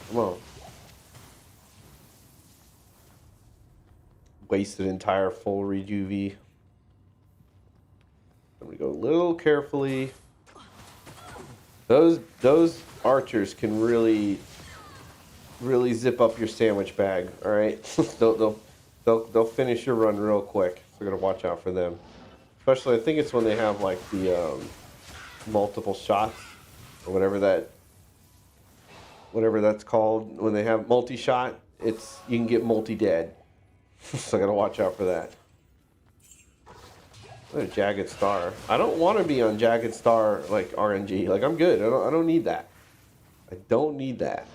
Come on. Wasted entire full rejuve. I'm gonna go a little carefully. Those archers can really zip up your sandwich bag. All right, they'll finish your run real quick. So we're gonna watch out for them. Especially, I think it's when they have like the multiple shots or whatever that's called. When they have multi-shot, you can get multi-dead. So I gotta watch out for that. A Jagged Star. I don't want to be on Jagged Star like RNG. Like I'm good. I don't need that. I don't need that.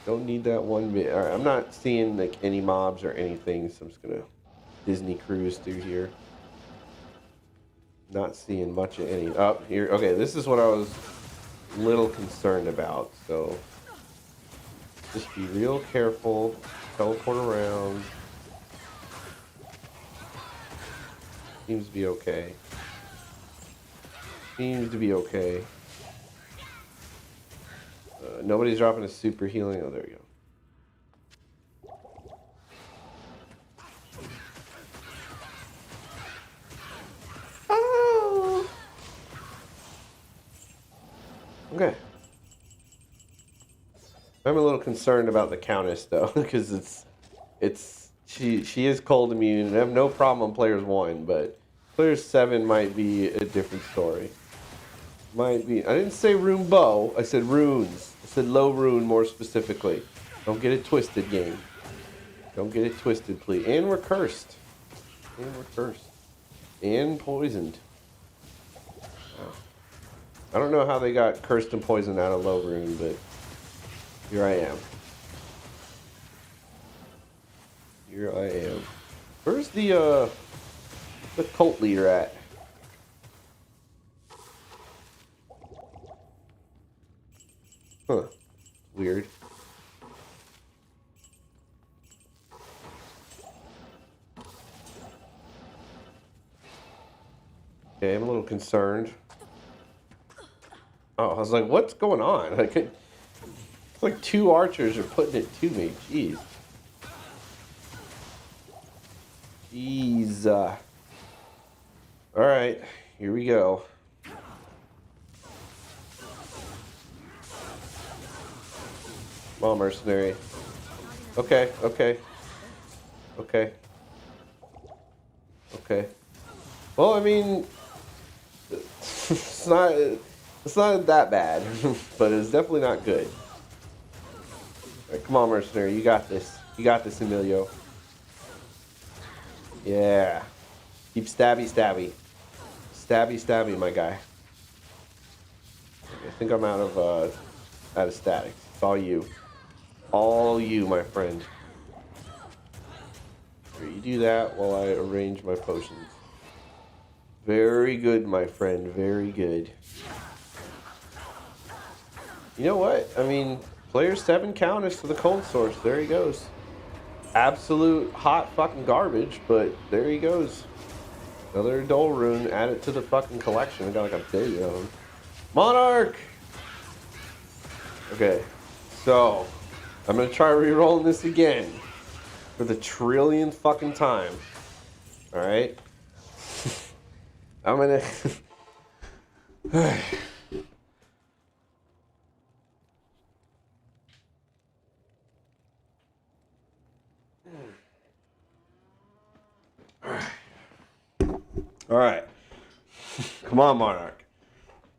Don't need that one bit. All right, I'm not seeing like any mobs or anything, so I'm just gonna Disney cruise through here. Not seeing much of any. Up here. Okay, this is what I was a little concerned about. So just be real careful. Teleport around. Seems to be okay. Seems to be okay. Nobody's dropping a super healing. Oh, there you go. Oh. Okay. I'm a little concerned about the Countess though, because she is cold immune, and I have no problem on players 1, but players 7 might be a different story. Might be. I didn't say rune bow. I said runes. I said low rune more specifically. Don't get it twisted, game. Don't get it twisted, please. And we're cursed. And we're cursed. And poisoned. Wow. I don't know how they got cursed and poisoned out of low rune, but here I am. Here I am. Where's the cult leader at? Huh. Weird. Okay, I'm a little concerned. Oh, I was like, what's going on? It's like 2 archers are putting it to me. Jeez. Jeez. Alright, here we go. Come on, mercenary. Okay, okay. Okay. Okay. Well, I mean, it's not that bad, but it's definitely not good. All right, come on, mercenary. You got this. You got this, Emilio. Yeah. Keep stabby, stabby. Stabby, stabby, my guy. I think I'm out of statics. It's all you. All you, my friend. Here, you do that while I arrange my potions. Very good, my friend. Very good. You know what? I mean, player 7 Countess to the cold source. There he goes. Absolute hot fucking garbage, but there he goes. Another dull rune added to the fucking collection. I got like a billion of them. Monarch! Okay, so I'm gonna try re-rolling this again for the trillionth fucking time. Alright? I'm gonna... Alright. Come on, Monarch.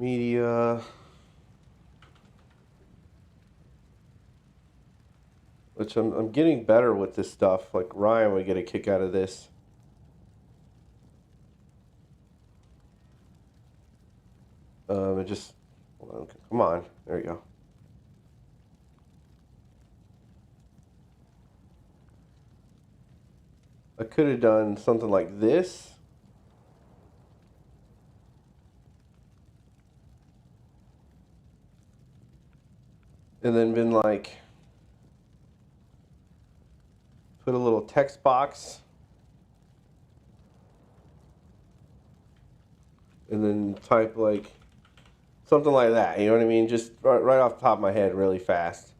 Media. Which I'm getting better with this stuff. Like Ryan would get a kick out of this. It just, hold on, come on, there you go. I could have done something like this. And then been like, put a little text box. And then type like, something like that, you know what I mean? Just right off the top of my head really fast.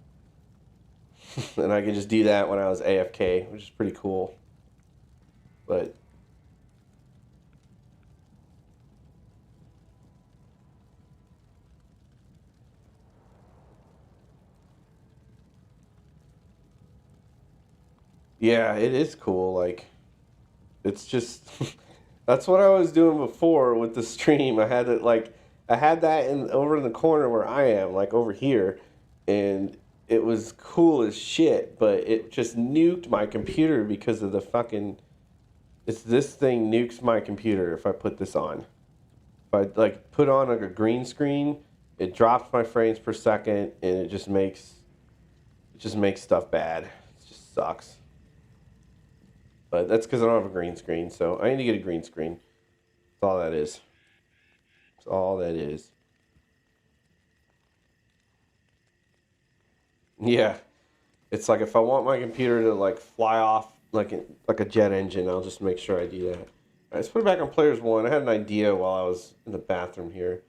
And I could just do that when I was AFK, which is pretty cool. But yeah, it is cool. Like, it's just that's what I was doing before with the stream. I had it like I had that over in the corner where I am, like over here, and it was cool as shit, but it just nuked my computer because of the fucking it's this thing nukes my computer if I put this on. If I like put on like a green screen, it drops my frames per second and it just makes stuff bad. It just sucks. But that's because I don't have a green screen, so I need to get a green screen. That's all that is. That's all that is. Yeah. It's like if I want my computer to like fly off like a jet engine, I'll just make sure I do that. All right, let's put it back on Players 1. I had an idea while I was in the bathroom here.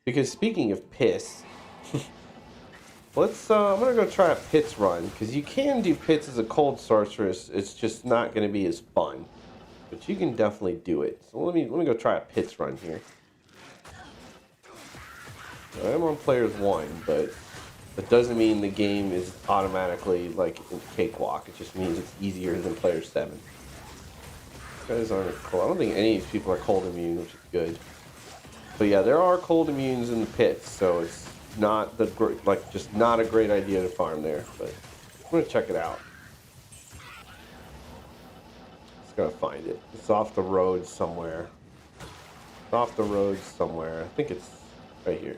Because speaking of piss, let's I'm gonna go try a pits run, because you can do pits as a cold sorceress. It's just not gonna be as fun, but you can definitely do it. So let me go try a pits run here. I'm on Players 1, but that doesn't mean the game is automatically like a cakewalk. It just means it's easier than Players 7. These guys aren't cold. I don't think any of these people are cold immune, which is good. But yeah, there are cold immunes in the pits, so it's not the like just not a great idea to farm there. But I'm gonna check it out. Just gotta find it. It's off the road somewhere. It's off the road somewhere. I think it's right here.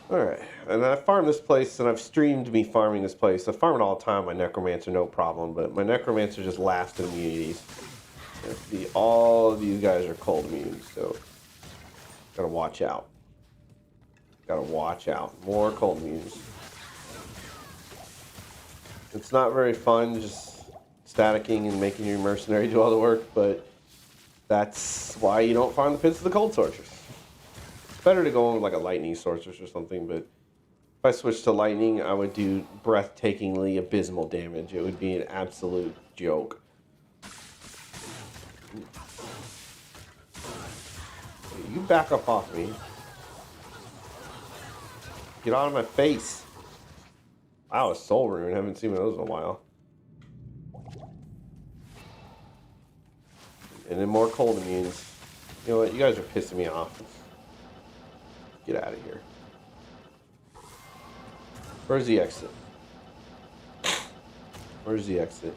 Alright, and I farmed this place, and I've streamed me farming this place. I farm it all the time, my Necromancer, no problem, but my Necromancer just laughs at immunities. See, all of these guys are cold immune, so gotta watch out. Gotta watch out. More cold immunes. It's not very fun just staticking and making your mercenary do all the work, but that's why you don't farm the pits of the cold sorcerers. Better to go on with like a lightning sorceress or something, but if I switched to lightning, I would do breathtakingly abysmal damage. It would be an absolute joke. You back up off me. Get out of my face. Wow, a soul rune. Haven't seen one of those in a while. And then more cold immunes. You know what? You guys are pissing me off. Get out of here. Where's the exit? Where's the exit?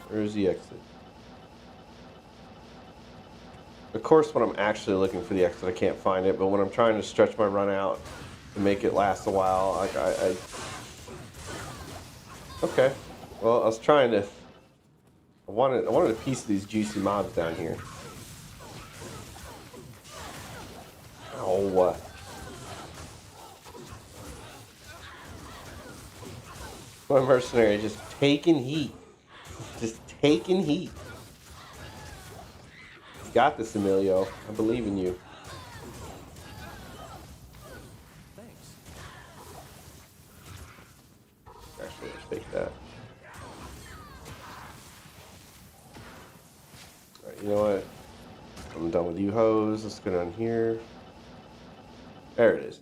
Where's the exit? Of course, when I'm actually looking for the exit, I can't find it. But when I'm trying to stretch my run out to make it last a while, like okay. Well, I was trying to. I wanted a piece of these juicy mobs down here. Oh. My mercenary just taking heat. Just taking heat. You got this, Emilio. I believe in you. Thanks. Actually, let's take that. Alright, you know what? I'm done with you hoes. Let's go down here. There it is.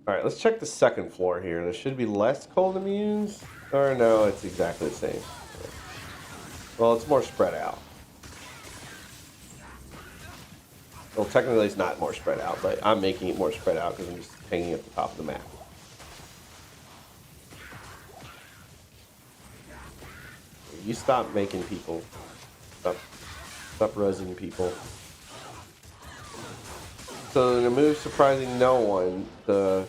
Alright, let's check the second floor here. There should be less cold immunes. Or no, it's exactly the same. Well, it's more spread out. Well, technically it's not more spread out, but I'm making it more spread out because I'm just hanging at the top of the map. You stop making people. Stop rezzing people. So in a move surprising no one, the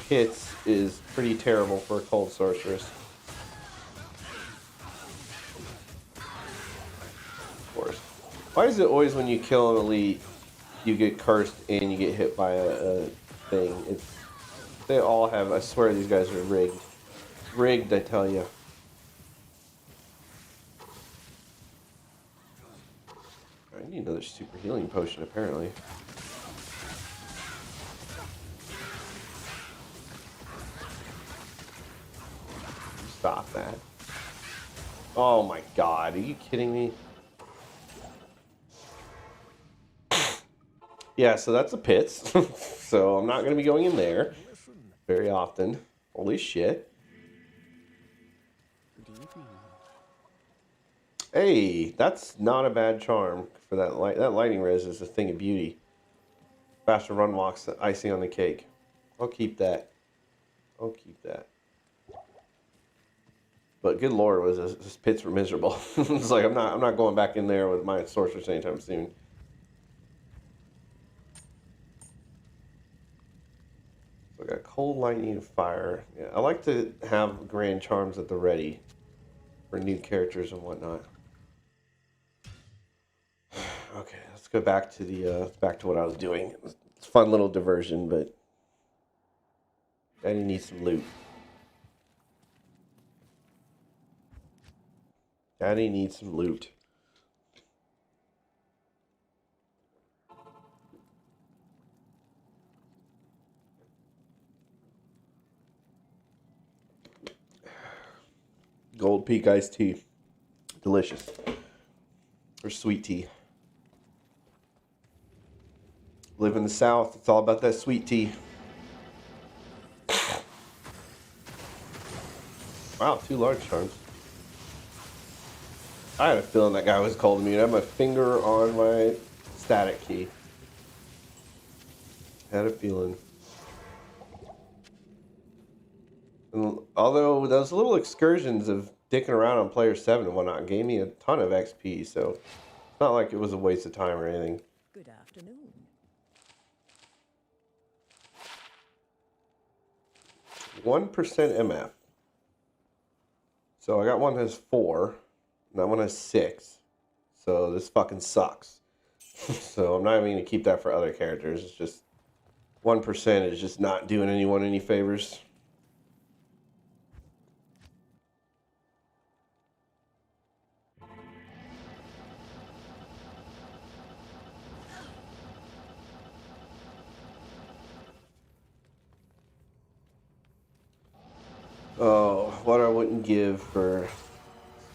hits is pretty terrible for a cold sorceress. Of course. Why is it always when you kill an elite, you get cursed and you get hit by a thing? They all have. I swear these guys are rigged. Rigged, I tell you. I need another super healing potion, apparently. Stop that. Oh my god, are you kidding me? Yeah, so that's the pits. So I'm not going to be going in there very often. Holy shit. Hey, that's not a bad charm for that light. That lightning res is a thing of beauty. Faster run walks, the icing on the cake. I'll keep that. I'll keep that. But good lord, was his pits were miserable. It's like I'm not going back in there with my sorceress anytime soon. So I got cold, lightning, and fire. Yeah, I like to have grand charms at the ready for new characters and whatnot. Okay, let's go back to the back to what I was doing. It's a fun little diversion, but Daddy needs some loot. Daddy needs some loot. Gold Peak iced tea. Delicious. Or sweet tea. Live in the South. It's all about that sweet tea. Wow, 2 large charms. I had a feeling that guy was cold immune. I had my finger on my static key. Had a feeling. And although those little excursions of dicking around on player 7 and whatnot gave me a ton of XP, so it's not like it was a waste of time or anything. Good afternoon. 1% MF. So I got one that has 4, and that one has 6. So this fucking sucks. So I'm not even going to keep that for other characters. It's just 1% is just not doing anyone any favors. Oh, what I wouldn't give for this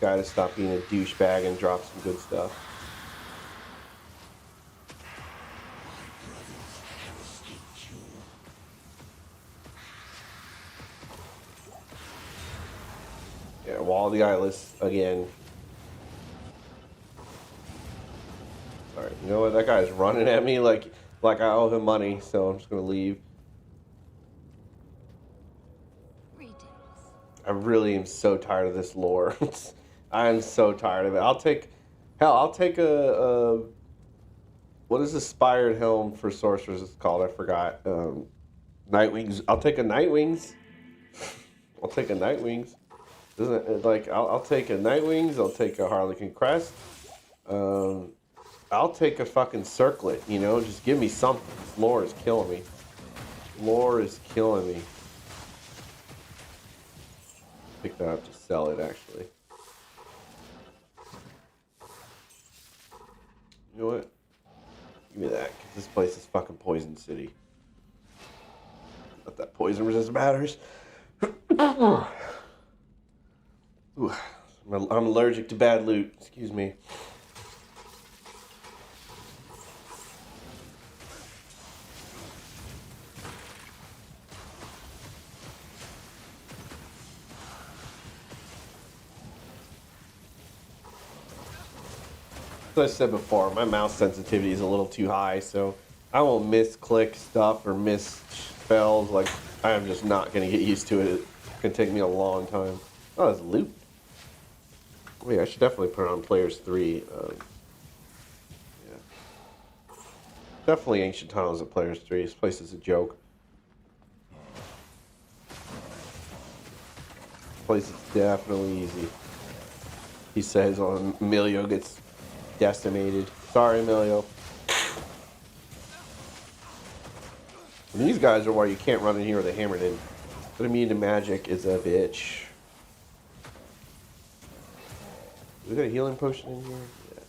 guy to stop being a douchebag and drop some good stuff. Yeah, Wall of the Eyeless again. Alright, you know what? That guy's running at me like I owe him money, so I'm just gonna leave. I really am so tired of this lore. I am so tired of it. I'll take a what is the spired helm for sorcerers it's called? I forgot. Nightwings. I'll take a Nightwings. I'll take a Nightwings. Isn't it like I'll take a Nightwings, I'll take a Harlequin Crest. I'll take a fucking circlet, you know, just give me something. This lore is killing me. Lore is killing me. Pick that up to sell it, actually. You know what? Give me that, because this place is fucking Poison City. Not that poison resist matters. Ooh, I'm allergic to bad loot. Excuse me. As I said before, my mouse sensitivity is a little too high, so I will misclick stuff or miss spells. Like, I am just not going to get used to it. It can take me a long time. Oh, it's loot. Wait, I should definitely put it on Players 3. Yeah. Definitely Ancient Tunnels at Players 3. This place is a joke. This place is definitely easy. He says on Emilio gets decimated. Sorry, Emilio. And these guys are where you can't run in here with a hammer in. But immune to magic is a bitch. We got a healing potion in here? Yeah.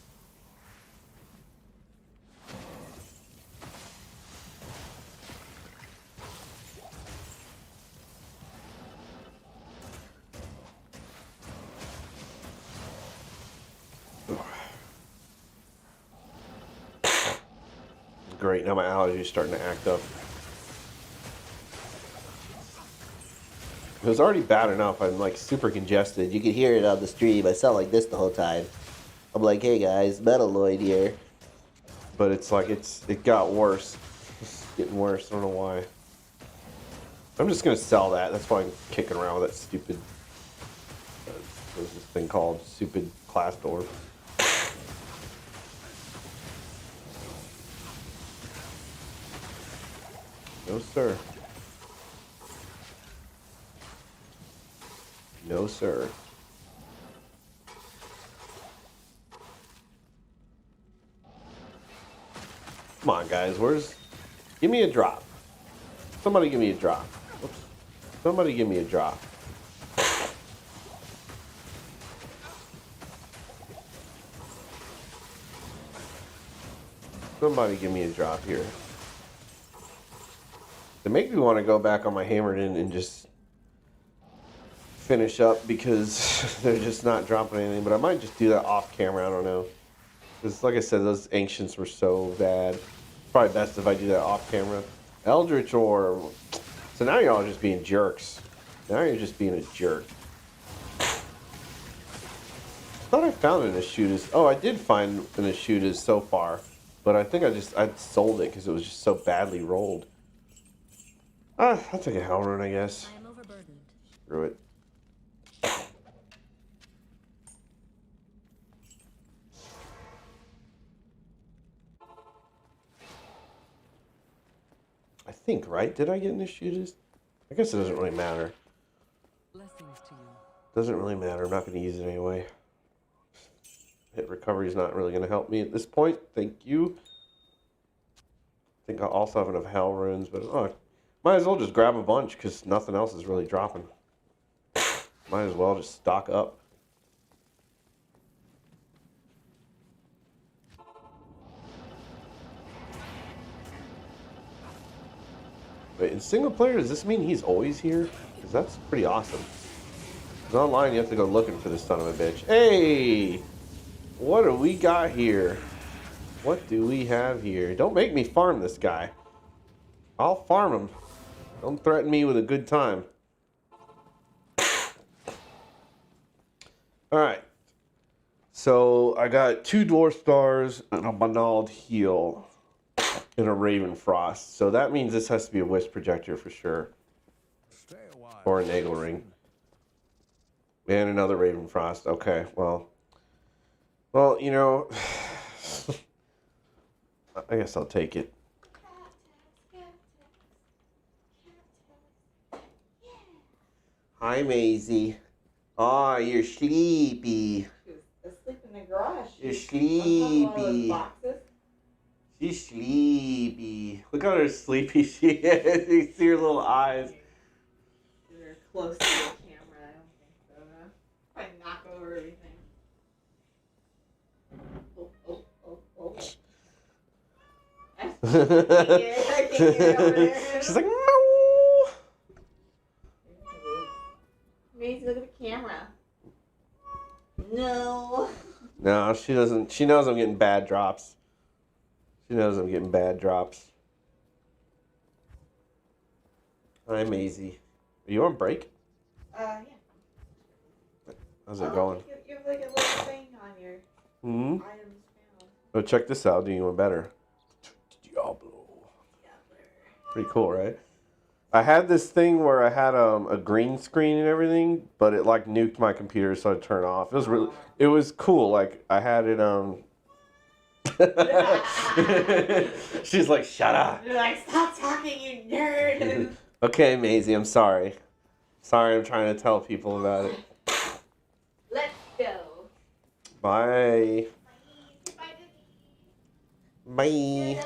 Great, now my allergy is starting to act up. It was already bad enough. I'm like super congested. You could hear it on the stream. I sound like this the whole time. I'm like, hey guys, Metalloid here. But it's like it got worse. It's getting worse. I don't know why. I'm just gonna sell that. That's why I'm kicking around with that stupid. What's this thing called? Stupid class door. No sir. No, sir. Come on, guys. Give me a drop. Somebody give me a drop. Oops. Somebody give me a drop. Somebody give me a drop here. They make me want to go back on my hammered in and just finish up because they're just not dropping anything. But I might just do that off camera. I don't know. Because like I said, those ancients were so bad. Probably best if I do that off camera. Eldritch Orb. So now you're all just being jerks. Now you're just being a jerk. I thought I found an Ashudas. Oh, I did find an Ashudas so far. But I think I sold it because it was just so badly rolled. I'll take a hell rune, I guess. I am overburdened. Screw it. I think, right? Did I get any shooters? I guess it doesn't really matter. Blessings to you. Doesn't really matter. I'm not going to use it anyway. Hit recovery is not really going to help me at this point. Thank you. I think I also have enough hell runes, but might as well just grab a bunch because nothing else is really dropping. Might as well just stock up. Wait, in single player, does this mean he's always here? Because that's pretty awesome. Because online, you have to go looking for this son of a bitch. Hey! What do we got here? What do we have here? Don't make me farm this guy. I'll farm him. Don't threaten me with a good time. Alright. So, I got 2 Dwarf Stars and a Banald Heal. And a Raven Frost. So that means this has to be a Wisp Projector for sure. Stay a while. Or a Nagel Ring. And another Raven Frost. Okay, well, you know, I guess I'll take it. Hi, Maisie. Aw, you're sleepy. She was asleep in the garage. You're On top of one of those sleepy. boxes. She's sleepy. Look how her sleepy she is. You see her little eyes. They're close to the camera. I don't think so. Probably knock over everything. I can't get it over there. She's like, no. Maisie, look at the camera. No. No, she doesn't. She knows I'm getting bad drops. She knows I'm getting bad drops. Hi, Maisie. Are you on break? Yeah. How's it going? You have like a little thing on your items Oh, check this out. Do you want better? Diablo. Pretty cool, right? I had this thing where I had a green screen and everything, but it like nuked my computer, so I turned it off. It was really, it was cool. Like I had it She's like, shut up. You're like, stop talking, you nerd. Okay, Maisie, I'm sorry. Sorry, I'm trying to tell people about it. Let's go. Bye. Bye.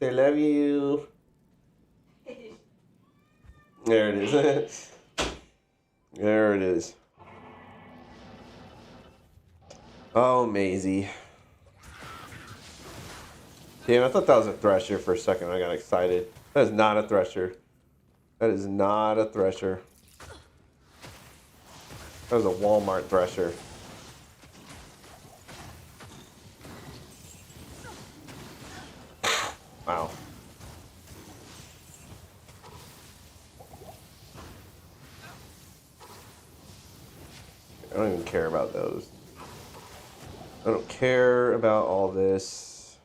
Say love you. There it is. There it is. Oh, Maisie. Damn, I thought that was a thresher for a second. I got excited. That is not a thresher. That is not a thresher. That was a Walmart thresher. Wow. I don't even care about those. I don't care about all this.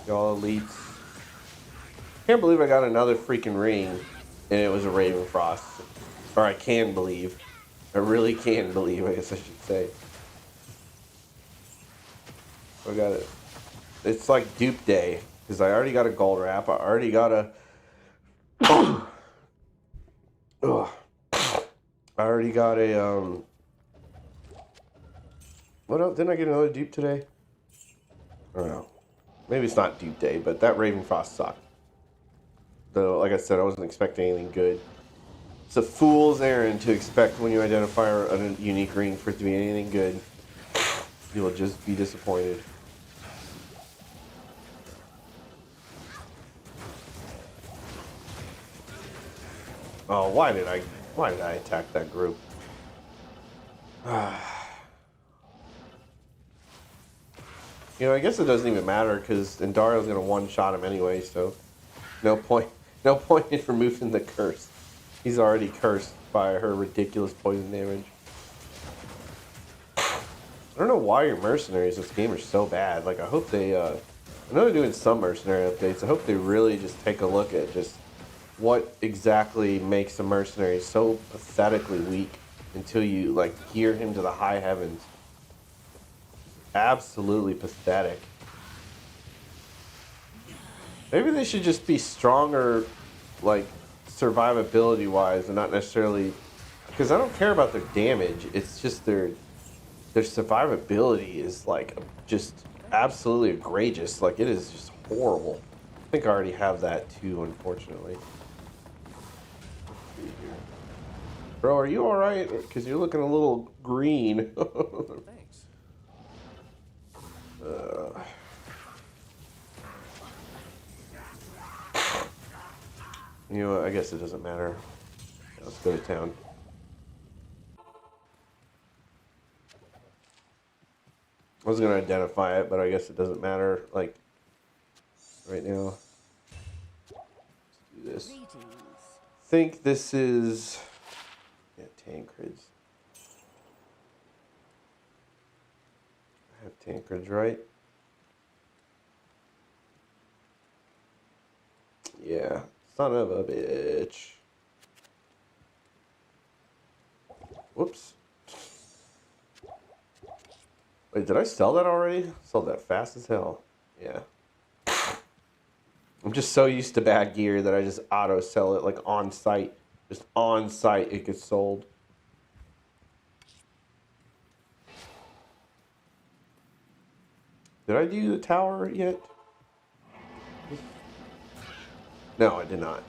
Y'all elites. Can't believe I got another freaking ring and it was a Ravenfrost. Or I can believe. I really can believe, I guess I should say. I got it. It's like dupe day. Because I already got a gold wrap. I already got a... Ugh. I already got a, what else? Didn't I get another dupe today? I don't know. Maybe it's not dupe day, but that Ravenfrost sucked. Though, like I said, I wasn't expecting anything good. It's a fool's errand to expect when you identify a unique ring for it to be anything good. You will just be disappointed. Oh, why did I attack that group? You know, I guess it doesn't even matter because Dario's gonna one-shot him anyway, so no point in removing the curse. He's already cursed by her ridiculous poison damage. I don't know why your mercenaries in this game are so bad. Like, I hope they, I know they're doing some mercenary updates. I hope they really just take a look at just what exactly makes a mercenary so pathetically weak until you, like, gear him to the high heavens. Absolutely pathetic. Maybe they should just be stronger, like, survivability-wise, and not necessarily... Because I don't care about their damage. It's just their survivability is, like, just absolutely egregious. Like, it is just horrible. I think I already have that, too, unfortunately. Bro, are you alright? Because you're looking a little green. Thanks. You know what? I guess it doesn't matter. Let's go to town. I was going to identify it, but I guess it doesn't matter, like, right now. Let's do this. I think this is... Yeah, Tancreds. I have Tancreds, right? Yeah, son of a bitch. Whoops. Wait, did I sell that already? Sold that fast as hell. Yeah. I'm just so used to bad gear that I just auto sell it like on site. Just on site it gets sold. Did I do the tower yet? No, I did not.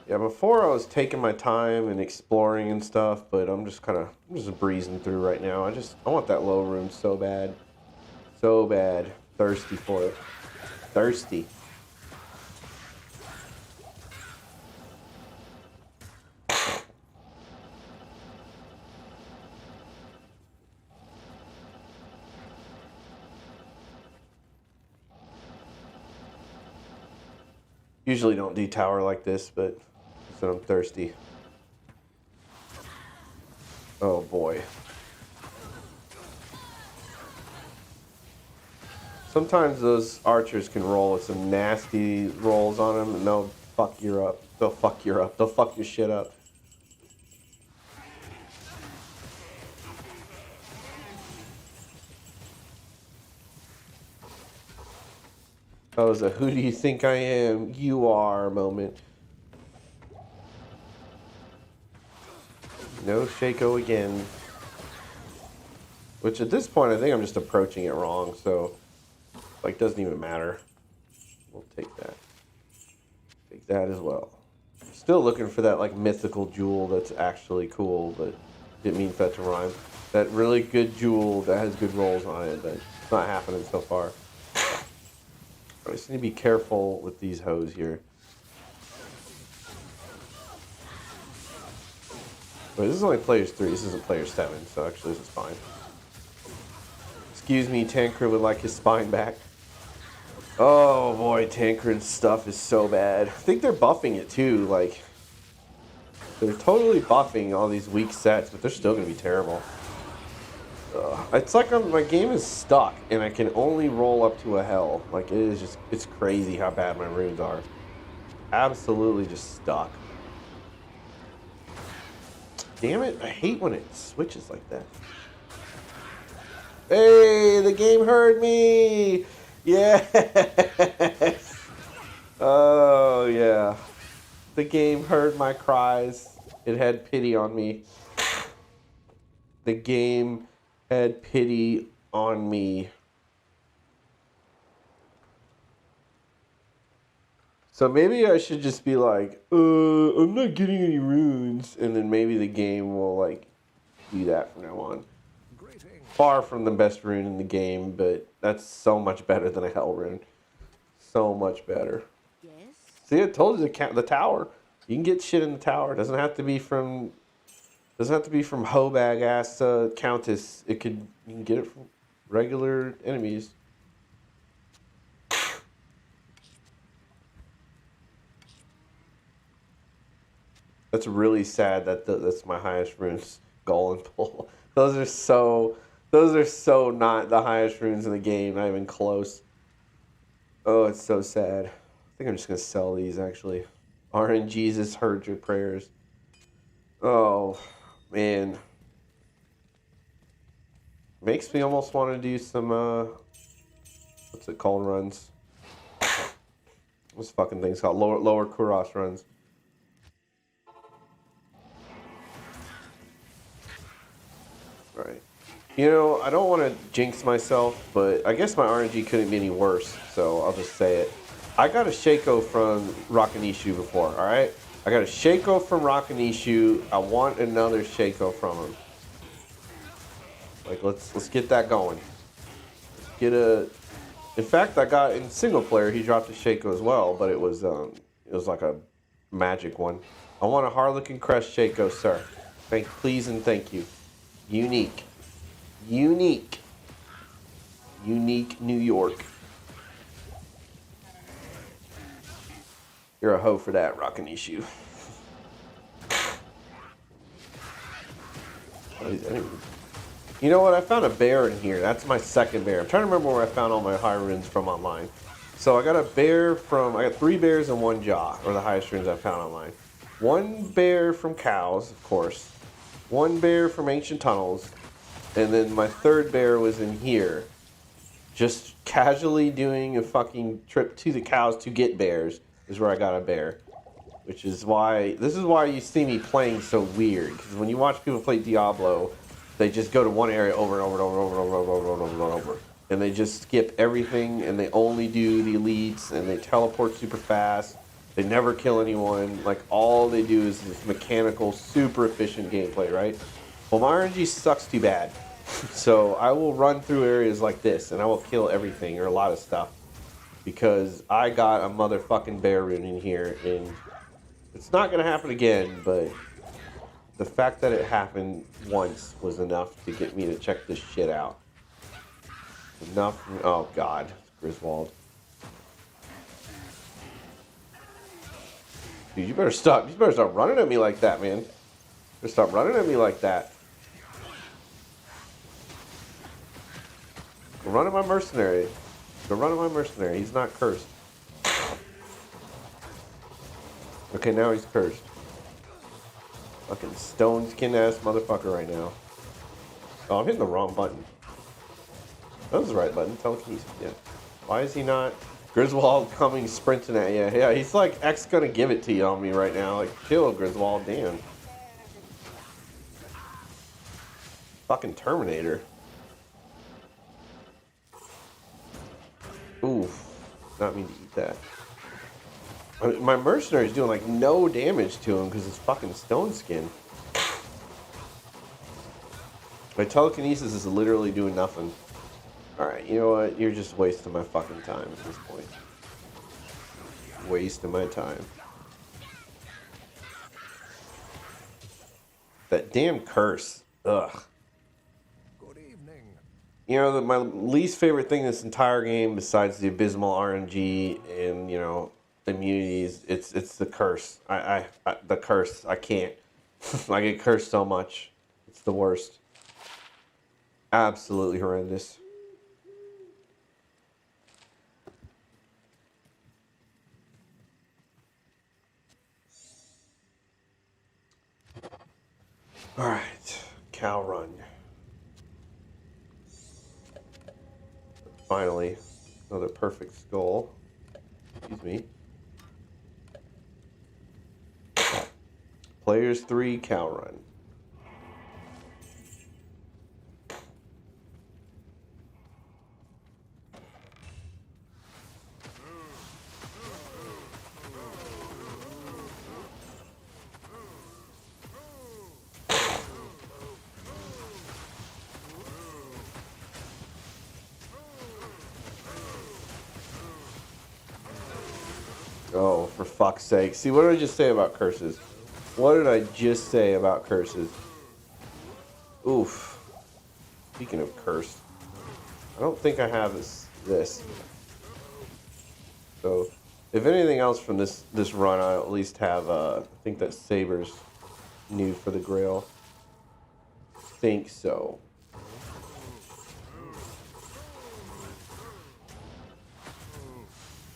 Yeah, before I was taking my time and exploring and stuff, but I'm just breezing through right now. I want that low room so bad. So bad. Thirsty for it. Thirsty. Usually don't do tower like this, but I said I'm thirsty. Oh boy. Sometimes those archers can roll with some nasty rolls on them, and they'll fuck you up. They'll fuck you up. They'll fuck your shit up. That was a "who do you think I am? You are" moment. No Shaco again. Which at this point, I think I'm just approaching it wrong, so like doesn't even matter. We'll take that. Take that as well. Still looking for that like mythical jewel that's actually cool, but didn't mean for that to rhyme. That really good jewel that has good rolls on it, but it's not happening so far. I just need to be careful with these hoes here. Wait, this is only players 3. This isn't player 7, so actually this is fine. Excuse me, Tancred would like his spine back. Oh boy, Tancred's stuff is so bad. I think they're buffing it too. Like, they're totally buffing all these weak sets, but they're still gonna be terrible. It's like my game is stuck, and I can only roll up to a hell. Like, it is just, it's crazy how bad my runes are. Absolutely just stuck. Damn it, I hate when it switches like that. Hey, the game heard me! Yes! Oh, yeah. The game heard my cries. It had pity on me. The game had pity on me. So maybe I should just be like, I'm not getting any runes, and then maybe the game will like do that from now on. Far from the best rune in the game, but that's so much better than a hell rune. So much better. Yes. See, I told you the tower. You can get shit in the tower. It doesn't have to be from Hobag ass Countess. You can get it from regular enemies. That's really sad that that's my highest runes, Gull and Pull. Those are so not the highest runes in the game, not even close. Oh, it's so sad. I think I'm just gonna sell these actually. RNGesus heard your prayers. Oh man. Makes me almost want to do some what's it called, runs? What's the fucking thing's called? Lower Kuros runs. Right. You know, I don't want to jinx myself, but I guess my RNG couldn't be any worse, so I'll just say it. I got a Shaco from Rakanishu before, alright? I got a Shaco from Rakanishu. I want another Shaco from him. Like, let's get that going. In fact, I got in single player, he dropped a Shaco as well, but it was like a magic one. I want a Harlequin Crest Shaco, sir. Please and thank you. Unique New York. You're a hoe for that, Rakanishu. You know what? I found a bear in here. That's my second bear. I'm trying to remember where I found all my high runes from online. So I got 3 bears and 1 jaw, or the highest runes I found online. 1 bear from cows, of course. 1 bear from ancient tunnels. And then my 3rd bear was in here. Just casually doing a fucking trip to the cows to get bears is where I got a bear. Which is why, this is why you see me playing so weird. Because when you watch people play Diablo, they just go to one area over and over and over and over and over and over and over and over and over. And they just skip everything and they only do the elites and they teleport super fast. They never kill anyone. Like, all they do is this mechanical, super efficient gameplay, right? Well, my RNG sucks too bad. So I will run through areas like this and I will kill everything or a lot of stuff. Because I got a motherfucking bear rune in here and it's not going to happen again, but the fact that it happened once was enough to get me to check this shit out. Enough. Oh god, Griswold. Dude, you better stop running at me like that, man. You better stop running at me like that. I'm running my mercenary. Go run on my mercenary. He's not cursed. Okay, now he's cursed. Fucking stone skin ass motherfucker right now. Oh, I'm hitting the wrong button. That was the right button. Telekinesis. Yeah. Why is he not? Griswold coming sprinting at you. Yeah, he's like X gonna give it to you on me right now. Like, chill, Griswold. Damn. Fucking Terminator. Oof. Not mean to eat that. My mercenary's doing like no damage to him because it's fucking stone skin. My telekinesis is literally doing nothing. Alright, you know what? You're just wasting my fucking time at this point. Wasting my time. That damn curse. Ugh. Good evening. You know, my least favorite thing in this entire game, besides the abysmal RNG and, you know, immunities, it's the curse. The curse. I can't. I get cursed so much. It's the worst. Absolutely horrendous. Alright. Cow run. Finally. Another perfect skull. Excuse me. Players 3, cow run. Oh, for fuck's sake. See, what did I just say about curses? What did I just say about curses? Oof. Speaking of cursed, I don't think I have this. So, if anything else from this run, I at least have, I think that Saber's new for the Grail. Think so.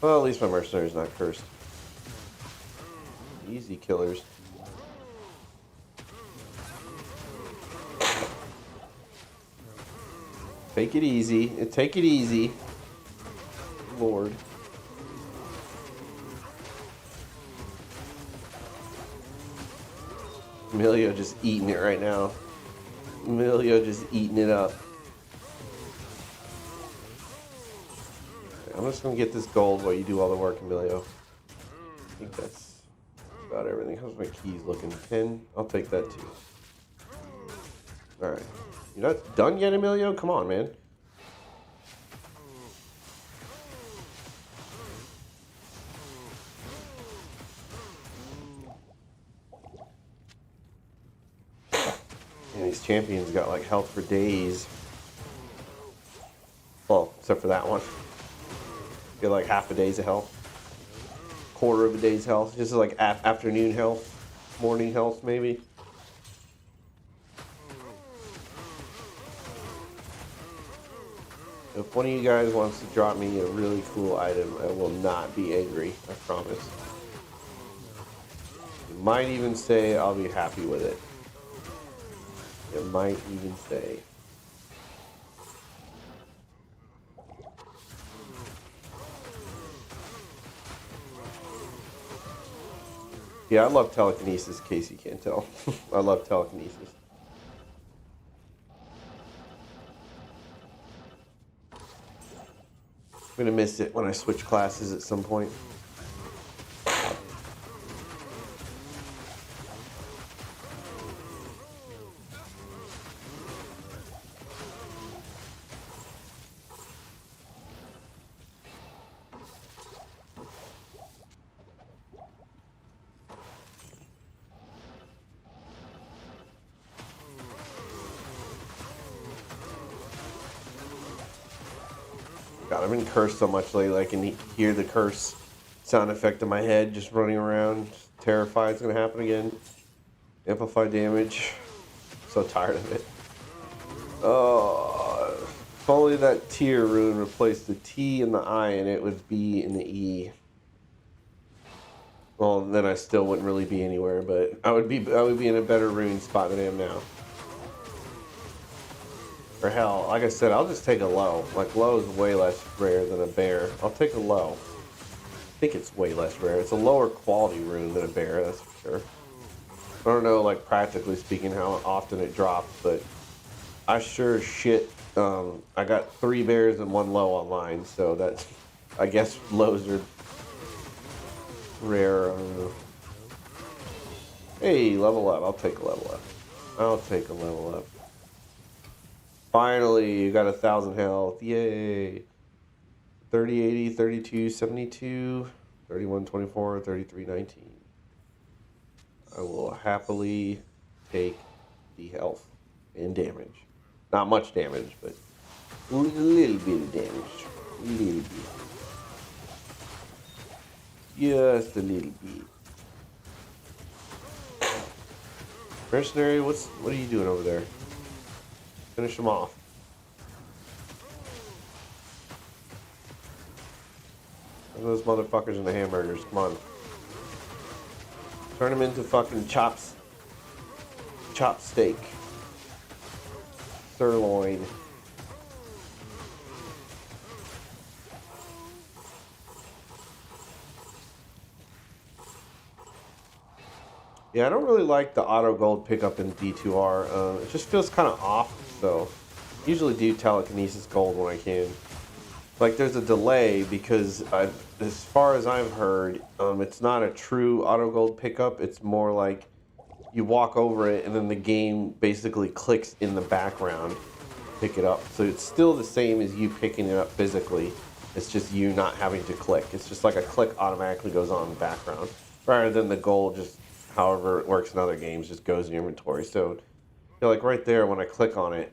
Well, at least my mercenary's not cursed. Easy killers. Take it easy. Take it easy. Lord. Emilio just eating it right now. Emilio just eating it up. I'm just gonna get this gold while you do all the work, Emilio. I think that's about everything. How's my keys looking? 10? I'll take that too. Alright. You're not done yet, Emilio? Come on, man. And these champions got like health for days. Well, except for that one. Get like half a day's of health. Quarter of a day's health. Just like afternoon health. Morning health, maybe. If one of you guys wants to drop me a really cool item, I will not be angry. I promise. You might even say I'll be happy with it. You might even say. Yeah, I love telekinesis, in case you can't tell. I love telekinesis. I'm gonna miss it when I switch classes at some point. God, I've been cursed so much lately. I can hear the curse sound effect in my head just running around. Just terrified it's going to happen again. Amplify damage. So tired of it. Oh. If only that tier rune replaced the T and the I and it would be in the E. Well, then I still wouldn't really be anywhere, but I would be in a better rune spot than I am now. Or hell, like I said, I'll just take a low. Like low is way less rare than a bear. I'll take a low. I think it's way less rare. It's a lower quality rune than a bear, that's for sure. I don't know, like practically speaking, how often it drops, but I sure as shit. I got 3 bears and 1 low online, so that's, I guess lows are rare. I don't know. Hey, level up. I'll take a level up. I'll take a level up. Finally, you got 1,000 health. Yay. 30, 80, 32, 72, 31, 24, 33, 19. I will happily take the health and damage. Not much damage, but a little bit of damage. A little bit. Just a little bit. Mercenary, what are you doing over there? Finish him off. Those motherfuckers and the hamburgers, come on. Turn them into fucking chops. Chop steak. Sirloin. Yeah, I don't really like the auto gold pickup in D2R. It just feels kind of off, so usually do telekinesis gold when I can. Like there's a delay because as far as I've heard, it's not a true auto gold pickup. It's more like you walk over it and then the game basically clicks in the background to pick it up. So it's still the same as you picking it up physically. It's just you not having to click. It's just like a click automatically goes on in the background rather than the gold just however it works in other games just goes in your inventory. So you know, like right there when I click on it,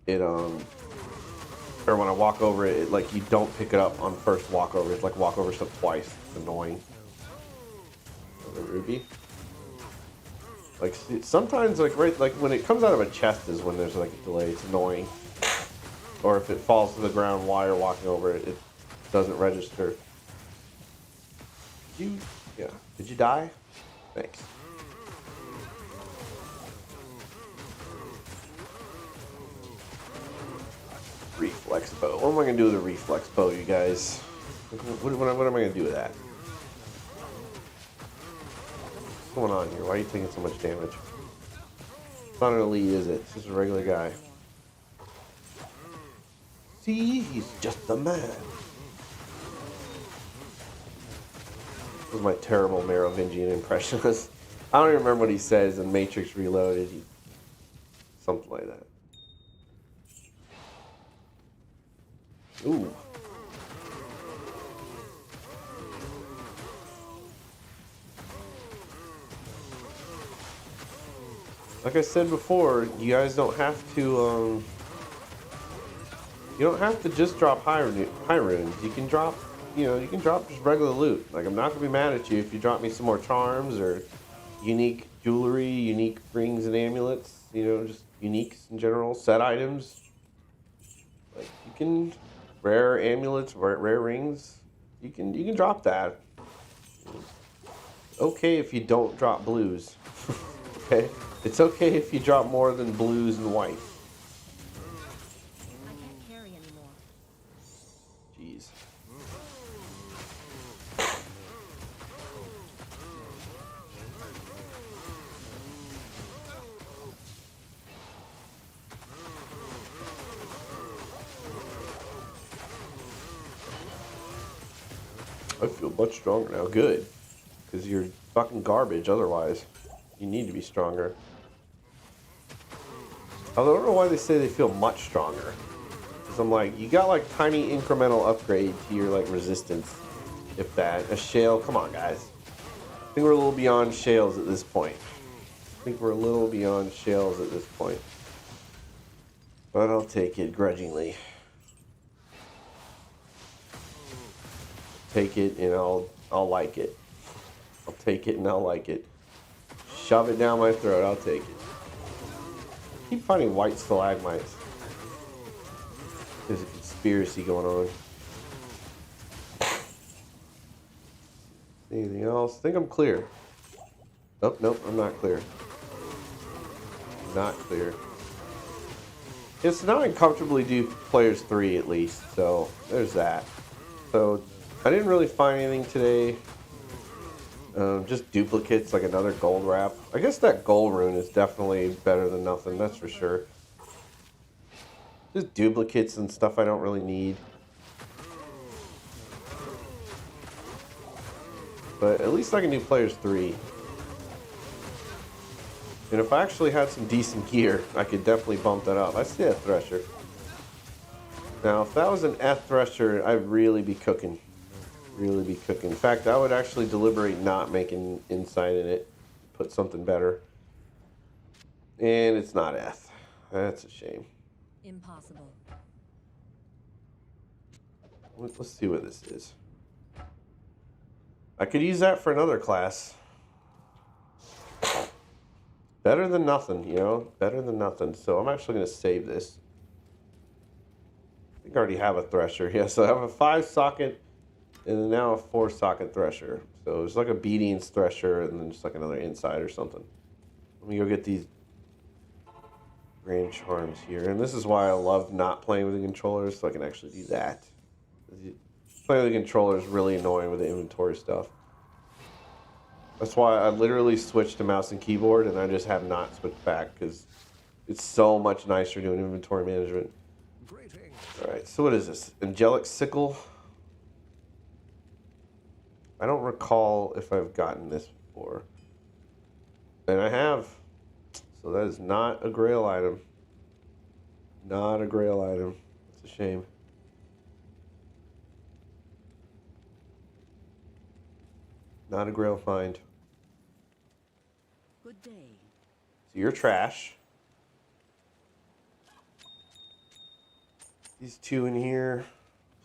it or when I walk over it, like you don't pick it up on first walk over. It's like walk over stuff twice. It's annoying. Another ruby. Like sometimes, like right, like when it comes out of a chest is when there's like a delay. It's annoying. Or if it falls to the ground while you're walking over it, it doesn't register. Did you die? Thanks. Reflex bow. What am I going to do with a reflex bow, you guys? What am I going to do with that? What's going on here? Why are you taking so much damage? It's not an elite, is it? It's just a regular guy. See? He's just a man. This was my terrible Merovingian impression. I don't even remember what he says in Matrix Reloaded. Something like that. Ooh. Like I said before, you guys don't have to, you don't have to just drop high runes. You can drop, you can drop just regular loot. Like, I'm not going to be mad at you if you drop me some more charms or unique jewelry, unique rings and amulets, just uniques in general, set items. Like, you can, rare amulets, rare rings, you can drop that. Okay if you don't drop blues. Okay? It's okay if you drop more than blues and white. I can't carry anymore. Jeez. I feel much stronger now. Good. Because you're fucking garbage otherwise. You need to be stronger. Although I don't know why they say they feel much stronger. Because I'm like, you got like tiny incremental upgrade to your like resistance. If that. A shale, come on guys. I think we're a little beyond shales at this point. But I'll take it grudgingly. Take it and I'll like it. I'll take it and I'll like it. Shove it down my throat, I'll take it. Keep finding white stalagmites. There's a conspiracy going on. Anything else? I think I'm clear. Oh, nope, I'm not clear. Not clear. It's now I can comfortably do players 3 at least, so there's that. So I didn't really find anything today. Just duplicates, like another gold wrap. I guess that gold rune is definitely better than nothing, that's for sure. Just duplicates and stuff I don't really need. But at least I can do players 3. And if I actually had some decent gear, I could definitely bump that up. I see a Thresher. Now, if that was an F Thresher, I'd really be cooking. Really be cooking. In fact, I would actually deliberate not making insight in it. Put something better. And it's not F. That's a shame. Impossible. Let's see what this is. I could use that for another class. Better than nothing, you know? Better than nothing. So I'm actually going to save this. I think I already have a Thresher. Yeah, so I have a 5-socket and then now a 4-socket Thresher. So it's like a Beatings Thresher and then just like another Inside or something. Let me go get these Grand Charms here. And this is why I love not playing with the controllers, so I can actually do that. Playing with the controller is really annoying with the inventory stuff. That's why I literally switched to mouse and keyboard, and I just have not switched back, because it's so much nicer doing inventory management. Greetings. Alright, so what is this? Angelic Sickle? I don't recall if I've gotten this before. And I have. So that is not a Grail item. Not a Grail item. It's a shame. Not a Grail find. Good day. So you're trash. These two in here.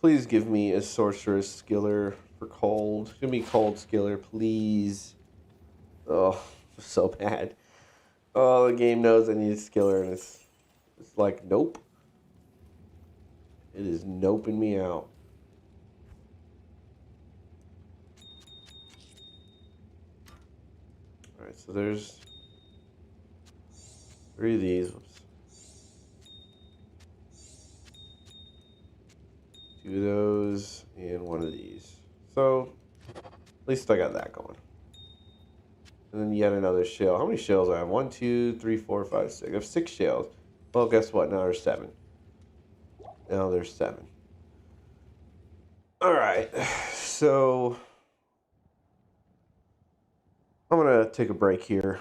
Please give me a Sorceress Skiller for cold. Give me cold Skiller, please. Oh, so bad. Oh, the game knows I need a Skiller, and it's like, nope. It is noping me out. Alright, so there's 3 of these. Whoops. 2 of those, and 1 of these. So, at least I got that going. And then yet another shell. How many shells do I have? 1, 2, 3, 4, 5, 6. I have 6 shells. Well, guess what? Now there's 7. Now there's 7. Alright, so I'm going to take a break here.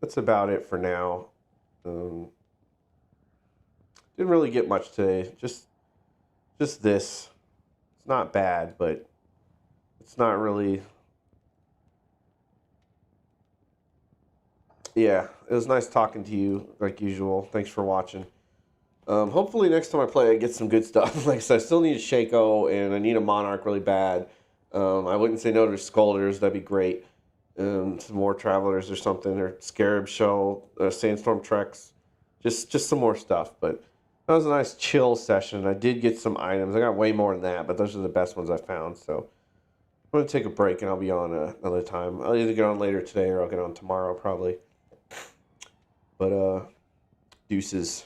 That's about it for now. Didn't really get much today. Just this. It's not bad, but it's not really. Yeah, it was nice talking to you, like usual. Thanks for watching. Hopefully next time I play, I get some good stuff. Like I said, I still need a Shaco, and I need a Monarch really bad. I wouldn't say no to Scolders. That'd be great. Some more Travelers or something, or Scarab Shell, Sandstorm Treks. Just some more stuff, but that was a nice chill session. I did get some items. I got way more than that, but those are the best ones I found. So I'm going to take a break, and I'll be on another time. I'll either get on later today or I'll get on tomorrow probably. But, deuces.